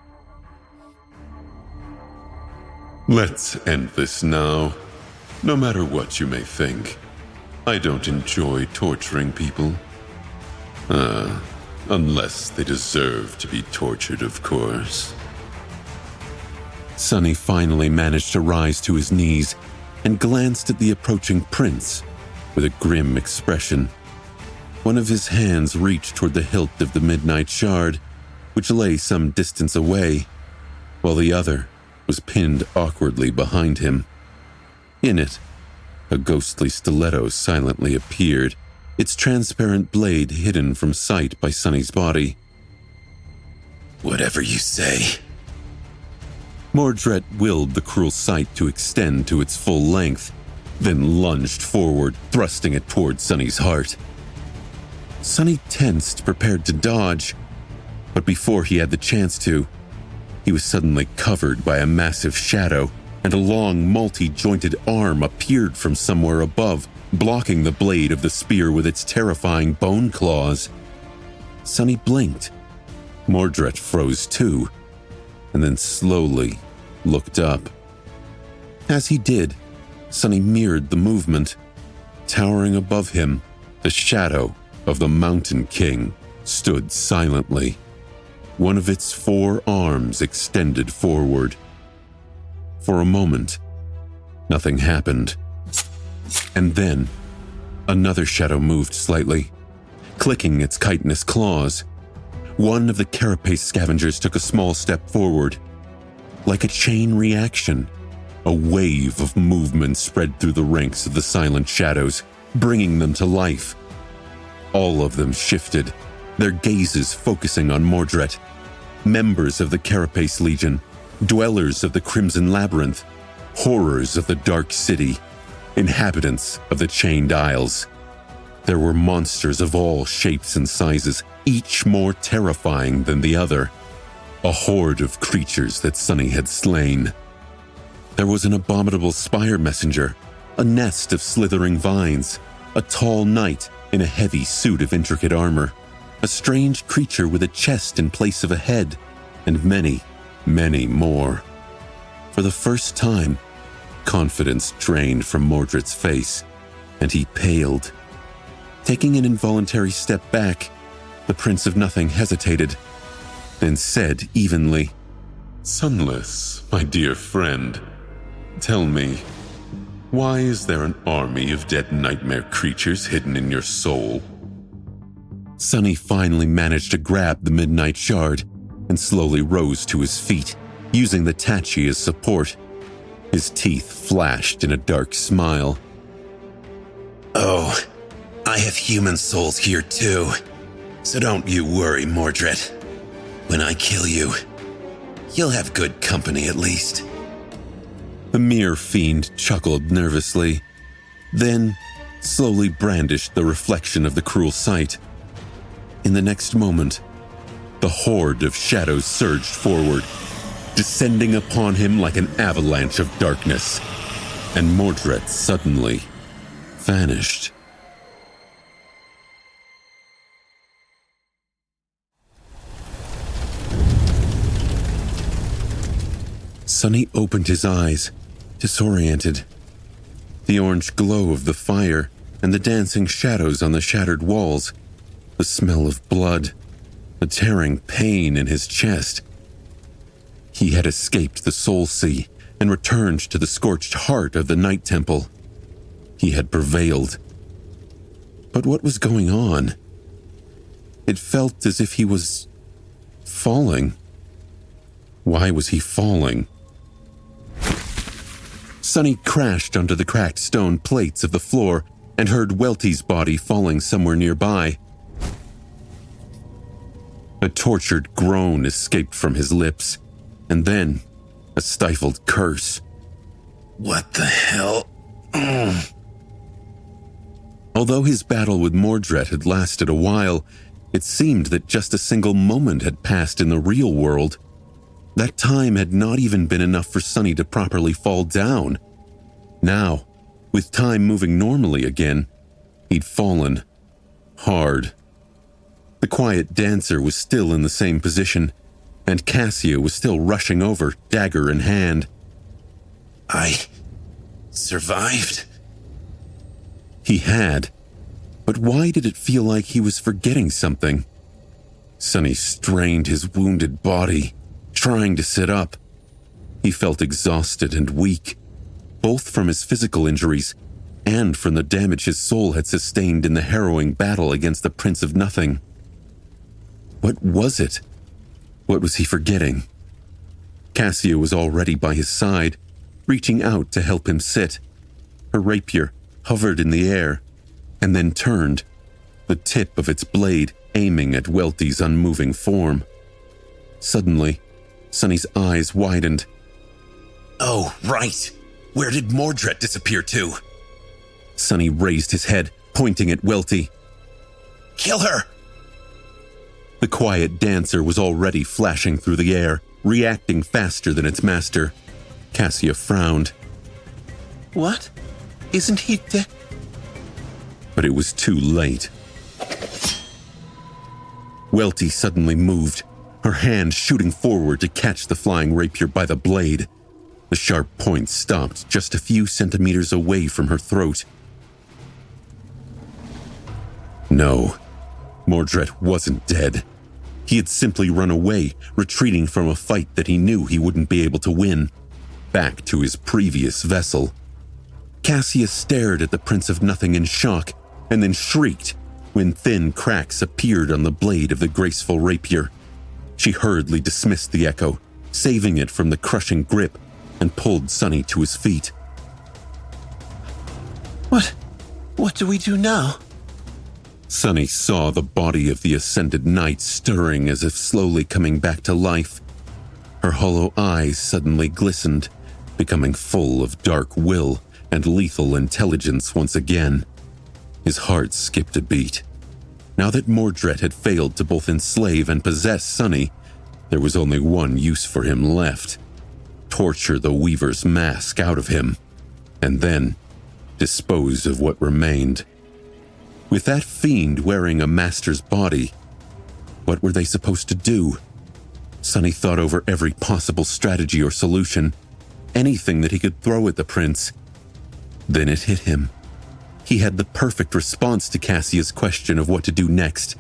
Let's end this now. No matter what you may think, I don't enjoy torturing people. Unless they deserve to be tortured, of course. Sonny finally managed to rise to his knees and glanced at the approaching prince with a grim expression. One of his hands reached toward the hilt of the Midnight Shard, which lay some distance away, while the other was pinned awkwardly behind him. In it, a ghostly stiletto silently appeared, its transparent blade hidden from sight by Sonny's body. Whatever you say. Mordred willed the cruel sight to extend to its full length, then lunged forward, thrusting it toward Sunny's heart. Sunny tensed, prepared to dodge, but before he had the chance to, he was suddenly covered by a massive shadow, and a long, multi-jointed arm appeared from somewhere above, blocking the blade of the spear with its terrifying bone claws. Sunny blinked. Mordred froze too, and then slowly looked up. As he did, Sunny mirrored the movement. Towering above him, the shadow of the Mountain King stood silently. One of its 4 arms extended forward. For a moment, nothing happened. And then, another shadow moved slightly, clicking its chitinous claws. One of the carapace scavengers took a small step forward. Like a chain reaction, a wave of movement spread through the ranks of the silent shadows, bringing them to life. All of them shifted, their gazes focusing on Mordred. Members of the Carapace Legion, dwellers of the Crimson Labyrinth, horrors of the Dark City, inhabitants of the Chained Isles. There were monsters of all shapes and sizes, each more terrifying than the other. A horde of creatures that Sunny had slain. There was an abominable spire messenger, a nest of slithering vines, a tall knight in a heavy suit of intricate armor, a strange creature with a chest in place of a head, and many, many more. For the first time, confidence drained from Mordred's face, and he paled. Taking an involuntary step back, the Prince of Nothing hesitated, then said evenly, Sunless, my dear friend, tell me, why is there an army of dead nightmare creatures hidden in your soul? Sunny finally managed to grab the Midnight Shard and slowly rose to his feet, using the Tachi as support. His teeth flashed in a dark smile. Oh, I have human souls here too. So don't you worry, Mordred. When I kill you, you'll have good company at least. The mere fiend chuckled nervously, then slowly brandished the reflection of the cruel sight. In the next moment, the horde of shadows surged forward, descending upon him like an avalanche of darkness, and Mordred suddenly vanished. Sunny opened his eyes, disoriented. The orange glow of the fire and the dancing shadows on the shattered walls, the smell of blood, a tearing pain in his chest. He had escaped the Soul Sea and returned to the scorched heart of the Night Temple. He had prevailed. But what was going on? It felt as if he was falling. Why was he falling? Sunny crashed onto the cracked stone plates of the floor and heard Welty's body falling somewhere nearby. A tortured groan escaped from his lips, and then a stifled curse. What the hell? Although his battle with Mordred had lasted a while, it seemed that just a single moment had passed in the real world. That time had not even been enough for Sunny to properly fall down. Now, with time moving normally again, he'd fallen. Hard. The quiet dancer was still in the same position, and Cassia was still rushing over, dagger in hand. I survived? He had. But why did it feel like he was forgetting something? Sunny strained his wounded body, trying to sit up. He felt exhausted and weak, both from his physical injuries and from the damage his soul had sustained in the harrowing battle against the Prince of Nothing. What was it? What was he forgetting? Cassia was already by his side, reaching out to help him sit. Her rapier hovered in the air, and then turned, the tip of its blade aiming at Welty's unmoving form. Suddenly, Sunny's eyes widened. Oh, right. Where did Mordred disappear to? Sonny raised his head, pointing at Welty. Kill her! The quiet dancer was already flashing through the air, reacting faster than its master. Cassia frowned. What? Isn't he dead? But it was too late. Welty suddenly moved, her hand shooting forward to catch the flying rapier by the blade. The sharp point stopped just a few centimeters away from her throat. No, Mordred wasn't dead. He had simply run away, retreating from a fight that he knew he wouldn't be able to win, back to his previous vessel. Cassia stared at the Prince of Nothing in shock, and then shrieked when thin cracks appeared on the blade of the graceful rapier. She hurriedly dismissed the echo, saving it from the crushing grip, and pulled Sonny to his feet. What do we do now? Sonny saw the body of the ascended knight stirring as if slowly coming back to life. Her hollow eyes suddenly glistened, becoming full of dark will and lethal intelligence once again. His heart skipped a beat. Now that Mordred had failed to both enslave and possess Sonny, there was only one use for him left: torture the Weaver's mask out of him, and then dispose of what remained. With that fiend wearing a master's body, what were they supposed to do? Sonny thought over every possible strategy or solution, anything that he could throw at the prince. Then it hit him. He had the perfect response to Cassia's question of what to do next.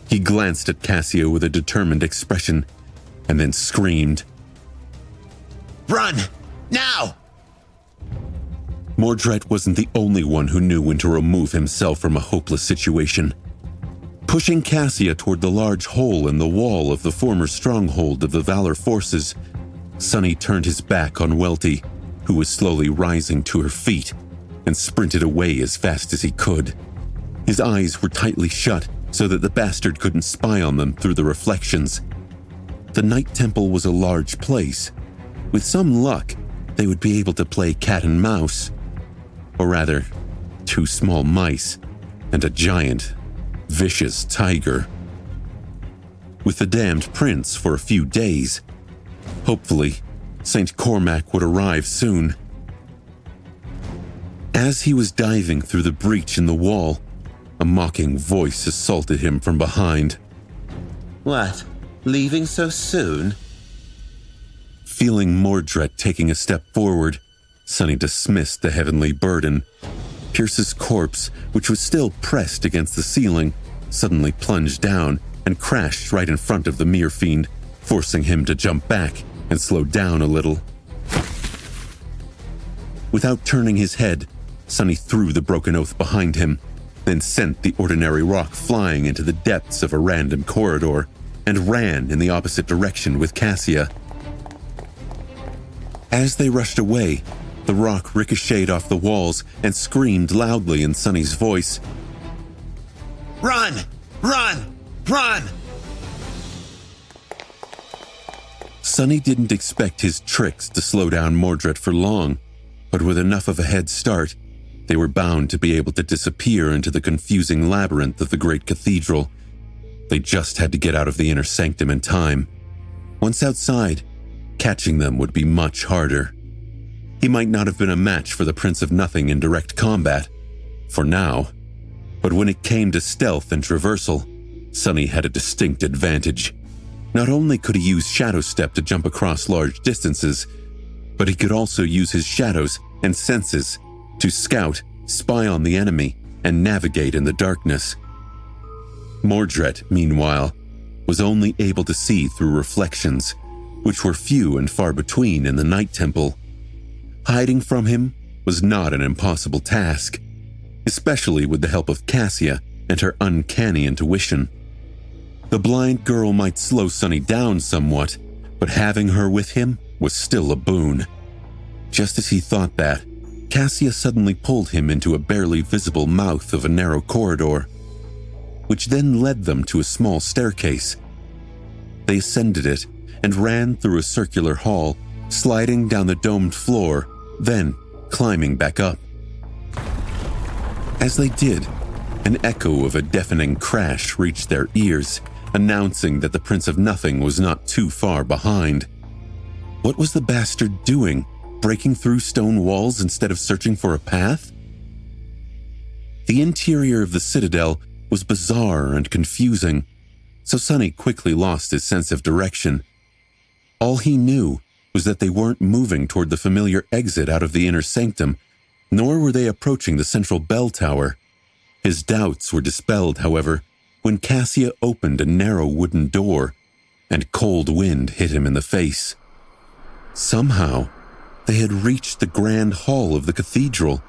He glanced at Cassia with a determined expression, and then screamed, Run! Now! Mordred wasn't the only one who knew when to remove himself from a hopeless situation. Pushing Cassia toward the large hole in the wall of the former stronghold of the Valor forces, Sonny turned his back on Welty, who was slowly rising to her feet, and sprinted away as fast as he could. His eyes were tightly shut so that the bastard couldn't spy on them through the reflections. The Night Temple was a large place. With some luck, they would be able to play cat and mouse. Or rather, 2 small mice and a giant, vicious tiger. With the damned prince for a few days, hopefully, St. Cormac would arrive soon. As he was diving through the breach in the wall, a mocking voice assaulted him from behind. What? Leaving so soon? Feeling Mordred taking a step forward, Sonny dismissed the heavenly burden. Pierce's corpse, which was still pressed against the ceiling, suddenly plunged down and crashed right in front of the mere fiend, forcing him to jump back and slow down a little. Without turning his head, Sonny threw the broken oath behind him, then sent the ordinary rock flying into the depths of a random corridor and ran in the opposite direction with Cassia. As they rushed away, the rock ricocheted off the walls and screamed loudly in Sonny's voice. Run! Run! Run! Sonny didn't expect his tricks to slow down Mordred for long, but with enough of a head start, they were bound to be able to disappear into the confusing labyrinth of the great cathedral. They just had to get out of the inner sanctum in time. Once outside, catching them would be much harder. He might not have been a match for the Prince of Nothing in direct combat, for now, but when it came to stealth and traversal, Sonny had a distinct advantage. Not only could he use Shadow Step to jump across large distances, but he could also use his shadows and senses to scout, spy on the enemy, and navigate in the darkness. Mordred, meanwhile, was only able to see through reflections, which were few and far between in the Night Temple. Hiding from him was not an impossible task, especially with the help of Cassia and her uncanny intuition. The blind girl might slow Sonny down somewhat, but having her with him was still a boon. Just as he thought that, Cassia suddenly pulled him into a barely visible mouth of a narrow corridor, which then led them to a small staircase. They ascended it and ran through a circular hall, sliding down the domed floor, then climbing back up. As they did, an echo of a deafening crash reached their ears, announcing that the Prince of Nothing was not too far behind. What was the bastard doing, breaking through stone walls instead of searching for a path? The interior of the citadel was bizarre and confusing, so Sonny quickly lost his sense of direction. All he knew was that they weren't moving toward the familiar exit out of the inner sanctum, nor were they approaching the central bell tower. His doubts were dispelled, however, when Cassia opened a narrow wooden door, and cold wind hit him in the face. Somehow, they had reached the grand hall of the cathedral,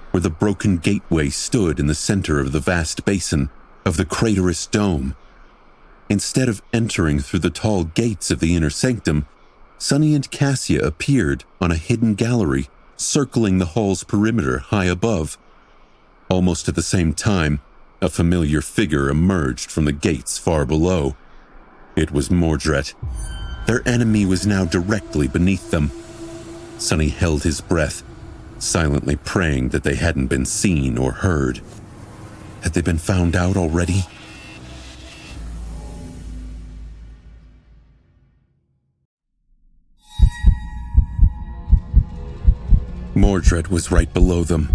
where the broken gateway stood in the center of the vast basin of the craterous dome. Instead of entering through the tall gates of the inner sanctum, Sonny and Cassia appeared on a hidden gallery circling the hall's perimeter high above. Almost at the same time, a familiar figure emerged from the gates far below. It was Mordred. Their enemy was now directly beneath them. Sonny held his breath, silently praying that they hadn't been seen or heard. Had they been found out already? Mordred was right below them,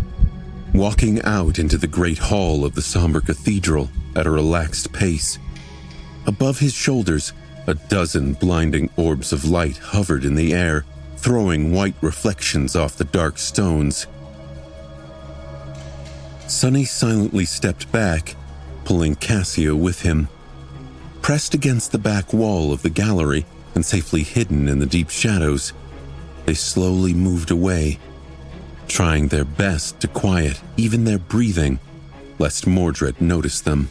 walking out into the great hall of the somber cathedral at a relaxed pace. Above his shoulders, a dozen blinding orbs of light hovered in the air, throwing white reflections off the dark stones. Sonny silently stepped back, pulling Cassia with him. Pressed against the back wall of the gallery and safely hidden in the deep shadows, they slowly moved away, trying their best to quiet even their breathing, lest Mordred notice them.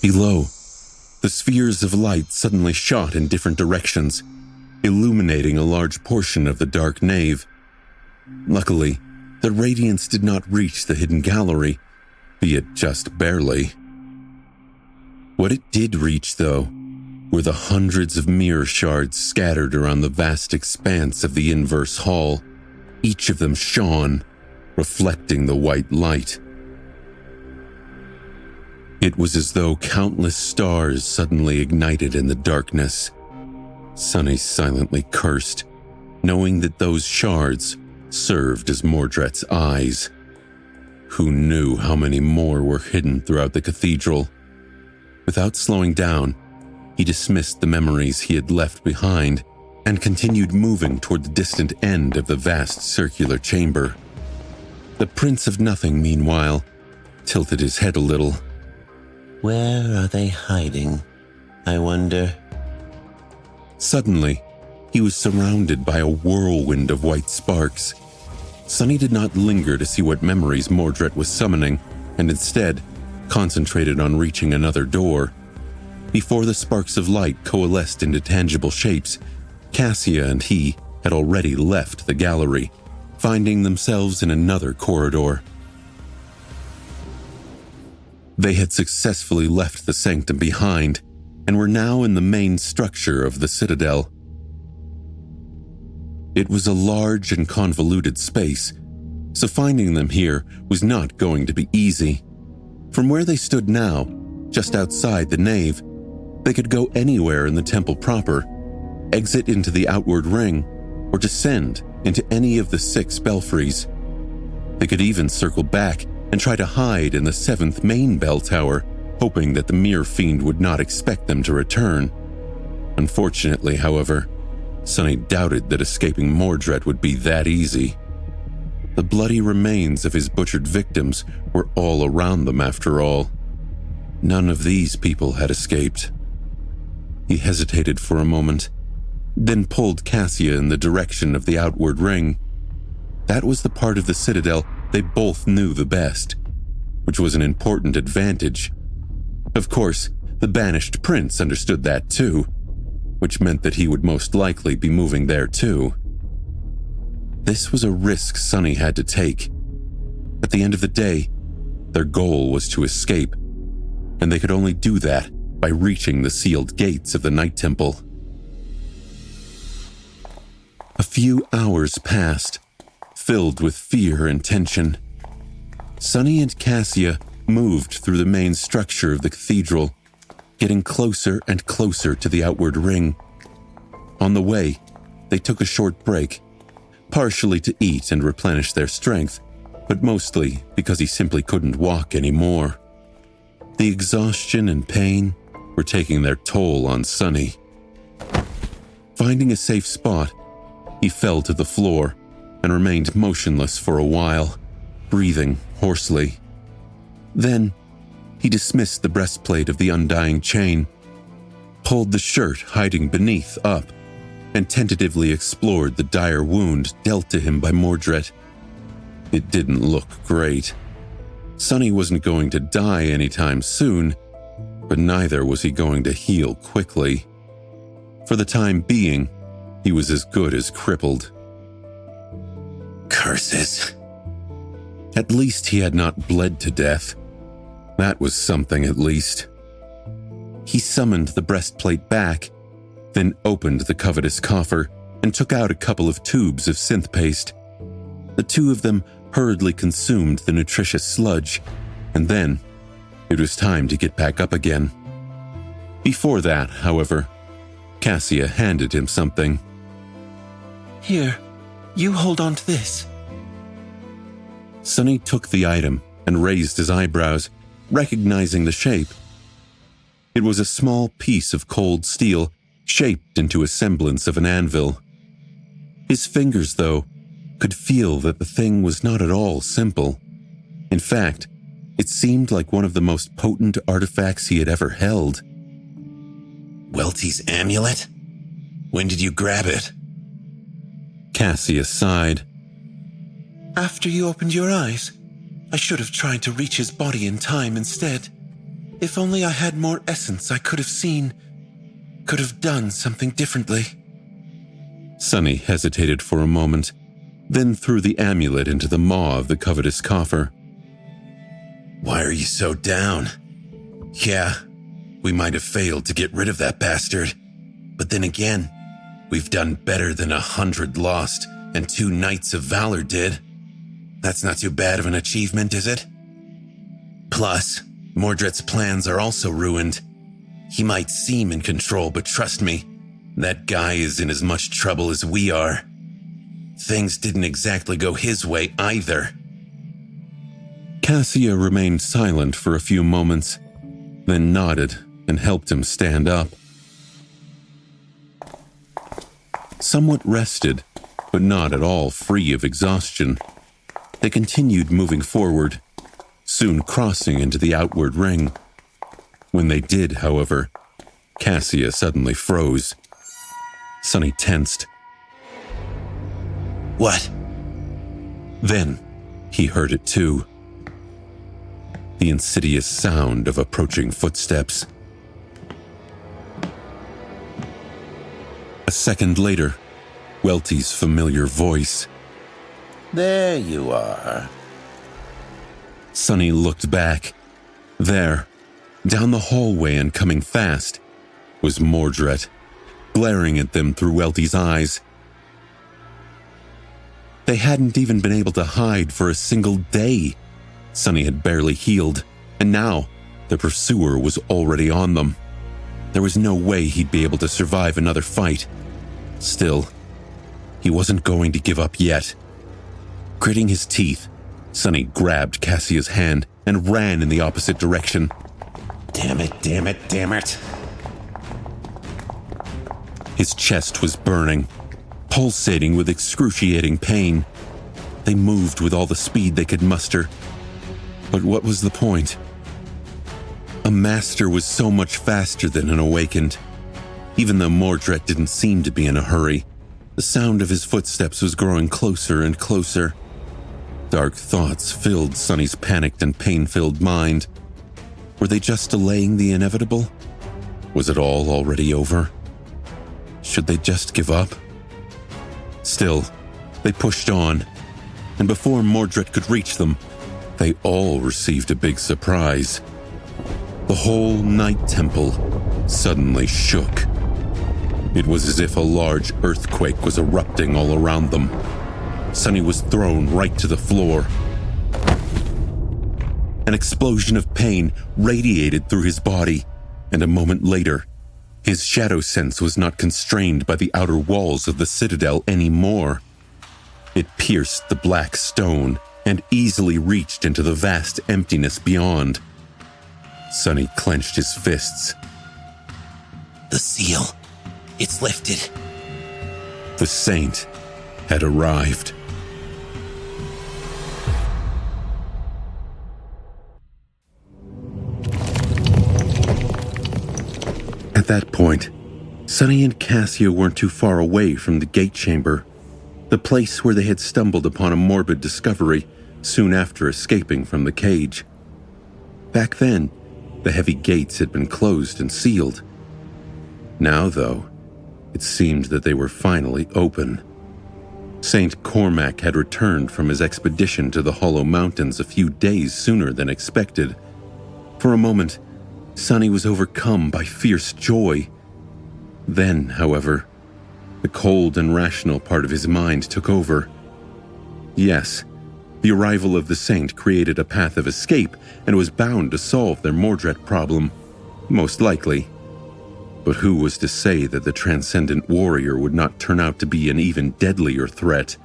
Below, the spheres of light suddenly shot in different directions, illuminating a large portion of the dark nave. Luckily, the radiance did not reach the hidden gallery, be it just barely. What it did reach, though, were the hundreds of mirror shards scattered around the vast expanse of the inverse hall. Each of them shone, reflecting the white light. It was as though countless stars suddenly ignited in the darkness. Sonny silently cursed, knowing that those shards served as Mordred's eyes. Who knew how many more were hidden throughout the cathedral? Without slowing down, he dismissed the memories he had left behind and continued moving toward the distant end of the vast circular chamber. The Prince of Nothing, meanwhile, tilted his head a little. Where are they hiding, I wonder? Suddenly, he was surrounded by a whirlwind of white sparks. Sonny did not linger to see what memories Mordred was summoning, and instead concentrated on reaching another door. Before the sparks of light coalesced into tangible shapes, Cassia and he had already left the gallery, finding themselves in another corridor. They had successfully left the sanctum behind and were now in the main structure of the citadel. It was a large and convoluted space, so finding them here was not going to be easy. From where they stood now, just outside the nave, they could go anywhere in the temple proper, exit into the outward ring, or descend into any of the 6 belfries. They could even circle back and try to hide in the 7th main bell tower, hoping that the Mirror Fiend would not expect them to return. Unfortunately, however, Sonny doubted that escaping Mordred would be that easy. The bloody remains of his butchered victims were all around them after all. None of these people had escaped. He hesitated for a moment, then pulled Cassia in the direction of the outward ring. That was the part of the citadel they both knew the best, which was an important advantage. Of course, the banished prince understood that too, which meant that he would most likely be moving there too. This was a risk Sonny had to take. At the end of the day, their goal was to escape, and they could only do that by reaching the sealed gates of the Night Temple. A few hours passed, filled with fear and tension. Sunny and Cassia moved through the main structure of the cathedral, getting closer and closer to the outward ring. On the way, they took a short break, partially to eat and replenish their strength, but mostly because he simply couldn't walk anymore. The exhaustion and pain were taking their toll on Sunny. Finding a safe spot, he fell to the floor and remained motionless for a while, breathing hoarsely. Then, he dismissed the breastplate of the undying chain, pulled the shirt hiding beneath up, and tentatively explored the dire wound dealt to him by Mordred. It didn't look great. Sunny wasn't going to die anytime soon, but neither was he going to heal quickly. For the time being, he was as good as crippled. Curses. At least he had not bled to death. That was something, at least. He summoned the breastplate back, then opened the covetous coffer and took out a couple of tubes of synth paste. The two of them hurriedly consumed the nutritious sludge, and then it was time to get back up again. Before that, however, Cassia handed him something. Here, you hold on to this. Sunny took the item and raised his eyebrows, recognizing the shape. It was a small piece of cold steel shaped into a semblance of an anvil. His fingers, though, could feel that the thing was not at all simple. In fact, it seemed like one of the most potent artifacts he had ever held. Welty's amulet? When did you grab it? Cassia sighed. After you opened your eyes, I should have tried to reach his body in time instead. If only I had more essence, I could have done something differently. Sunny hesitated for a moment, then threw the amulet into the maw of the covetous coffer. Why are you so down? Yeah, we might have failed to get rid of that bastard. But then again, we've done better than 100 lost and 2 Knights of Valor did. That's not too bad of an achievement, is it? Plus, Mordred's plans are also ruined. He might seem in control, but trust me, that guy is in as much trouble as we are. Things didn't exactly go his way either. Cassia remained silent for a few moments, then nodded and helped him stand up. Somewhat rested, but not at all free of exhaustion, they continued moving forward, soon crossing into the outward ring. When they did, however, Cassia suddenly froze. Sunny tensed. What? Then he heard it too. The insidious sound of approaching footsteps. A second later, Welty's familiar voice. There you are. Sunny looked back. There, down the hallway and coming fast, was Mordred, glaring at them through Welty's eyes. They hadn't even been able to hide for a single day. Sunny had barely healed, and now the pursuer was already on them. There was no way he'd be able to survive another fight. Still, he wasn't going to give up yet. Gritting his teeth, Sunny grabbed Cassia's hand and ran in the opposite direction. Damn it, damn it, damn it. His chest was burning, pulsating with excruciating pain. They moved with all the speed they could muster. But what was the point? A master was so much faster than an awakened. Even though Mordred didn't seem to be in a hurry, the sound of his footsteps was growing closer and closer. Dark thoughts filled Sunny's panicked and pain-filled mind. Were they just delaying the inevitable? Was it all already over? Should they just give up? Still, they pushed on, and before Mordred could reach them, they all received a big surprise. The whole Night Temple suddenly shook. It was as if a large earthquake was erupting all around them. Sonny was thrown right to the floor. An explosion of pain radiated through his body, and a moment later, his shadow sense was not constrained by the outer walls of the citadel anymore. It pierced the black stone and easily reached into the vast emptiness beyond. Sonny clenched his fists. The seal. It's lifted. The saint had arrived. At that point, Sonny and Cassia weren't too far away from the gate chamber, the place where they had stumbled upon a morbid discovery soon after escaping from the cage. Back then, the heavy gates had been closed and sealed. Now, though, it seemed that they were finally open. Saint Cormac had returned from his expedition to the Hollow Mountains a few days sooner than expected. For a moment, Sonny was overcome by fierce joy. Then, however, the cold and rational part of his mind took over. Yes, the arrival of the saint created a path of escape and was bound to solve their Mordred problem, most likely. But who was to say that the transcendent warrior would not turn out to be an even deadlier threat?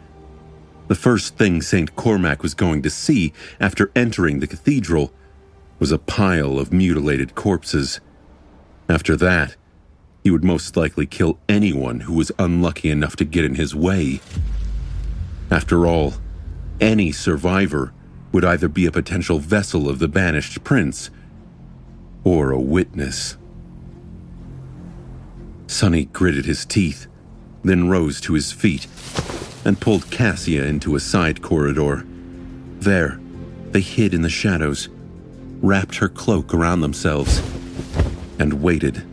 The first thing Saint Cormac was going to see after entering the cathedral was a pile of mutilated corpses. After that, he would most likely kill anyone who was unlucky enough to get in his way. After all, any survivor would either be a potential vessel of the banished prince or a witness. Sonny gritted his teeth, then rose to his feet and pulled Cassia into a side corridor. There, they hid in the shadows, wrapped her cloak around themselves, and waited.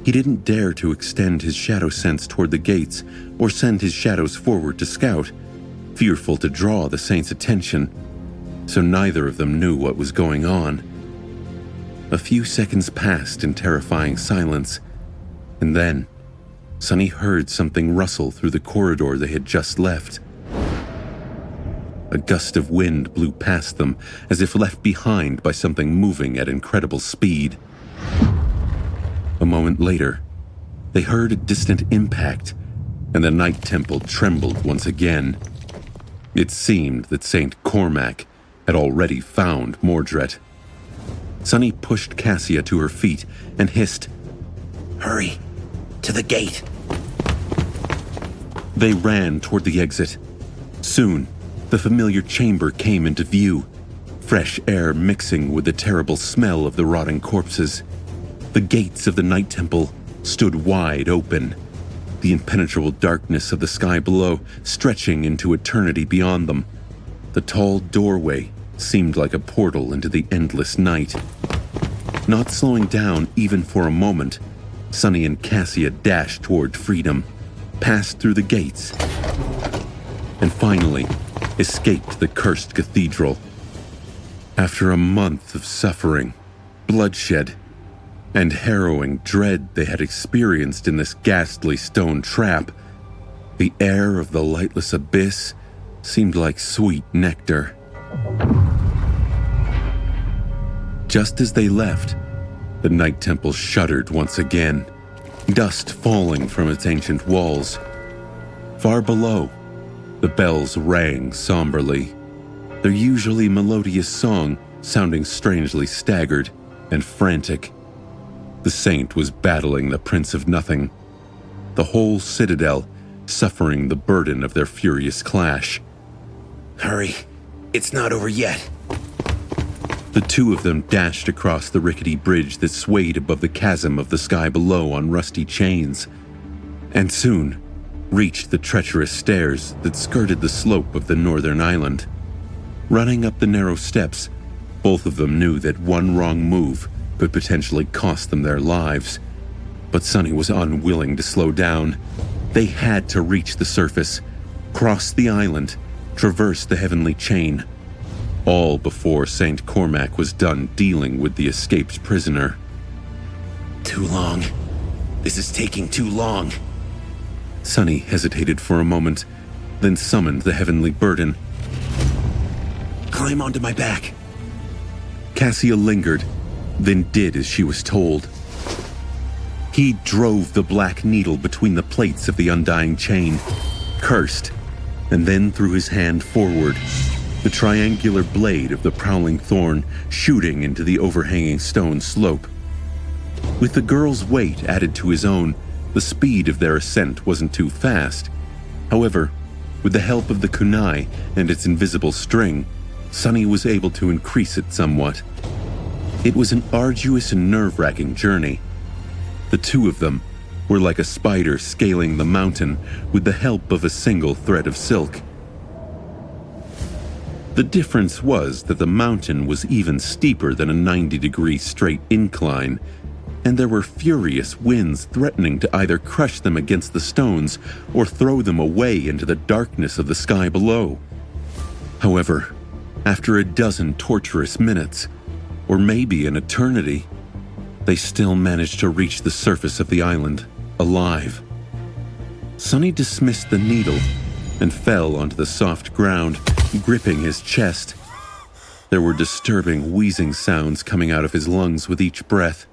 He didn't dare to extend his shadow sense toward the gates or send his shadows forward to scout, fearful to draw the saint's attention, so neither of them knew what was going on. A few seconds passed in terrifying silence, and then Sonny heard something rustle through the corridor they had just left. A gust of wind blew past them, as if left behind by something moving at incredible speed. A moment later, they heard a distant impact, and the Night Temple trembled once again. It seemed that Saint Cormac had already found Mordred. Sonny pushed Cassia to her feet and hissed, Hurry! To the gate! They ran toward the exit. Soon, the familiar chamber came into view, fresh air mixing with the terrible smell of the rotting corpses. The gates of the Night Temple stood wide open, the impenetrable darkness of the sky below stretching into eternity beyond them. The tall doorway seemed like a portal into the endless night. Not slowing down even for a moment, Sonny and Cassia dashed toward freedom, passed through the gates, and finally escaped the cursed cathedral. After a month of suffering, bloodshed, and harrowing dread they had experienced in this ghastly stone trap, the air of the lightless abyss seemed like sweet nectar. Just as they left, the Night Temple shuddered once again, dust falling from its ancient walls. Far below, the bells rang somberly, their usually melodious song sounding strangely staggered and frantic. The saint was battling the Prince of Nothing, the whole citadel suffering the burden of their furious clash. Hurry! It's not over yet! The two of them dashed across the rickety bridge that swayed above the chasm of the sky below on rusty chains, and soon reached the treacherous stairs that skirted the slope of the northern island. Running up the narrow steps, both of them knew that one wrong move could potentially cost them their lives. But Sonny was unwilling to slow down. They had to reach the surface, cross the island, traverse the heavenly chain, all before Saint Cormac was done dealing with the escaped prisoner. Too long. This is taking too long. Sonny hesitated for a moment, then summoned the heavenly burden. Climb onto my back. Cassia lingered, then did as she was told. He drove the black needle between the plates of the undying chain, cursed, and then threw his hand forward, the triangular blade of the prowling thorn shooting into the overhanging stone slope. With the girl's weight added to his own, the speed of their ascent wasn't too fast. However, with the help of the kunai and its invisible string, Sunny was able to increase it somewhat. It was an arduous and nerve-wracking journey. The two of them were like a spider scaling the mountain with the help of a single thread of silk. The difference was that the mountain was even steeper than a 90-degree straight incline, and there were furious winds threatening to either crush them against the stones or throw them away into the darkness of the sky below. However, after a dozen torturous minutes, or maybe an eternity, they still managed to reach the surface of the island, alive. Sunny dismissed the needle and fell onto the soft ground, gripping his chest. There were disturbing wheezing sounds coming out of his lungs with each breath.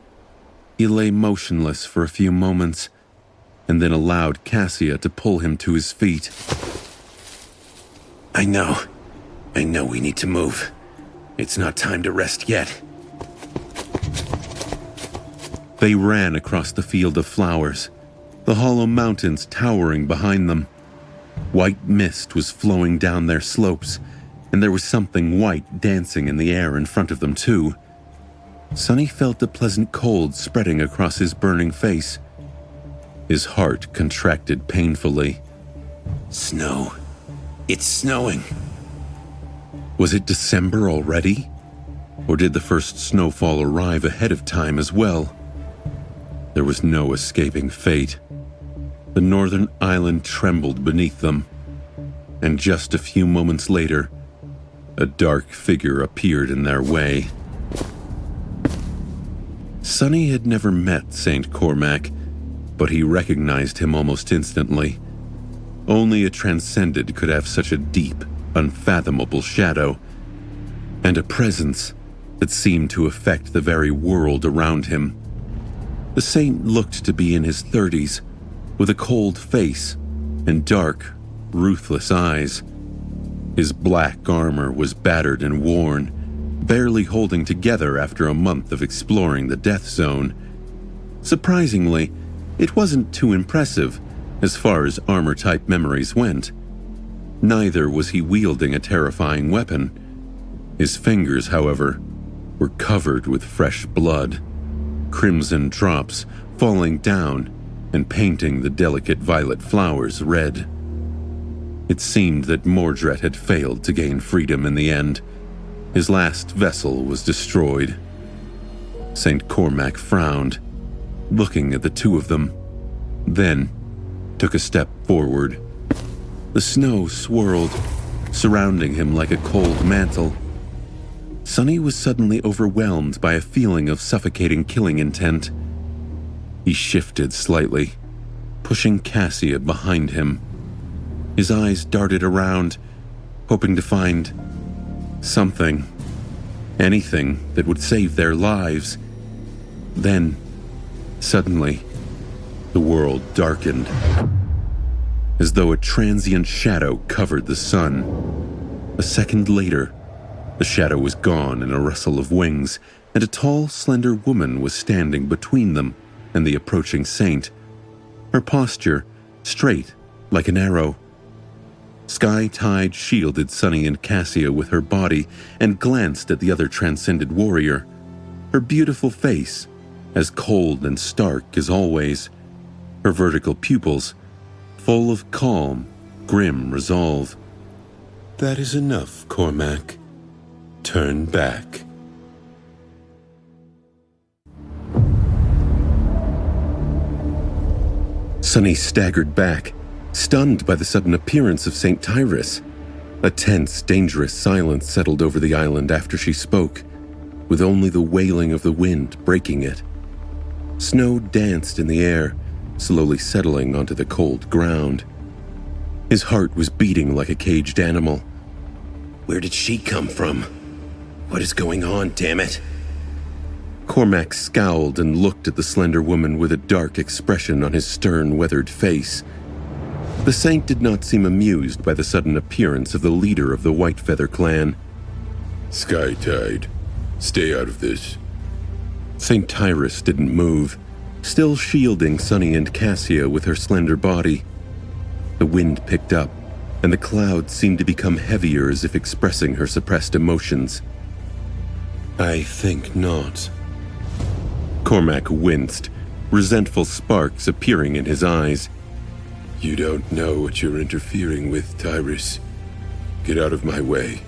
He lay motionless for a few moments, and then allowed Cassia to pull him to his feet. I know we need to move. It's not time to rest yet. They ran across the field of flowers, the hollow mountains towering behind them. White mist was flowing down their slopes, and there was something white dancing in the air in front of them too. Sunny felt a pleasant cold spreading across his burning face. His heart contracted painfully. Snow. It's snowing. Was it December already? Or did the first snowfall arrive ahead of time as well? There was no escaping fate. The northern island trembled beneath them, and just a few moments later, a dark figure appeared in their way. Sunny had never met Saint Cormac, but he recognized him almost instantly. Only a transcended could have such a deep, unfathomable shadow, and a presence that seemed to affect the very world around him. The saint looked to be in his 30s, with a cold face and dark, ruthless eyes. His black armor was battered and worn, barely holding together after a month of exploring the death zone. Surprisingly, it wasn't too impressive as far as armor-type memories went. Neither was he wielding a terrifying weapon. His fingers, however, were covered with fresh blood, crimson drops falling down and painting the delicate violet flowers red. It seemed that Mordred had failed to gain freedom in the end. His last vessel was destroyed. Saint Cormac frowned, looking at the two of them, then took a step forward. The snow swirled, surrounding him like a cold mantle. Sunny was suddenly overwhelmed by a feeling of suffocating killing intent. He shifted slightly, pushing Cassia behind him. His eyes darted around, hoping to find something, anything that would save their lives. Then, suddenly, the world darkened, as though a transient shadow covered the sun. A second later, the shadow was gone in a rustle of wings, and a tall, slender woman was standing between them and the approaching saint, her posture straight like an arrow. Sky Tide shielded Sunny and Cassia with her body and glanced at the other transcended warrior, her beautiful face as cold and stark as always, her vertical pupils full of calm, grim resolve. That is enough, Cormac. Turn back. Sunny staggered back, stunned by the sudden appearance of St. Tyrus. A tense, dangerous silence settled over the island after she spoke, with only the wailing of the wind breaking it. Snow danced in the air, slowly settling onto the cold ground. His heart was beating like a caged animal. Where did she come from? What is going on, damn it? Cormac scowled and looked at the slender woman with a dark expression on his stern, weathered face. The saint did not seem amused by the sudden appearance of the leader of the Whitefeather clan. Skytide, stay out of this. St. Tyrus didn't move, still shielding Sunny and Cassia with her slender body. The wind picked up, and the clouds seemed to become heavier as if expressing her suppressed emotions. I think not. Cormac winced, resentful sparks appearing in his eyes. You don't know what you're interfering with, Tyrus. Get out of my way.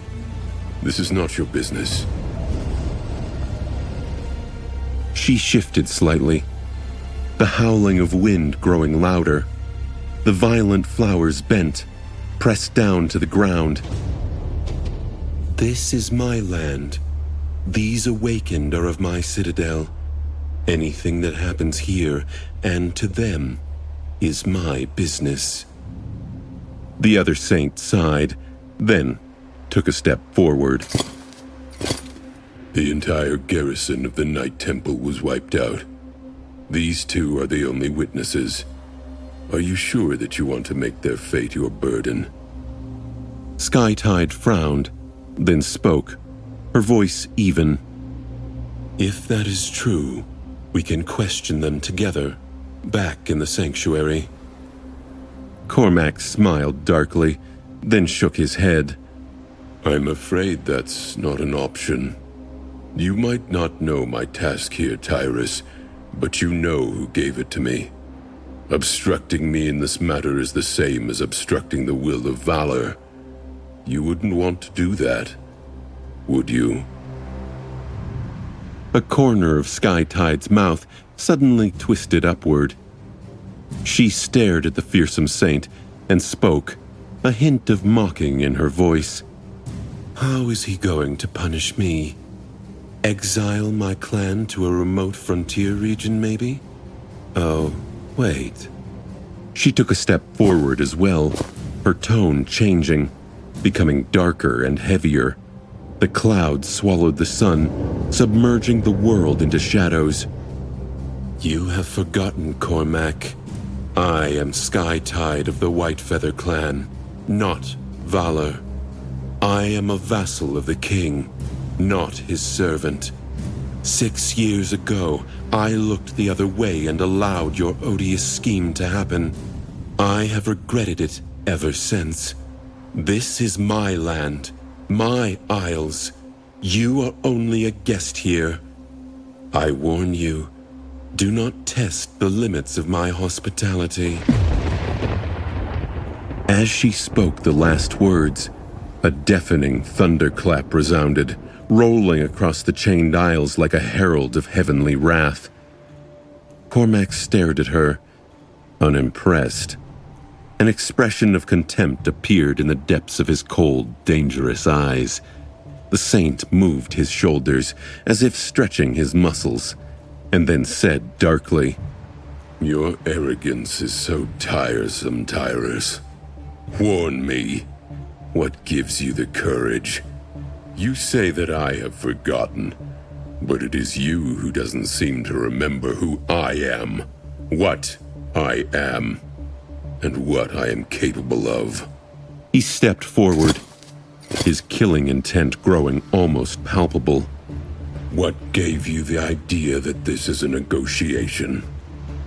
This is not your business. She shifted slightly, the howling of wind growing louder. The violent flowers bent, pressed down to the ground. This is my land. These awakened are of my citadel. Anything that happens here and to them is my business. The other saint sighed, then took a step forward. The entire garrison of the Night Temple was wiped out. These two are the only witnesses. Are you sure that you want to make their fate your burden? Skytide frowned, then spoke, her voice even. If that is true, we can question them together, back in the sanctuary. Cormac smiled darkly, then shook his head. I'm afraid that's not an option. You might not know my task here, Tyrus, but you know who gave it to me. Obstructing me in this matter is the same as obstructing the will of Valor. You wouldn't want to do that, would you? A corner of Skytide's mouth suddenly twisted upward. She stared at the fearsome saint and spoke, a hint of mocking in her voice. How is he going to punish me? Exile my clan to a remote frontier region, maybe? Oh, wait. She took a step forward as well, her tone changing, becoming darker and heavier. The clouds swallowed the sun, submerging the world into shadows. You have forgotten, Cormac. I am Skytide of the Whitefeather clan, not Valor. I am a vassal of the king, not his servant. 6 years ago, I looked the other way and allowed your odious scheme to happen. I have regretted it ever since. This is my land, my isles. You are only a guest here. I warn you, do not test the limits of my hospitality. As she spoke the last words, a deafening thunderclap resounded, rolling across the chained aisles like a herald of heavenly wrath. Cormac stared at her, unimpressed. An expression of contempt appeared in the depths of his cold, dangerous eyes. The saint moved his shoulders, as if stretching his muscles, and then said darkly, Your arrogance is so tiresome, Tyrus. Warn me. What gives you the courage? You say that I have forgotten, but it is you who doesn't seem to remember who I am, what I am, and what I am capable of. He stepped forward, his killing intent growing almost palpable. What gave you the idea that this is a negotiation?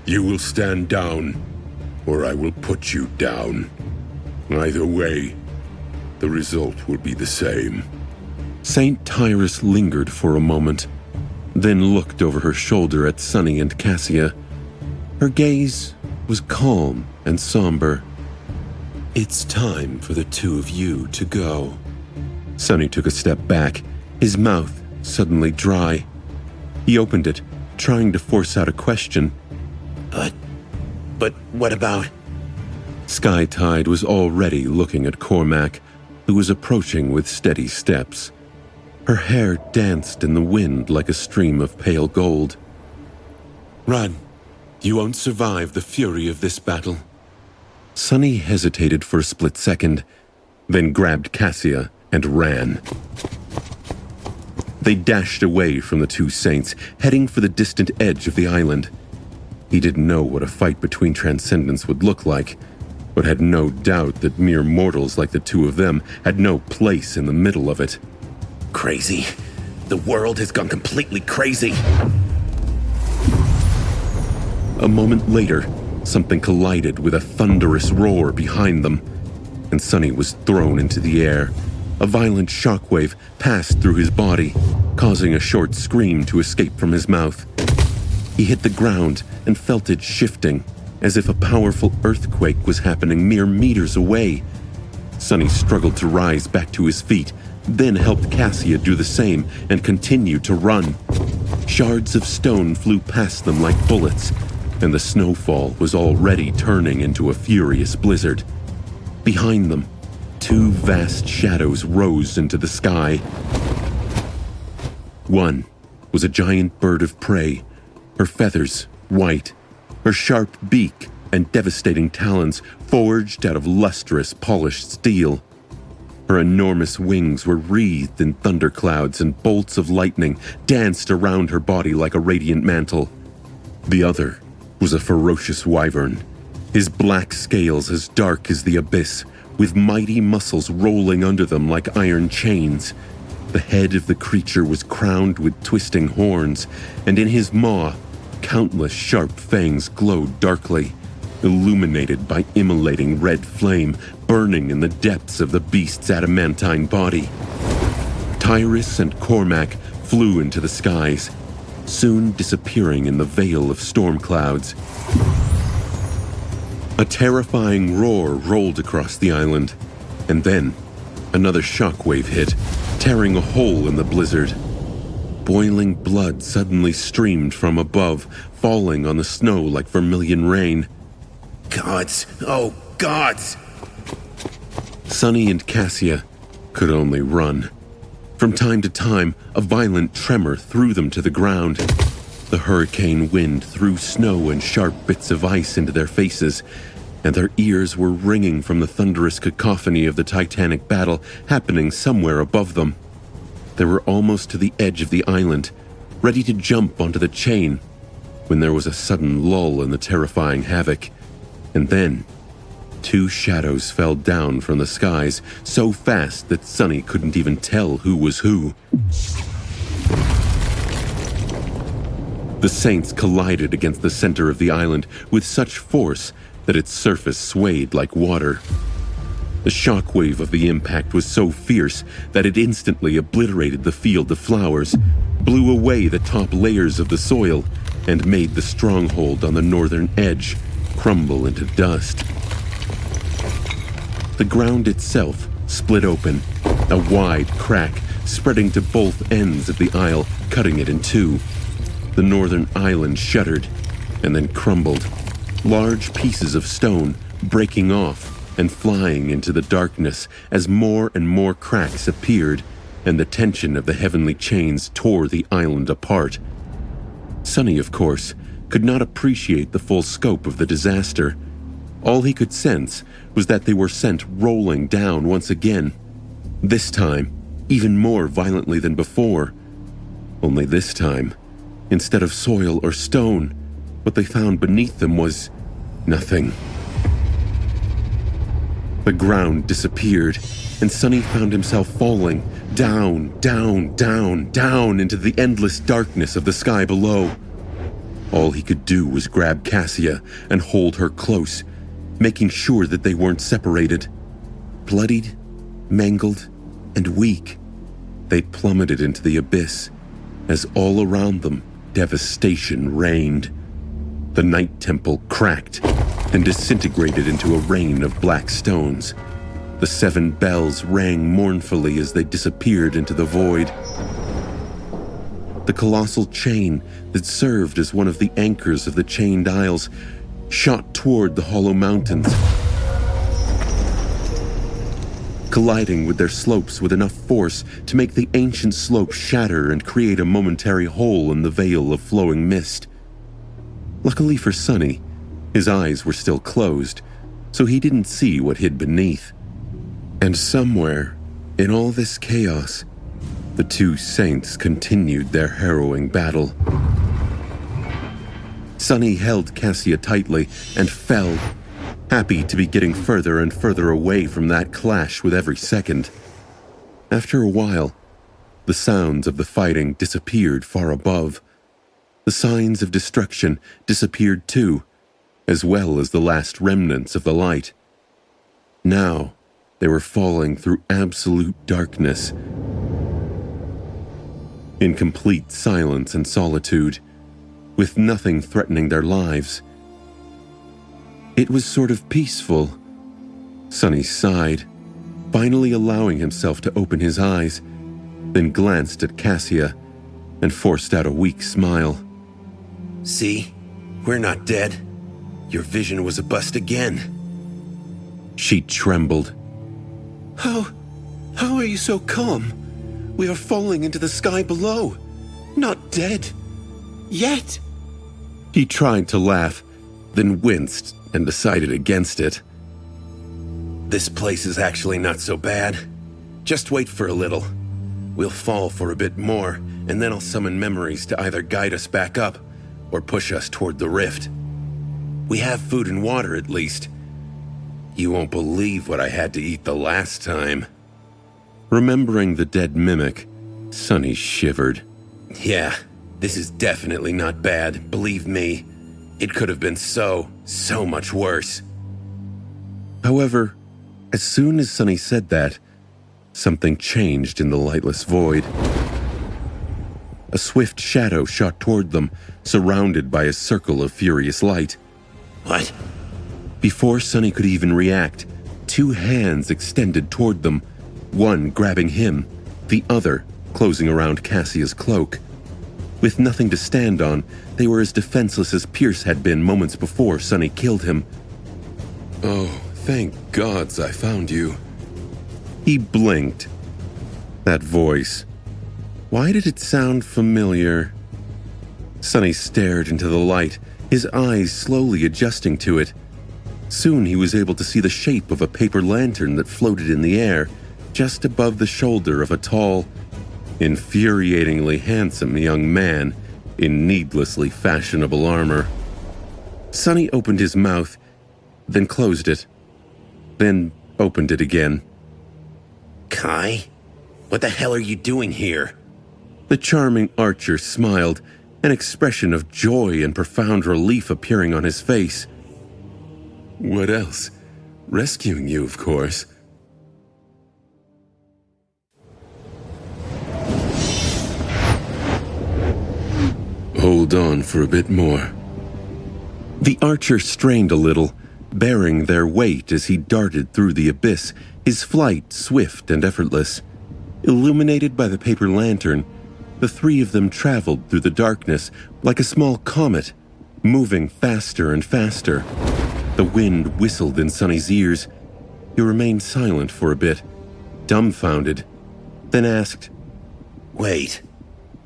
You will stand down, or I will put you down. Either way, the result will be the same. St. Tyrus lingered for a moment, then looked over her shoulder at Sunny and Cassia. Her gaze was calm and somber. It's time for the two of you to go. Sunny took a step back, his mouth suddenly dry. He opened it, trying to force out a question. But what about... Skytide was already looking at Cormac, who was approaching with steady steps. Her hair danced in the wind like a stream of pale gold. Run. You won't survive the fury of this battle. Sunny hesitated for a split second, then grabbed Cassia and ran. They dashed away from the two saints, heading for the distant edge of the island. He didn't know what a fight between transcendents would look like, but had no doubt that mere mortals like the two of them had no place in the middle of it. Crazy. The world has gone completely crazy. A moment later, something collided with a thunderous roar behind them, and Sunny was thrown into the air. A violent shockwave passed through his body, causing a short scream to escape from his mouth. He hit the ground and felt it shifting, as if a powerful earthquake was happening mere meters away. Sunny struggled to rise back to his feet, then helped Cassia do the same and continued to run. Shards of stone flew past them like bullets, and the snowfall was already turning into a furious blizzard. Behind them, two vast shadows rose into the sky. One was a giant bird of prey, her feathers white, her sharp beak and devastating talons forged out of lustrous, polished steel. Her enormous wings were wreathed in thunderclouds, and bolts of lightning danced around her body like a radiant mantle. The other was a ferocious wyvern, his black scales as dark as the abyss, with mighty muscles rolling under them like iron chains. The head of the creature was crowned with twisting horns, and in his maw, countless sharp fangs glowed darkly, illuminated by immolating red flame burning in the depths of the beast's adamantine body. Tyrus and Cormac flew into the skies, soon disappearing in the veil of storm clouds. A terrifying roar rolled across the island, and then another shockwave hit, tearing a hole in the blizzard. Boiling blood suddenly streamed from above, falling on the snow like vermilion rain. Gods! Oh, gods! Sunny and Cassia could only run. From time to time, a violent tremor threw them to the ground. The hurricane wind threw snow and sharp bits of ice into their faces, and their ears were ringing from the thunderous cacophony of the titanic battle happening somewhere above them. They were almost to the edge of the island, ready to jump onto the chain, when there was a sudden lull in the terrifying havoc. And then, two shadows fell down from the skies so fast that Sunny couldn't even tell who was who. The saints collided against the center of the island with such force that its surface swayed like water. The shockwave of the impact was so fierce that it instantly obliterated the field of flowers, blew away the top layers of the soil, and made the stronghold on the northern edge crumble into dust. The ground itself split open, a wide crack spreading to both ends of the isle, cutting it in two. The northern island shuddered and then crumbled, large pieces of stone breaking off and flying into the darkness as more and more cracks appeared, and the tension of the heavenly chains tore the island apart. Sunny, of course, could not appreciate the full scope of the disaster. All he could sense was that they were sent rolling down once again, this time even more violently than before. Only this time, instead of soil or stone, what they found beneath them was nothing. The ground disappeared, and Sunny found himself falling down, down, down, down into the endless darkness of the sky below. All he could do was grab Cassia and hold her close, making sure that they weren't separated. Bloodied, mangled, and weak, they plummeted into the abyss as all around them devastation reigned. The night temple cracked and disintegrated into a rain of black stones. The 7 bells rang mournfully as they disappeared into the void. The colossal chain that served as one of the anchors of the chained isles shot toward the hollow mountains, colliding with their slopes with enough force to make the ancient slope shatter and create a momentary hole in the veil of flowing mist. Luckily for Sunny, his eyes were still closed, so he didn't see what hid beneath. And somewhere, in all this chaos, the two saints continued their harrowing battle. Sunny held Cassia tightly and fell, happy to be getting further and further away from that clash with every second. After a while, the sounds of the fighting disappeared far above. The signs of destruction disappeared too, as well as the last remnants of the light. Now, they were falling through absolute darkness. In complete silence and solitude, with nothing threatening their lives. It was sort of peaceful. Sunny sighed, finally allowing himself to open his eyes, then glanced at Cassia and forced out a weak smile. See? We're not dead. Your vision was a bust again. She trembled. How are you so calm? We are falling into the sky below. Not dead. Yet. He tried to laugh, then winced and decided against it. This place is actually not so bad. Just wait for a little. We'll fall for a bit more, and then I'll summon memories to either guide us back up or push us toward the rift. We have food and water at least. You won't believe what I had to eat the last time. Remembering the dead mimic, Sunny shivered. Yeah, this is definitely not bad, believe me. It could have been so much worse. However, as soon as Sunny said that, something changed in the lightless void. A swift shadow shot toward them, surrounded by a circle of furious light. What? Before Sunny could even react, two hands extended toward them, one grabbing him, the other closing around Cassia's cloak. With nothing to stand on, they were as defenseless as Pierce had been moments before Sunny killed him. Oh, thank gods I found you. He blinked. That voice. Why did it sound familiar? Sunny stared into the light, his eyes slowly adjusting to it. Soon he was able to see the shape of a paper lantern that floated in the air, just above the shoulder of a tall, infuriatingly handsome young man in needlessly fashionable armor. Sunny opened his mouth, then closed it, then opened it again. Kai? What the hell are you doing here? The charming archer smiled, an expression of joy and profound relief appearing on his face. What else? Rescuing you, of course. Hold on for a bit more. The archer strained a little, bearing their weight as he darted through the abyss, his flight swift and effortless. Illuminated by the paper lantern, the three of them traveled through the darkness like a small comet, moving faster and faster. The wind whistled in Sunny's ears. He remained silent for a bit, dumbfounded, then asked, Wait,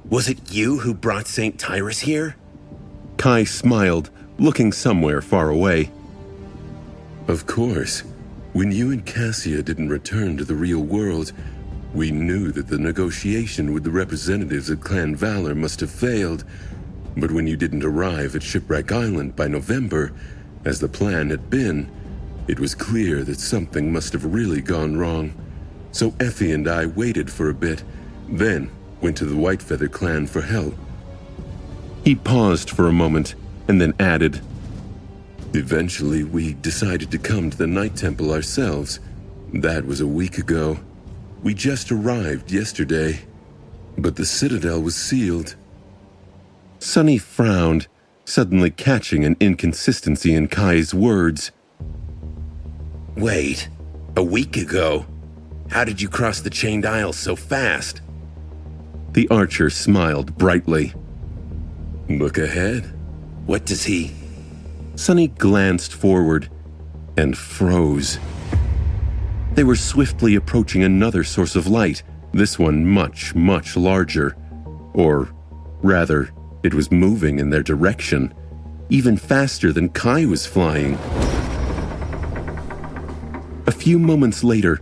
was it you who brought St. Tyrus here? Kai smiled, looking somewhere far away. Of course. When you and Cassia didn't return to the real world, we knew that the negotiation with the representatives of Clan Valor must have failed. But when you didn't arrive at Shipwreck Island by November, as the plan had been, it was clear that something must have really gone wrong. So Effie and I waited for a bit, then went to the Whitefeather clan for help. He paused for a moment, and then added, Eventually, we decided to come to the Night Temple ourselves. That was a week ago. We just arrived yesterday, but the Citadel was sealed. Sunny frowned, suddenly catching an inconsistency in Kai's words. Wait, a week ago? How did you cross the Chained Isle so fast? The archer smiled brightly. Look ahead. What does he... Sunny glanced forward and froze. They were swiftly approaching another source of light, this one much, much larger. Or, rather, it was moving in their direction, even faster than Kai was flying. A few moments later,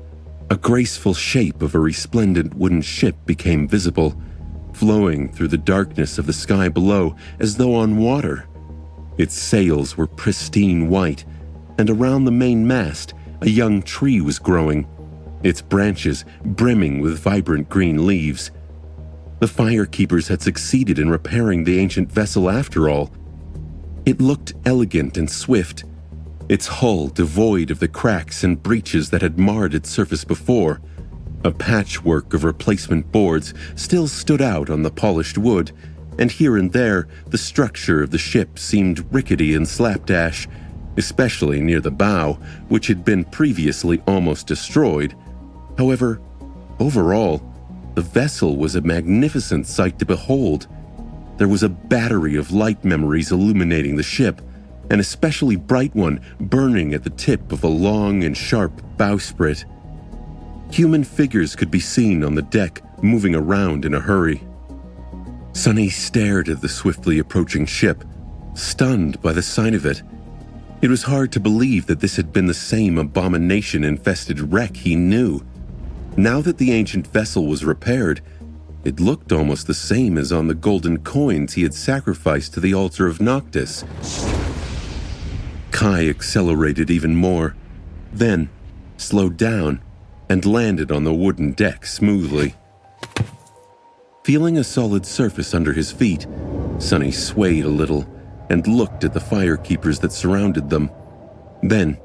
a graceful shape of a resplendent wooden ship became visible, flowing through the darkness of the sky below as though on water. Its sails were pristine white, and around the main mast, a young tree was growing, its branches brimming with vibrant green leaves. The firekeepers had succeeded in repairing the ancient vessel after all. It looked elegant and swift, its hull devoid of the cracks and breaches that had marred its surface before. A patchwork of replacement boards still stood out on the polished wood, and here and there the structure of the ship seemed rickety and slapdash, especially near the bow, which had been previously almost destroyed. However, overall, the vessel was a magnificent sight to behold. There was a battery of light memories illuminating the ship, an especially bright one burning at the tip of a long and sharp bowsprit. Human figures could be seen on the deck, moving around in a hurry. Sonny stared at the swiftly approaching ship, stunned by the sight of it. It was hard to believe that this had been the same abomination-infested wreck he knew. Now that the ancient vessel was repaired, it looked almost the same as on the golden coins he had sacrificed to the altar of Noctis. Kai accelerated even more, then slowed down and landed on the wooden deck smoothly. Feeling a solid surface under his feet, Sonny swayed a little and looked at the firekeepers that surrounded them. Then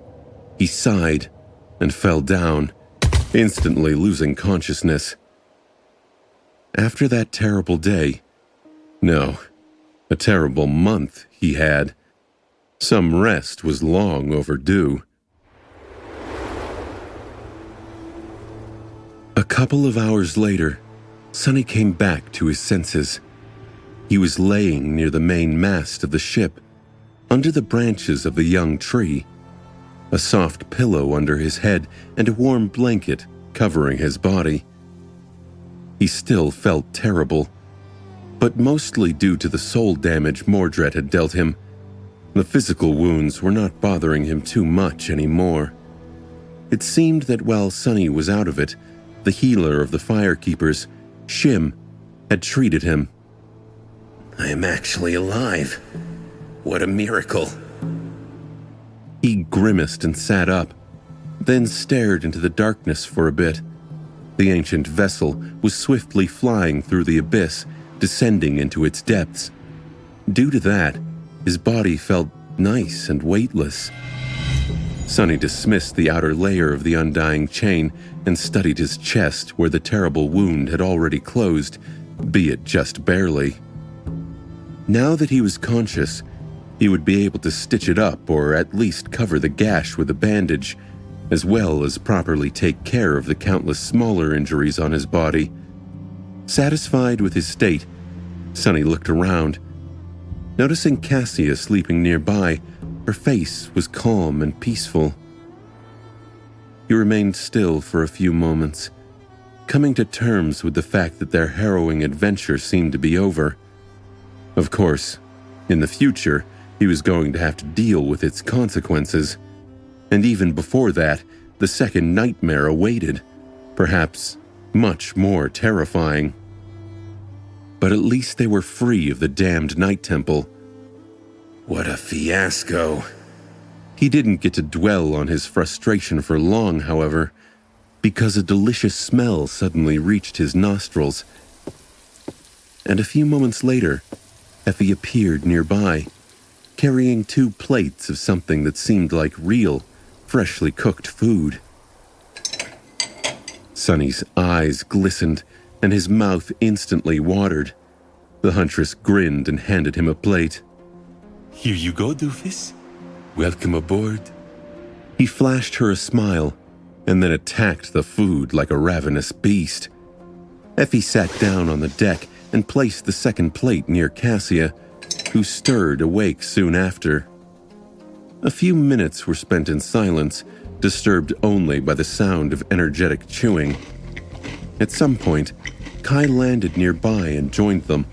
he sighed and fell down, instantly losing consciousness. After that terrible day, no, a terrible month he had, some rest was long overdue. A couple of hours later, Sonny came back to his senses. He was laying near the main mast of the ship, under the branches of the young tree, a soft pillow under his head and a warm blanket covering his body. He still felt terrible, but mostly due to the soul damage Mordred had dealt him. The physical wounds were not bothering him too much anymore. It seemed that while Sonny was out of it, the healer of the firekeepers, Shim, had treated him. I am actually alive. What a miracle. He grimaced and sat up, then stared into the darkness for a bit. The ancient vessel was swiftly flying through the abyss, descending into its depths. Due to that, his body felt nice and weightless. Sonny dismissed the outer layer of the undying chain and studied his chest where the terrible wound had already closed, be it just barely. Now that he was conscious, he would be able to stitch it up or at least cover the gash with a bandage, as well as properly take care of the countless smaller injuries on his body. Satisfied with his state, Sonny looked around. Noticing Cassia sleeping nearby, her face was calm and peaceful. He remained still for a few moments, coming to terms with the fact that their harrowing adventure seemed to be over. Of course, in the future, he was going to have to deal with its consequences. And even before that, the second nightmare awaited, perhaps much more terrifying. But at least they were free of the damned Night Temple. What a fiasco. He didn't get to dwell on his frustration for long, however, because a delicious smell suddenly reached his nostrils. And a few moments later, Effie appeared nearby, carrying 2 plates of something that seemed like real, freshly cooked food. Sonny's eyes glistened, and his mouth instantly watered. The huntress grinned and handed him a plate. Here you go, Doofus. Welcome aboard. He flashed her a smile, and then attacked the food like a ravenous beast. Effie sat down on the deck and placed the second plate near Cassia, who stirred awake soon after. A few minutes were spent in silence, disturbed only by the sound of energetic chewing. At some point, Kai landed nearby and joined them,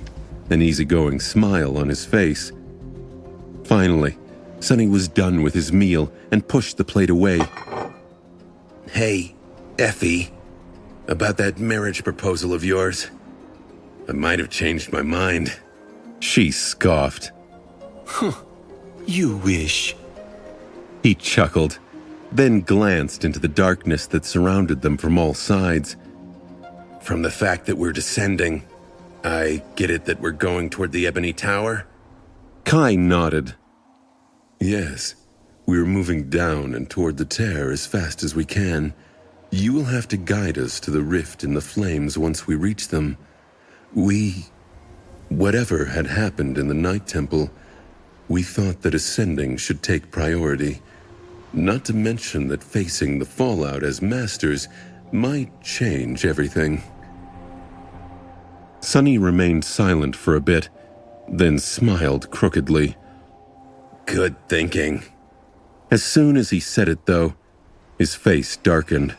an easygoing smile on his face. Finally, Sonny was done with his meal and pushed the plate away. Hey, Effie, about that marriage proposal of yours. I might have changed my mind. She scoffed. You wish. He chuckled, then glanced into the darkness that surrounded them from all sides. From the fact that we're descending, I get it that we're going toward the Ebony Tower? Kai nodded. Yes, we're moving down and toward the tear as fast as we can. You will have to guide us to the rift in the flames once we reach them. Whatever had happened in the Night Temple, we thought that ascending should take priority. Not to mention that facing the fallout as masters might change everything. Sunny remained silent for a bit, then smiled crookedly. Good thinking. As soon as he said it, though, his face darkened.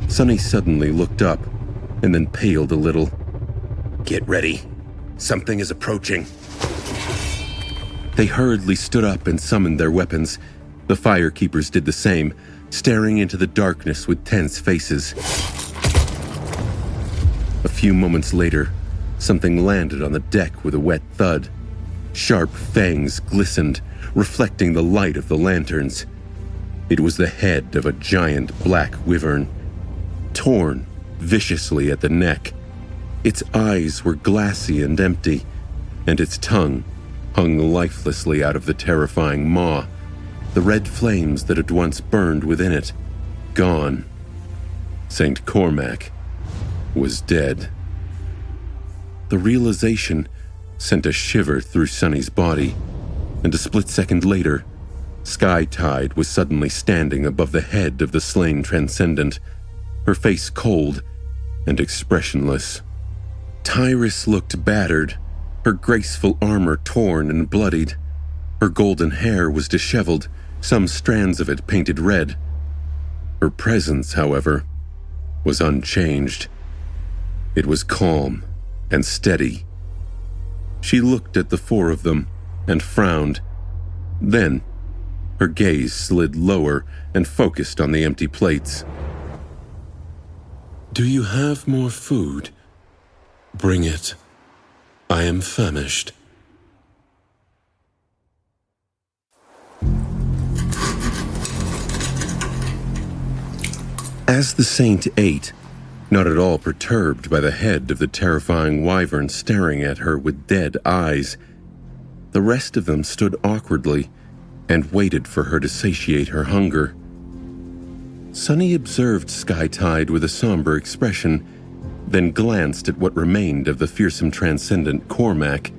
Sunny suddenly looked up, and then paled a little. Get ready. Something is approaching. They hurriedly stood up and summoned their weapons. The firekeepers did the same, staring into the darkness with tense faces. A few moments later, something landed on the deck with a wet thud. Sharp fangs glistened, reflecting the light of the lanterns. It was the head of a giant black wyvern, torn viciously at the neck. Its eyes were glassy and empty, and its tongue hung lifelessly out of the terrifying maw, the red flames that had once burned within it, gone. Saint Cormac was dead. The realization sent a shiver through Sunny's body, and a split second later, Skytide was suddenly standing above the head of the slain transcendent, her face cold and expressionless. Tyrus looked battered, her graceful armor torn and bloodied. Her golden hair was disheveled, some strands of it painted red. Her presence, however, was unchanged. It was calm and steady. She looked at the four of them and frowned. Then, her gaze slid lower and focused on the empty plates. Do you have more food? Bring it. I am famished. As the saint ate, not at all perturbed by the head of the terrifying wyvern staring at her with dead eyes, the rest of them stood awkwardly and waited for her to satiate her hunger. Sunny observed Skytide with a somber expression, then glanced at what remained of the fearsome transcendent Cormac.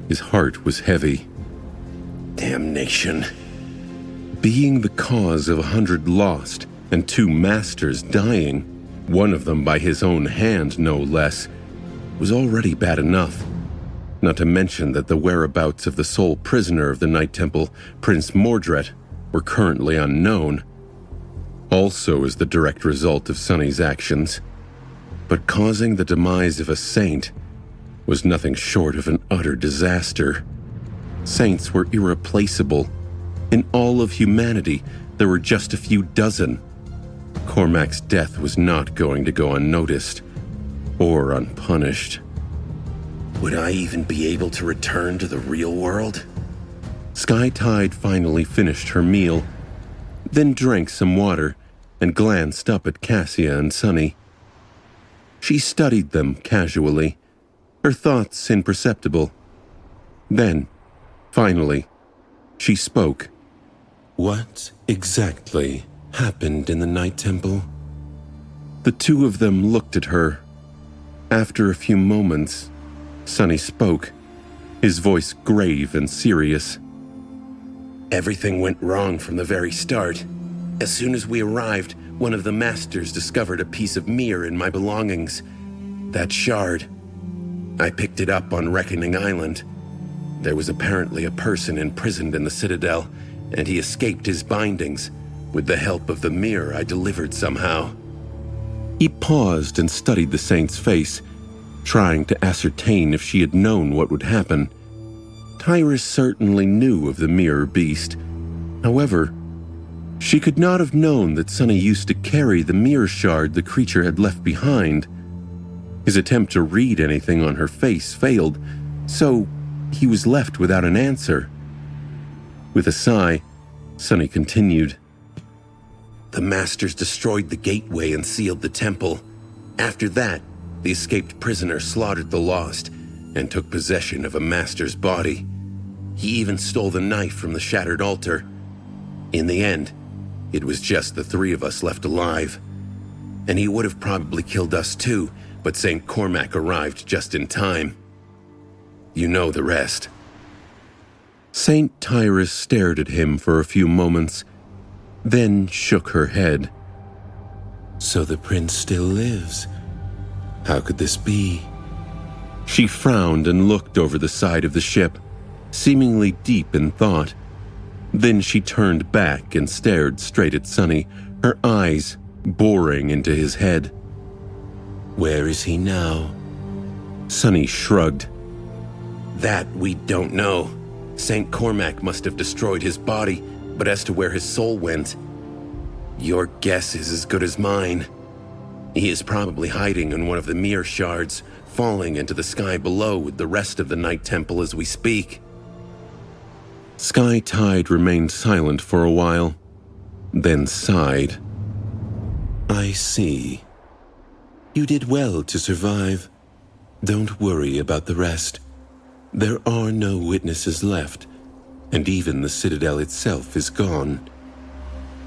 His heart was heavy. Damnation. Being the cause of 100 lost and 2 masters dying, one of them by his own hand no less, was already bad enough. Not to mention that the whereabouts of the sole prisoner of the Night Temple, Prince Mordred, were currently unknown, also as the direct result of Sunny's actions. But causing the demise of a saint was nothing short of an utter disaster. Saints were irreplaceable. In all of humanity, there were just a few dozen. Cormac's death was not going to go unnoticed or unpunished. Would I even be able to return to the real world? Skytide finally finished her meal, then drank some water and glanced up at Cassia and Sunny. She studied them casually, her thoughts imperceptible. Then, finally, she spoke. What exactly happened in the Night Temple? The two of them looked at her. After a few moments, Sunny spoke, his voice grave and serious. Everything went wrong from the very start. As soon as we arrived, one of the masters discovered a piece of mirror in my belongings. That shard. I picked it up on Reckoning Island. There was apparently a person imprisoned in the Citadel, and he escaped his bindings, with the help of the mirror I delivered somehow. He paused and studied the saint's face, trying to ascertain if she had known what would happen. Tyrus certainly knew of the mirror beast. However, She could not have known that Sunny used to carry the mirror shard the creature had left behind. His attempt to read anything on her face failed, so he was left without an answer. With a sigh, Sunny continued. The Masters destroyed the gateway and sealed the temple. After that, the escaped prisoner slaughtered the lost and took possession of a Master's body. He even stole the knife from the shattered altar. In the end, it was just the three of us left alive. And he would have probably killed us too, but St. Cormac arrived just in time. You know the rest. St. Tyrus stared at him for a few moments, then shook her head. So the prince still lives. How could this be? She frowned and looked over the side of the ship, seemingly deep in thought. Then she turned back and stared straight at Sunny, her eyes boring into his head. Where is he now? Sunny shrugged. That we don't know. St. Cormac must have destroyed his body, but as to where his soul went, your guess is as good as mine. He is probably hiding in one of the mirror shards, falling into the sky below with the rest of the Night Temple as we speak. Sky Tide remained silent for a while, then sighed. I see. You did well to survive. Don't worry about the rest. There are no witnesses left, and even the Citadel itself is gone.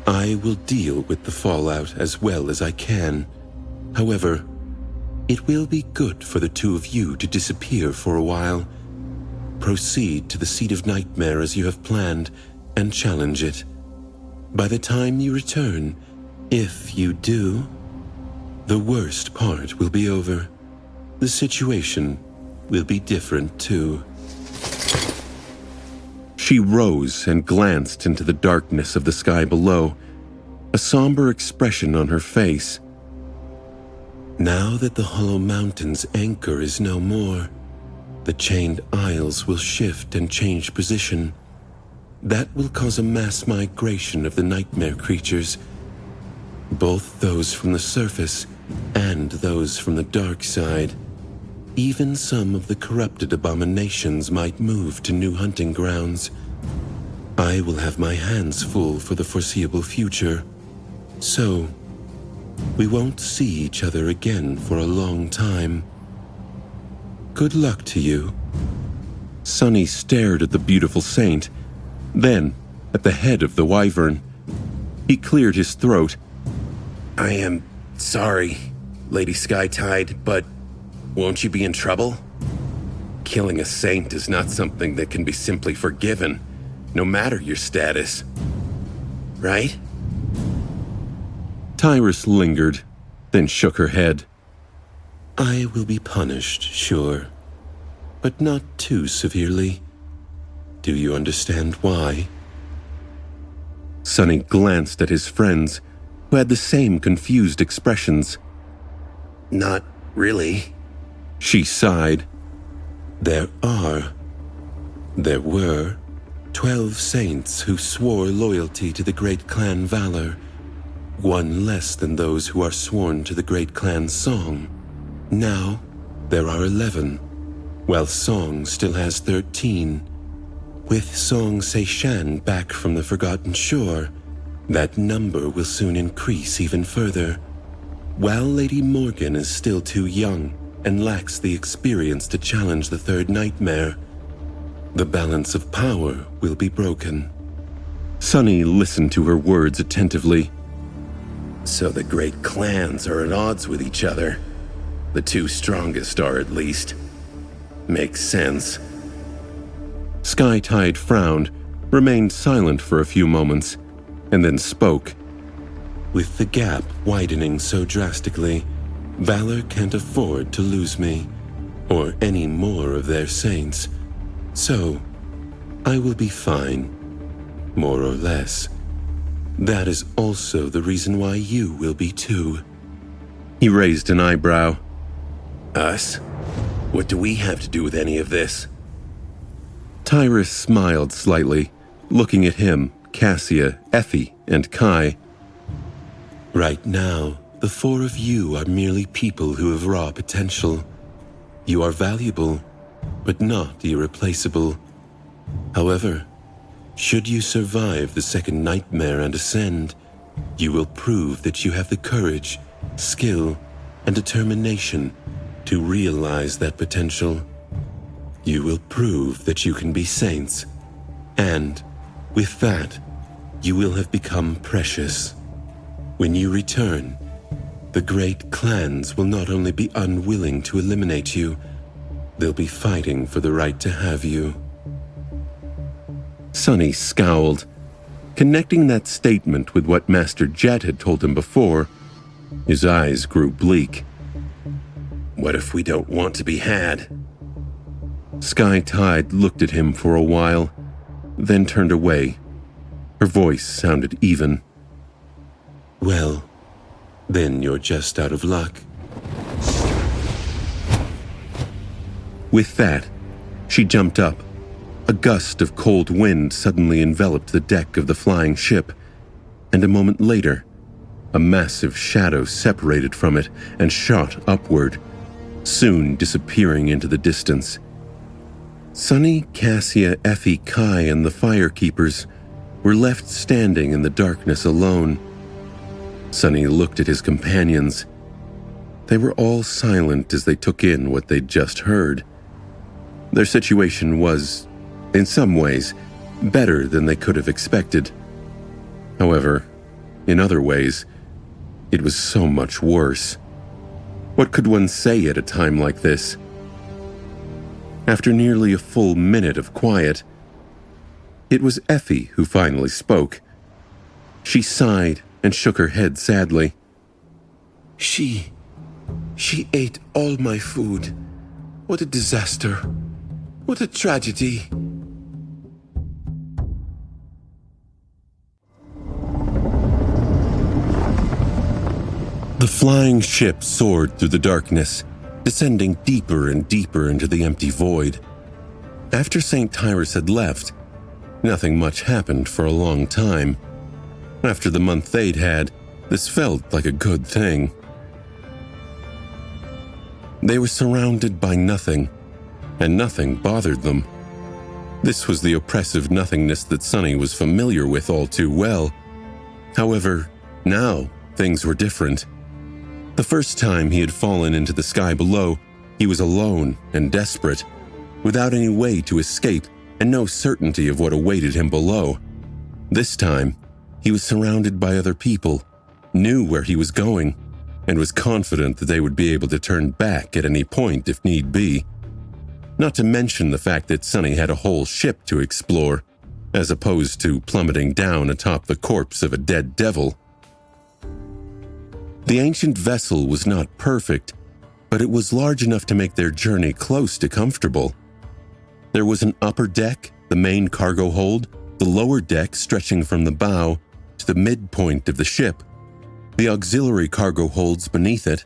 I will deal with the fallout as well as I can. However, it will be good for the two of you to disappear for a while. Proceed to the Seat of Nightmare as you have planned and challenge it. By the time you return, if you do, the worst part will be over. The situation will be different too. She rose and glanced into the darkness of the sky below, a somber expression on her face. Now that the Hollow Mountain's anchor is no more, the chained isles will shift and change position. That will cause a mass migration of the nightmare creatures, both those from the surface and those from the dark side. Even some of the corrupted abominations might move to new hunting grounds. I will have my hands full for the foreseeable future, so we won't see each other again for a long time. Good luck to you. Sunny stared at the beautiful saint, then at the head of the wyvern. He cleared his throat. I am sorry, Lady Skytide, but won't you be in trouble? Killing a saint is not something that can be simply forgiven, no matter your status. Right? Tyrus lingered, then shook her head. I will be punished, sure, but not too severely. Do you understand why? Sunny glanced at his friends, who had the same confused expressions. Not really. She sighed. There were 12 saints who swore loyalty to the great clan Valor, one less than those who are sworn to the great clan Song. Now, there are 11, while Song still has 13. With Song Seishan back from the Forgotten Shore, that number will soon increase even further. While Lady Morgan is still too young and lacks the experience to challenge the Third Nightmare, the balance of power will be broken. Sunny listened to her words attentively. So the great clans are at odds with each other. The two strongest are, at least. Makes sense. Skytide frowned, remained silent for a few moments, and then spoke. With the gap widening so drastically, Valor can't afford to lose me, or any more of their saints. So, I will be fine, more or less. That is also the reason why you will be too. He raised an eyebrow. Us? What do we have to do with any of this? Tyrus smiled slightly, looking at him, Cassia, Effie, and Kai. Right now, the four of you are merely people who have raw potential. You are valuable, but not irreplaceable. However, should you survive the second nightmare and ascend, you will prove that you have the courage, skill, and determination to realize that potential. You will prove that you can be saints, and with that, you will have become precious. When you return, the great clans will not only be unwilling to eliminate you, they'll be fighting for the right to have you. Sunny scowled. Connecting that statement with what Master Jet had told him before, his eyes grew bleak. What if we don't want to be had? Sky Tide looked at him for a while, then turned away. Her voice sounded even. Well, then you're just out of luck. With that, she jumped up. A gust of cold wind suddenly enveloped the deck of the flying ship, and a moment later, a massive shadow separated from it and shot upward, soon disappearing into the distance. Sunny, Cassia, Effie, Kai, and the Firekeepers were left standing in the darkness alone. Sunny looked at his companions. They were all silent as they took in what they'd just heard. Their situation was, in some ways, better than they could have expected. However, in other ways, it was so much worse. What could one say at a time like this? After nearly a full minute of quiet, it was Effie who finally spoke. She sighed and shook her head sadly. She ate all my food. What a disaster. What a tragedy. The flying ship soared through the darkness, descending deeper and deeper into the empty void. After St. Tyrus had left, nothing much happened for a long time. After the month they'd had, this felt like a good thing. They were surrounded by nothing, and nothing bothered them. This was the oppressive nothingness that Sunny was familiar with all too well. However, now things were different. The first time he had fallen into the sky below, he was alone and desperate, without any way to escape and no certainty of what awaited him below. This time, he was surrounded by other people, knew where he was going, and was confident that they would be able to turn back at any point if need be. Not to mention the fact that Sunny had a whole ship to explore, as opposed to plummeting down atop the corpse of a dead devil. The ancient vessel was not perfect, but it was large enough to make their journey close to comfortable. There was an upper deck, the main cargo hold, the lower deck stretching from the bow to the midpoint of the ship, the auxiliary cargo holds beneath it,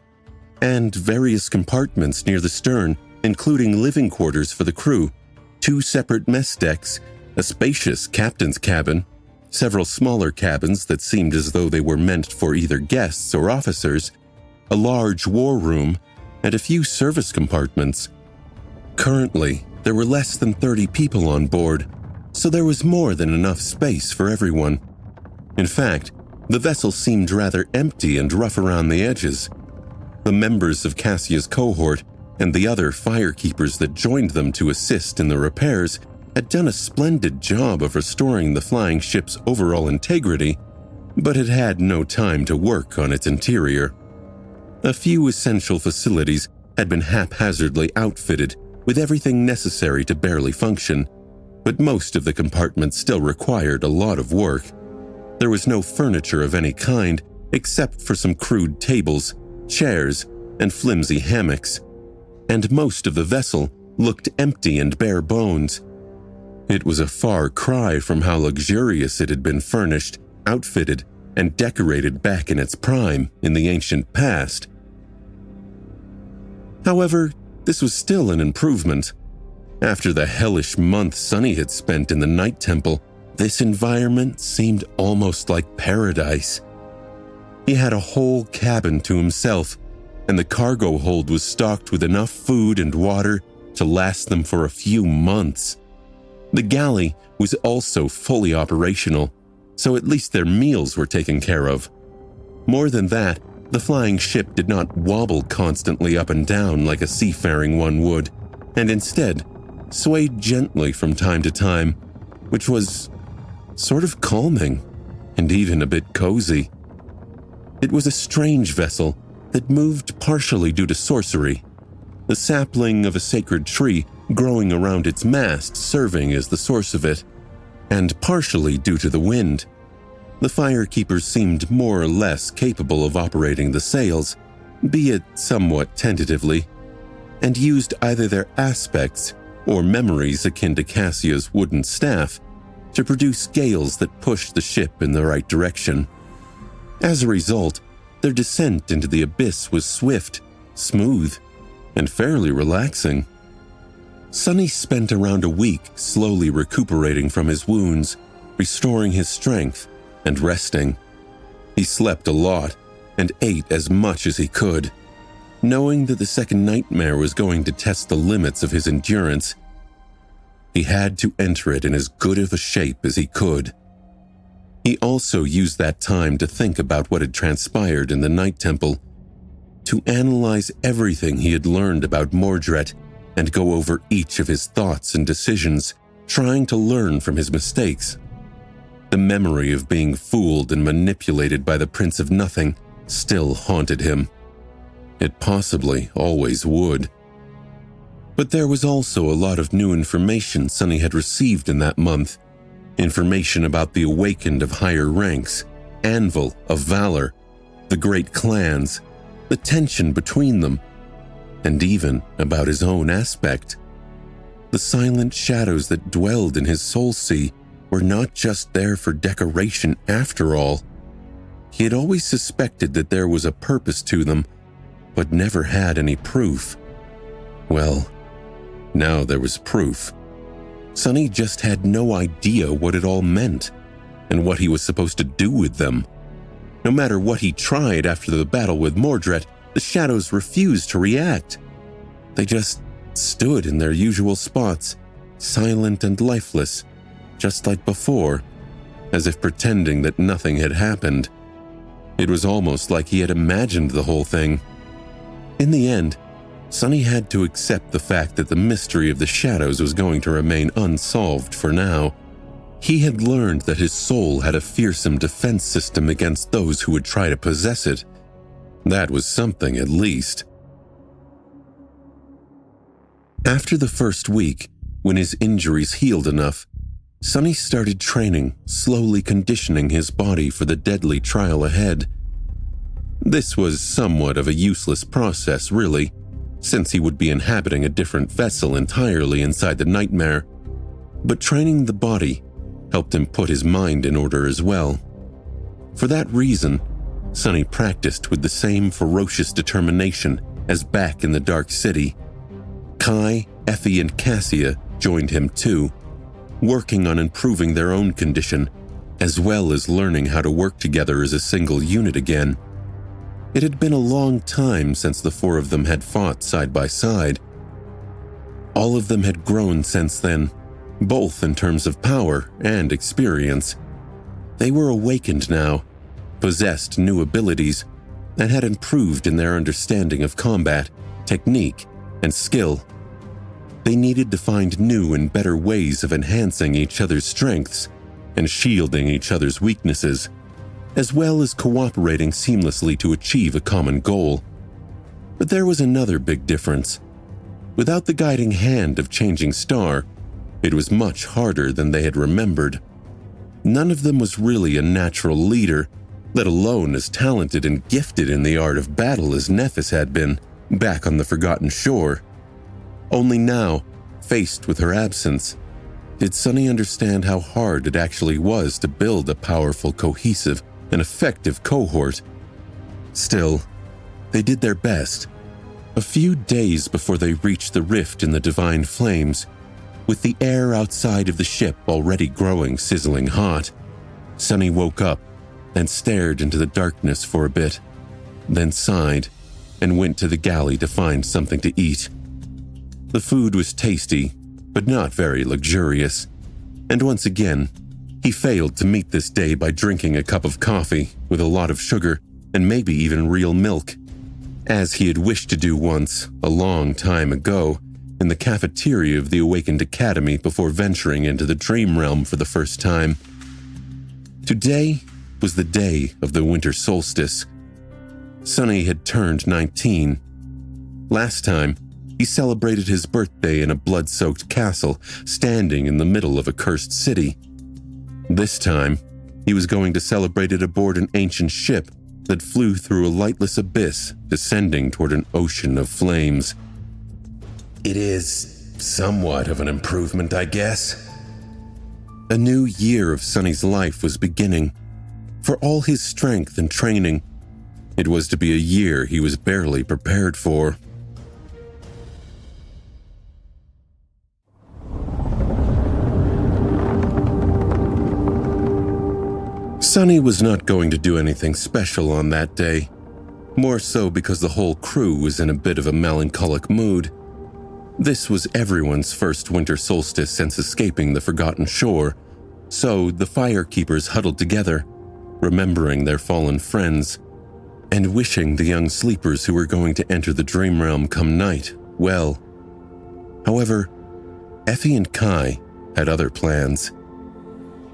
and various compartments near the stern, including living quarters for the crew, 2 separate mess decks, a spacious captain's cabin, several smaller cabins that seemed as though they were meant for either guests or officers, a large war room, and a few service compartments. Currently, there were less than 30 people on board, so there was more than enough space for everyone. In fact, the vessel seemed rather empty and rough around the edges. The members of Cassia's cohort and the other firekeepers that joined them to assist in the repairs had done a splendid job of restoring the flying ship's overall integrity, but had had no time to work on its interior. A few essential facilities had been haphazardly outfitted with everything necessary to barely function, but most of the compartments still required a lot of work. There was no furniture of any kind except for some crude tables, chairs, and flimsy hammocks, and most of the vessel looked empty and bare bones. It was a far cry from how luxurious it had been furnished, outfitted, and decorated back in its prime in the ancient past. However, this was still an improvement. After the hellish month Sunny had spent in the Night Temple, This environment seemed almost like paradise. He had a whole cabin to himself, and the cargo hold was stocked with enough food and water to last them for a few months. The galley was also fully operational, so at least their meals were taken care of. More than that, the flying ship did not wobble constantly up and down like a seafaring one would, and instead swayed gently from time to time, which was sort of calming and even a bit cozy. It was a strange vessel that moved partially due to sorcery, the sapling of a sacred tree growing around its mast serving as the source of it, and partially due to the wind. The firekeepers seemed more or less capable of operating the sails, be it somewhat tentatively, and used either their aspects or memories akin to Cassia's wooden staff to produce gales that pushed the ship in the right direction. As a result, their descent into the abyss was swift, smooth, and fairly relaxing. Sunny spent around a week slowly recuperating from his wounds, restoring his strength, and resting. He slept a lot and ate as much as he could. Knowing that the second nightmare was going to test the limits of his endurance, he had to enter it in as good of a shape as he could. He also used that time to think about what had transpired in the Night Temple, to analyze everything he had learned about Mordred and go over each of his thoughts and decisions, trying to learn from his mistakes. The memory of being fooled and manipulated by the Prince of Nothing still haunted him. It possibly always would. But there was also a lot of new information Sunny had received in that month. Information about the Awakened of higher ranks, Anvil of Valor, the great clans, the tension between them, and even about his own aspect. The silent shadows that dwelled in his soul sea were not just there for decoration after all. He had always suspected that there was a purpose to them, but never had any proof. Well, now there was proof. Sunny just had no idea what it all meant, and what he was supposed to do with them. No matter what he tried after the battle with Mordred, the shadows refused to react. They just stood in their usual spots, silent and lifeless, just like before, as if pretending that nothing had happened. It was almost like he had imagined the whole thing. In the end, Sunny had to accept the fact that the mystery of the shadows was going to remain unsolved for now. He had learned that his soul had a fearsome defense system against those who would try to possess it. That was something, at least. After the first week, when his injuries healed enough, Sunny started training, slowly conditioning his body for the deadly trial ahead. This was somewhat of a useless process, really, since he would be inhabiting a different vessel entirely inside the nightmare, but training the body helped him put his mind in order as well. For that reason, Sunny practiced with the same ferocious determination as back in the Dark City. Kai, Effie, and Cassia joined him too, working on improving their own condition, as well as learning how to work together as a single unit again. It had been a long time since the four of them had fought side by side. All of them had grown since then, both in terms of power and experience. They were awakened now, possessed new abilities, and had improved in their understanding of combat, technique, and skill. They needed to find new and better ways of enhancing each other's strengths and shielding each other's weaknesses, as well as cooperating seamlessly to achieve a common goal. But there was another big difference. Without the guiding hand of Changing Star, it was much harder than they had remembered. None of them was really a natural leader, let alone as talented and gifted in the art of battle as Nephis had been, back on the Forgotten Shore. Only now, faced with her absence, did Sunny understand how hard it actually was to build a powerful, cohesive, and effective cohort. Still, they did their best. A few days before they reached the rift in the Divine Flames, With the air outside of the ship already growing sizzling hot, Sunny woke up and stared into the darkness for a bit, then sighed and went to the galley to find something to eat. The food was tasty, but not very luxurious, and once again, he failed to meet this day by drinking a cup of coffee with a lot of sugar and maybe even real milk, as he had wished to do once, a long time ago, in the cafeteria of the Awakened Academy before venturing into the dream realm for the first time. Today was the day of the winter solstice. Sunny had turned 19. Last time, he celebrated his birthday in a blood-soaked castle standing in the middle of a cursed city. This time, he was going to celebrate it aboard an ancient ship that flew through a lightless abyss descending toward an ocean of flames. It is somewhat of an improvement, I guess. A new year of Sunny's life was beginning. For all his strength and training, it was to be a year he was barely prepared for. Sunny was not going to do anything special on that day, more so because the whole crew was in a bit of a melancholic mood. This was everyone's first winter solstice since escaping the Forgotten Shore, so the firekeepers huddled together, remembering their fallen friends, and wishing the young sleepers who were going to enter the dream realm come night well. However, Effie and Kai had other plans.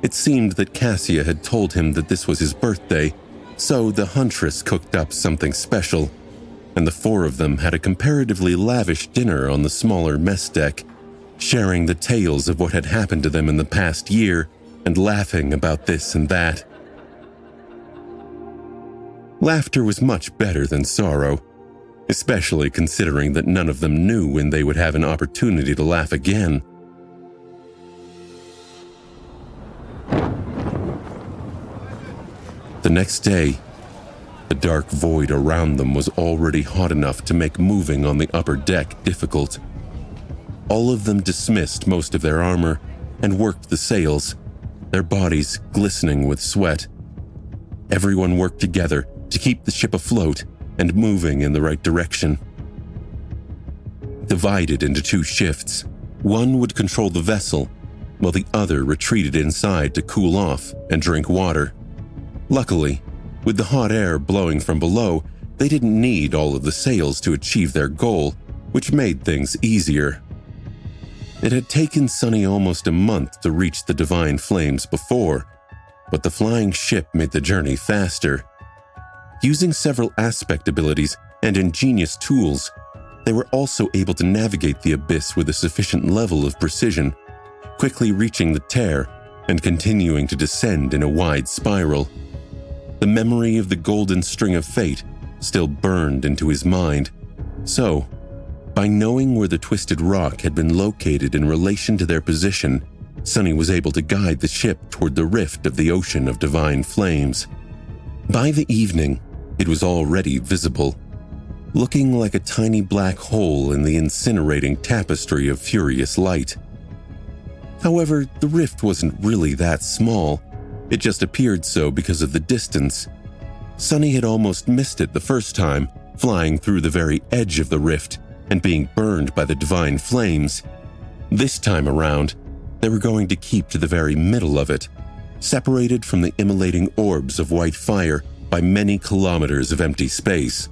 It seemed that Cassia had told him that this was his birthday, so the Huntress cooked up something special, and the four of them had a comparatively lavish dinner on the smaller mess deck, sharing the tales of what had happened to them in the past year and laughing about this and that. Laughter was much better than sorrow, especially considering that none of them knew when they would have an opportunity to laugh again. The next day, the dark void around them was already hot enough to make moving on the upper deck difficult. All of them dismissed most of their armor and worked the sails, their bodies glistening with sweat. Everyone worked together to keep the ship afloat and moving in the right direction. Divided into two shifts, one would control the vessel, while the other retreated inside to cool off and drink water. Luckily, with the hot air blowing from below, they didn't need all of the sails to achieve their goal, which made things easier. It had taken Sunny almost a month to reach the Divine Flames before, but the flying ship made the journey faster. Using several aspect abilities and ingenious tools, they were also able to navigate the abyss with a sufficient level of precision, quickly reaching the tear and continuing to descend in a wide spiral. The memory of the golden string of fate still burned into his mind, so, by knowing where the twisted rock had been located in relation to their position, Sunny was able to guide the ship toward the rift of the ocean of divine flames. By the evening, it was already visible, looking like a tiny black hole in the incinerating tapestry of furious light. However, the rift wasn't really that small. It just appeared so because of the distance. Sunny had almost missed it the first time, flying through the very edge of the rift and being burned by the divine flames. This time around, they were going to keep to the very middle of it, separated from the immolating orbs of white fire by many kilometers of empty space.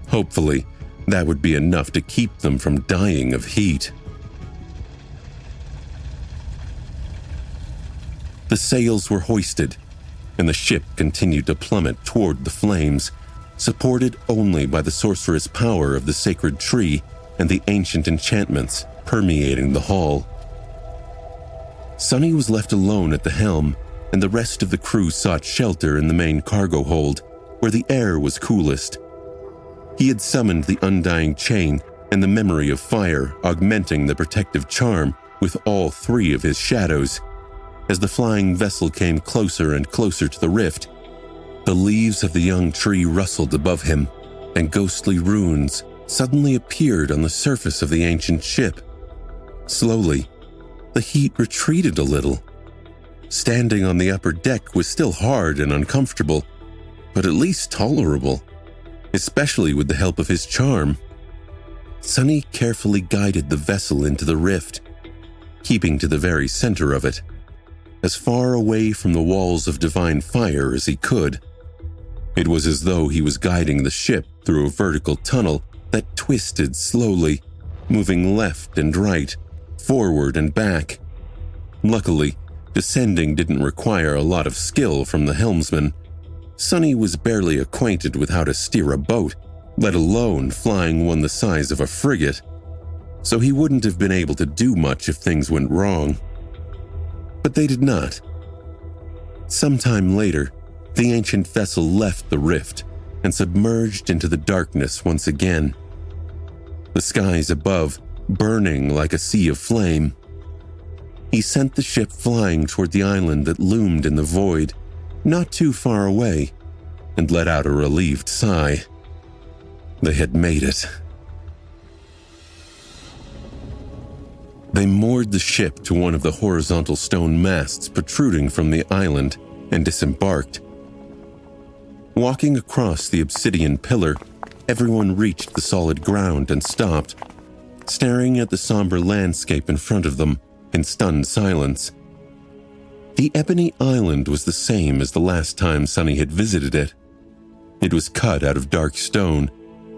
Hopefully, that would be enough to keep them from dying of heat. The sails were hoisted, and the ship continued to plummet toward the flames, supported only by the sorcerous power of the sacred tree and the ancient enchantments permeating the hull. Sunny was left alone at the helm, and the rest of the crew sought shelter in the main cargo hold, where the air was coolest. He had summoned the undying chain and the memory of fire, augmenting the protective charm with all three of his shadows. As the flying vessel came closer and closer to the rift, the leaves of the young tree rustled above him, and ghostly runes suddenly appeared on the surface of the ancient ship. Slowly, the heat retreated a little. Standing on the upper deck was still hard and uncomfortable, but at least tolerable, especially with the help of his charm. Sunny carefully guided the vessel into the rift, keeping to the very center of it, as far away from the walls of divine fire as he could. It was as though he was guiding the ship through a vertical tunnel that twisted slowly, moving left and right, forward and back. Luckily, descending didn't require a lot of skill from the helmsman. Sunny was barely acquainted with how to steer a boat, let alone flying one the size of a frigate, so he wouldn't have been able to do much if things went wrong. But they did not. Sometime later, the ancient vessel left the rift and submerged into the darkness once again. The skies above burning like a sea of flame. He sent the ship flying toward the island that loomed in the void, not too far away, and let out a relieved sigh. They had made it. They moored the ship to one of the horizontal stone masts protruding from the island and disembarked. Walking across the obsidian pillar, everyone reached the solid ground and stopped, staring at the somber landscape in front of them in stunned silence. The ebony island was the same as the last time Sunny had visited it. It was cut out of dark stone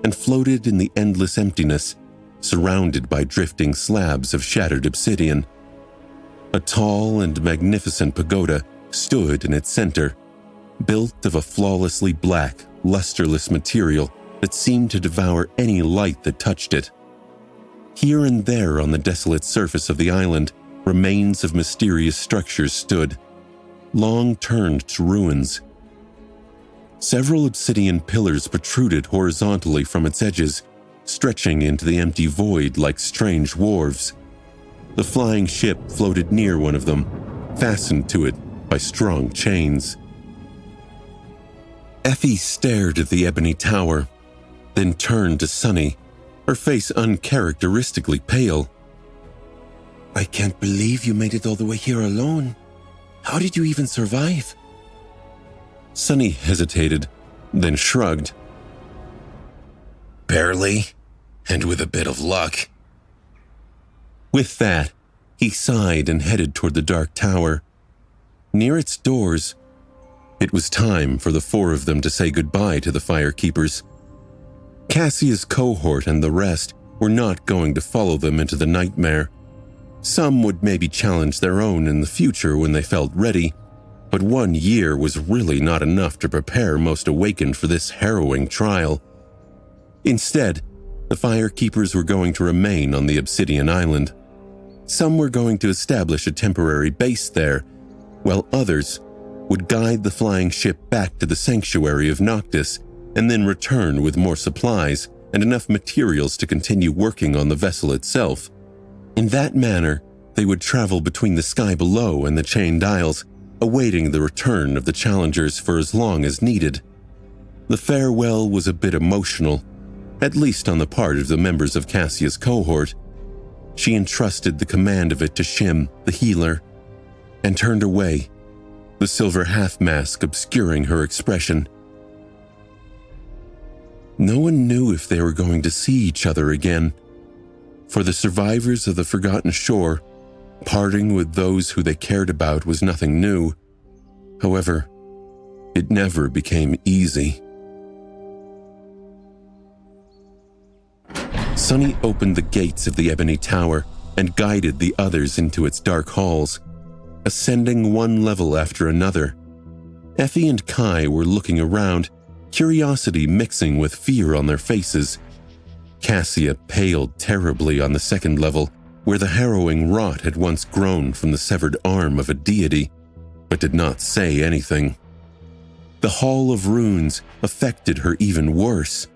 and floated in the endless emptiness, surrounded by drifting slabs of shattered obsidian. A tall and magnificent pagoda stood in its center, built of a flawlessly black, lusterless material that seemed to devour any light that touched it. Here and there on the desolate surface of the island, remains of mysterious structures stood, long turned to ruins. Several obsidian pillars protruded horizontally from its edges, stretching into the empty void like strange wharves. The flying ship floated near one of them, fastened to it by strong chains. Effie stared at the ebony tower, then turned to Sunny, her face uncharacteristically pale. I can't believe you made it all the way here alone. How did you even survive? Sunny hesitated, then shrugged. Barely, and with a bit of luck. With that, he sighed and headed toward the dark tower. Near its doors, it was time for the four of them to say goodbye to the firekeepers. Cassia's cohort and the rest were not going to follow them into the nightmare. Some would maybe challenge their own in the future when they felt ready, but 1 year was really not enough to prepare most awakened for this harrowing trial. Instead, the firekeepers were going to remain on the Obsidian Island. Some were going to establish a temporary base there, while others would guide the flying ship back to the sanctuary of Noctis and then return with more supplies and enough materials to continue working on the vessel itself. In that manner, they would travel between the sky below and the Chained Isles, awaiting the return of the challengers for as long as needed. The farewell was a bit emotional, at least on the part of the members of Cassia's cohort. She entrusted the command of it to Shim, the healer, and turned away, the silver half-mask obscuring her expression. No one knew if they were going to see each other again. For the survivors of the Forgotten Shore, parting with those who they cared about was nothing new. However, it never became easy. Sunny opened the gates of the Ebony Tower and guided the others into its dark halls, ascending one level after another. Effie and Kai were looking around, curiosity mixing with fear on their faces. Cassia paled terribly on the second level, where the harrowing rot had once grown from the severed arm of a deity, but did not say anything. The Hall of Runes affected her even worse.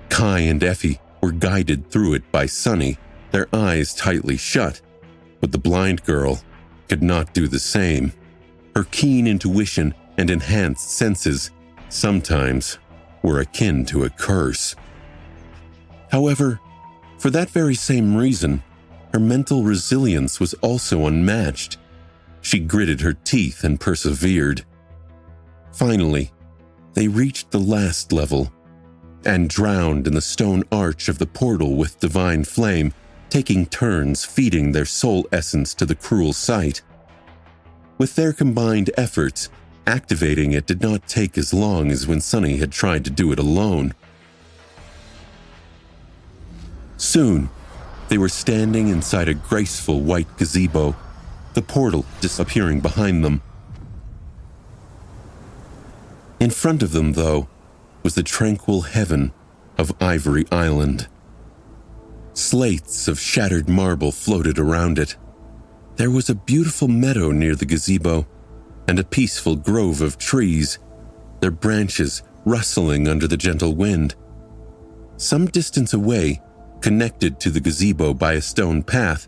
Kai and Effie were guided through it by Sunny, their eyes tightly shut, but the blind girl could not do the same. Her keen intuition and enhanced senses sometimes were akin to a curse. However, for that very same reason, her mental resilience was also unmatched. She gritted her teeth and persevered. Finally, they reached the last level and drowned in the stone arch of the portal with divine flame, taking turns feeding their soul essence to the cruel sight. With their combined efforts, activating it did not take as long as when Sunny had tried to do it alone. Soon, they were standing inside a graceful white gazebo, the portal disappearing behind them. In front of them, though, was the tranquil heaven of Ivory Island. Slates of shattered marble floated around it. There was a beautiful meadow near the gazebo, and a peaceful grove of trees, their branches rustling under the gentle wind. Some distance away, connected to the gazebo by a stone path,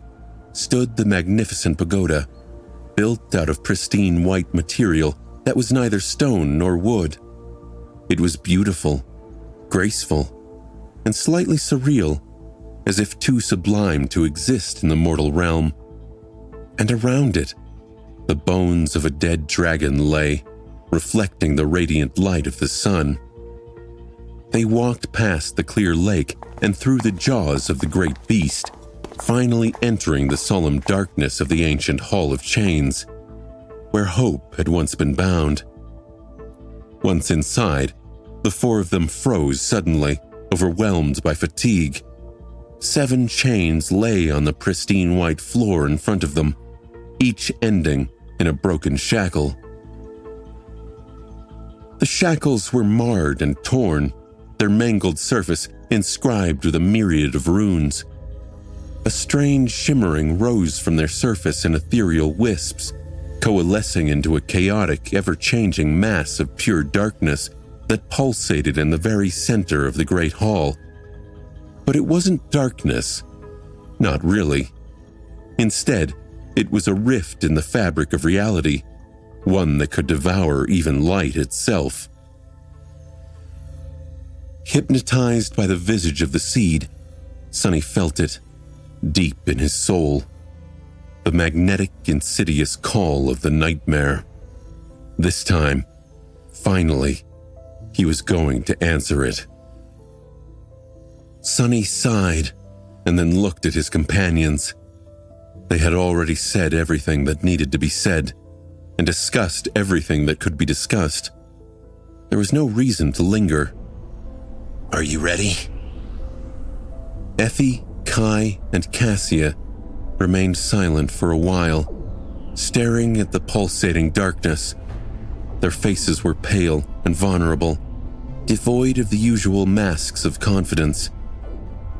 stood the magnificent pagoda, built out of pristine white material that was neither stone nor wood. It was beautiful, graceful, and slightly surreal, as if too sublime to exist in the mortal realm. And around it, the bones of a dead dragon lay, reflecting the radiant light of the sun. They walked past the clear lake and through the jaws of the great beast, finally entering the solemn darkness of the ancient Hall of Chains, where hope had once been bound. Once inside, the four of them froze suddenly, overwhelmed by fatigue. 7 chains lay on the pristine white floor in front of them, each ending in a broken shackle. The shackles were marred and torn, their mangled surface inscribed with a myriad of runes. A strange shimmering rose from their surface in ethereal wisps, coalescing into a chaotic, ever-changing mass of pure darkness that pulsated in the very center of the great hall. But it wasn't darkness. Not really. Instead, it was a rift in the fabric of reality, one that could devour even light itself. Hypnotized by the visage of the seed, Sunny felt it, deep in his soul. The magnetic, insidious call of the nightmare. This time, finally, he was going to answer it. Sunny sighed and then looked at his companions. They had already said everything that needed to be said and discussed everything that could be discussed. There was no reason to linger. Are you ready? Effie, Kai, and Cassia remained silent for a while, staring at the pulsating darkness. Their faces were pale and vulnerable, devoid of the usual masks of confidence.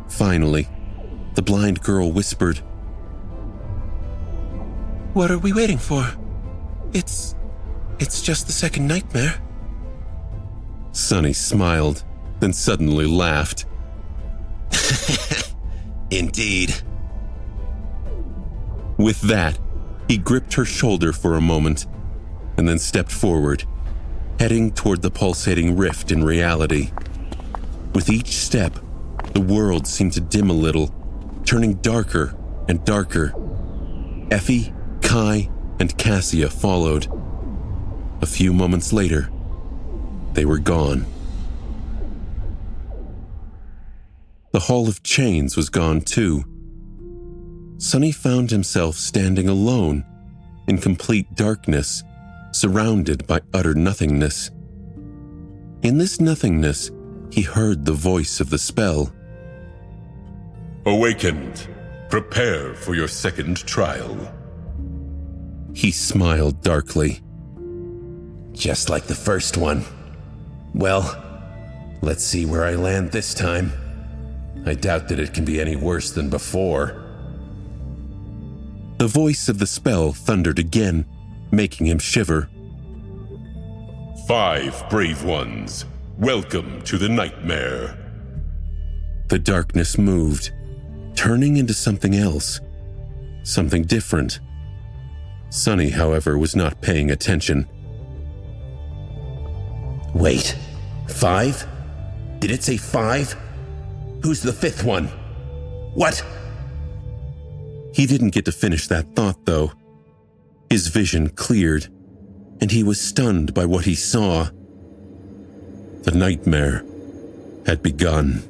Finally, the blind girl whispered, What are we waiting for? It's just the second nightmare. Sunny smiled, then suddenly laughed. Indeed. With that, he gripped her shoulder for a moment, and then stepped forward, heading toward the pulsating rift in reality. With each step, the world seemed to dim a little, turning darker and darker. Effie, Kai, and Cassia followed. A few moments later, they were gone. The Hall of Chains was gone too. Sunny found himself standing alone, in complete darkness, surrounded by utter nothingness. In this nothingness, he heard the voice of the spell. Awakened, prepare for your second trial. He smiled darkly. Just like the first one. Well, let's see where I land this time. I doubt that it can be any worse than before. The voice of the spell thundered again, making him shiver. 5 brave ones, welcome to the nightmare. The darkness moved, turning into something else, something different. Sunny, however, was not paying attention. Wait, 5? Did it say 5? Who's the 5th one? What? He didn't get to finish that thought, though. His vision cleared, and he was stunned by what he saw. The nightmare had begun.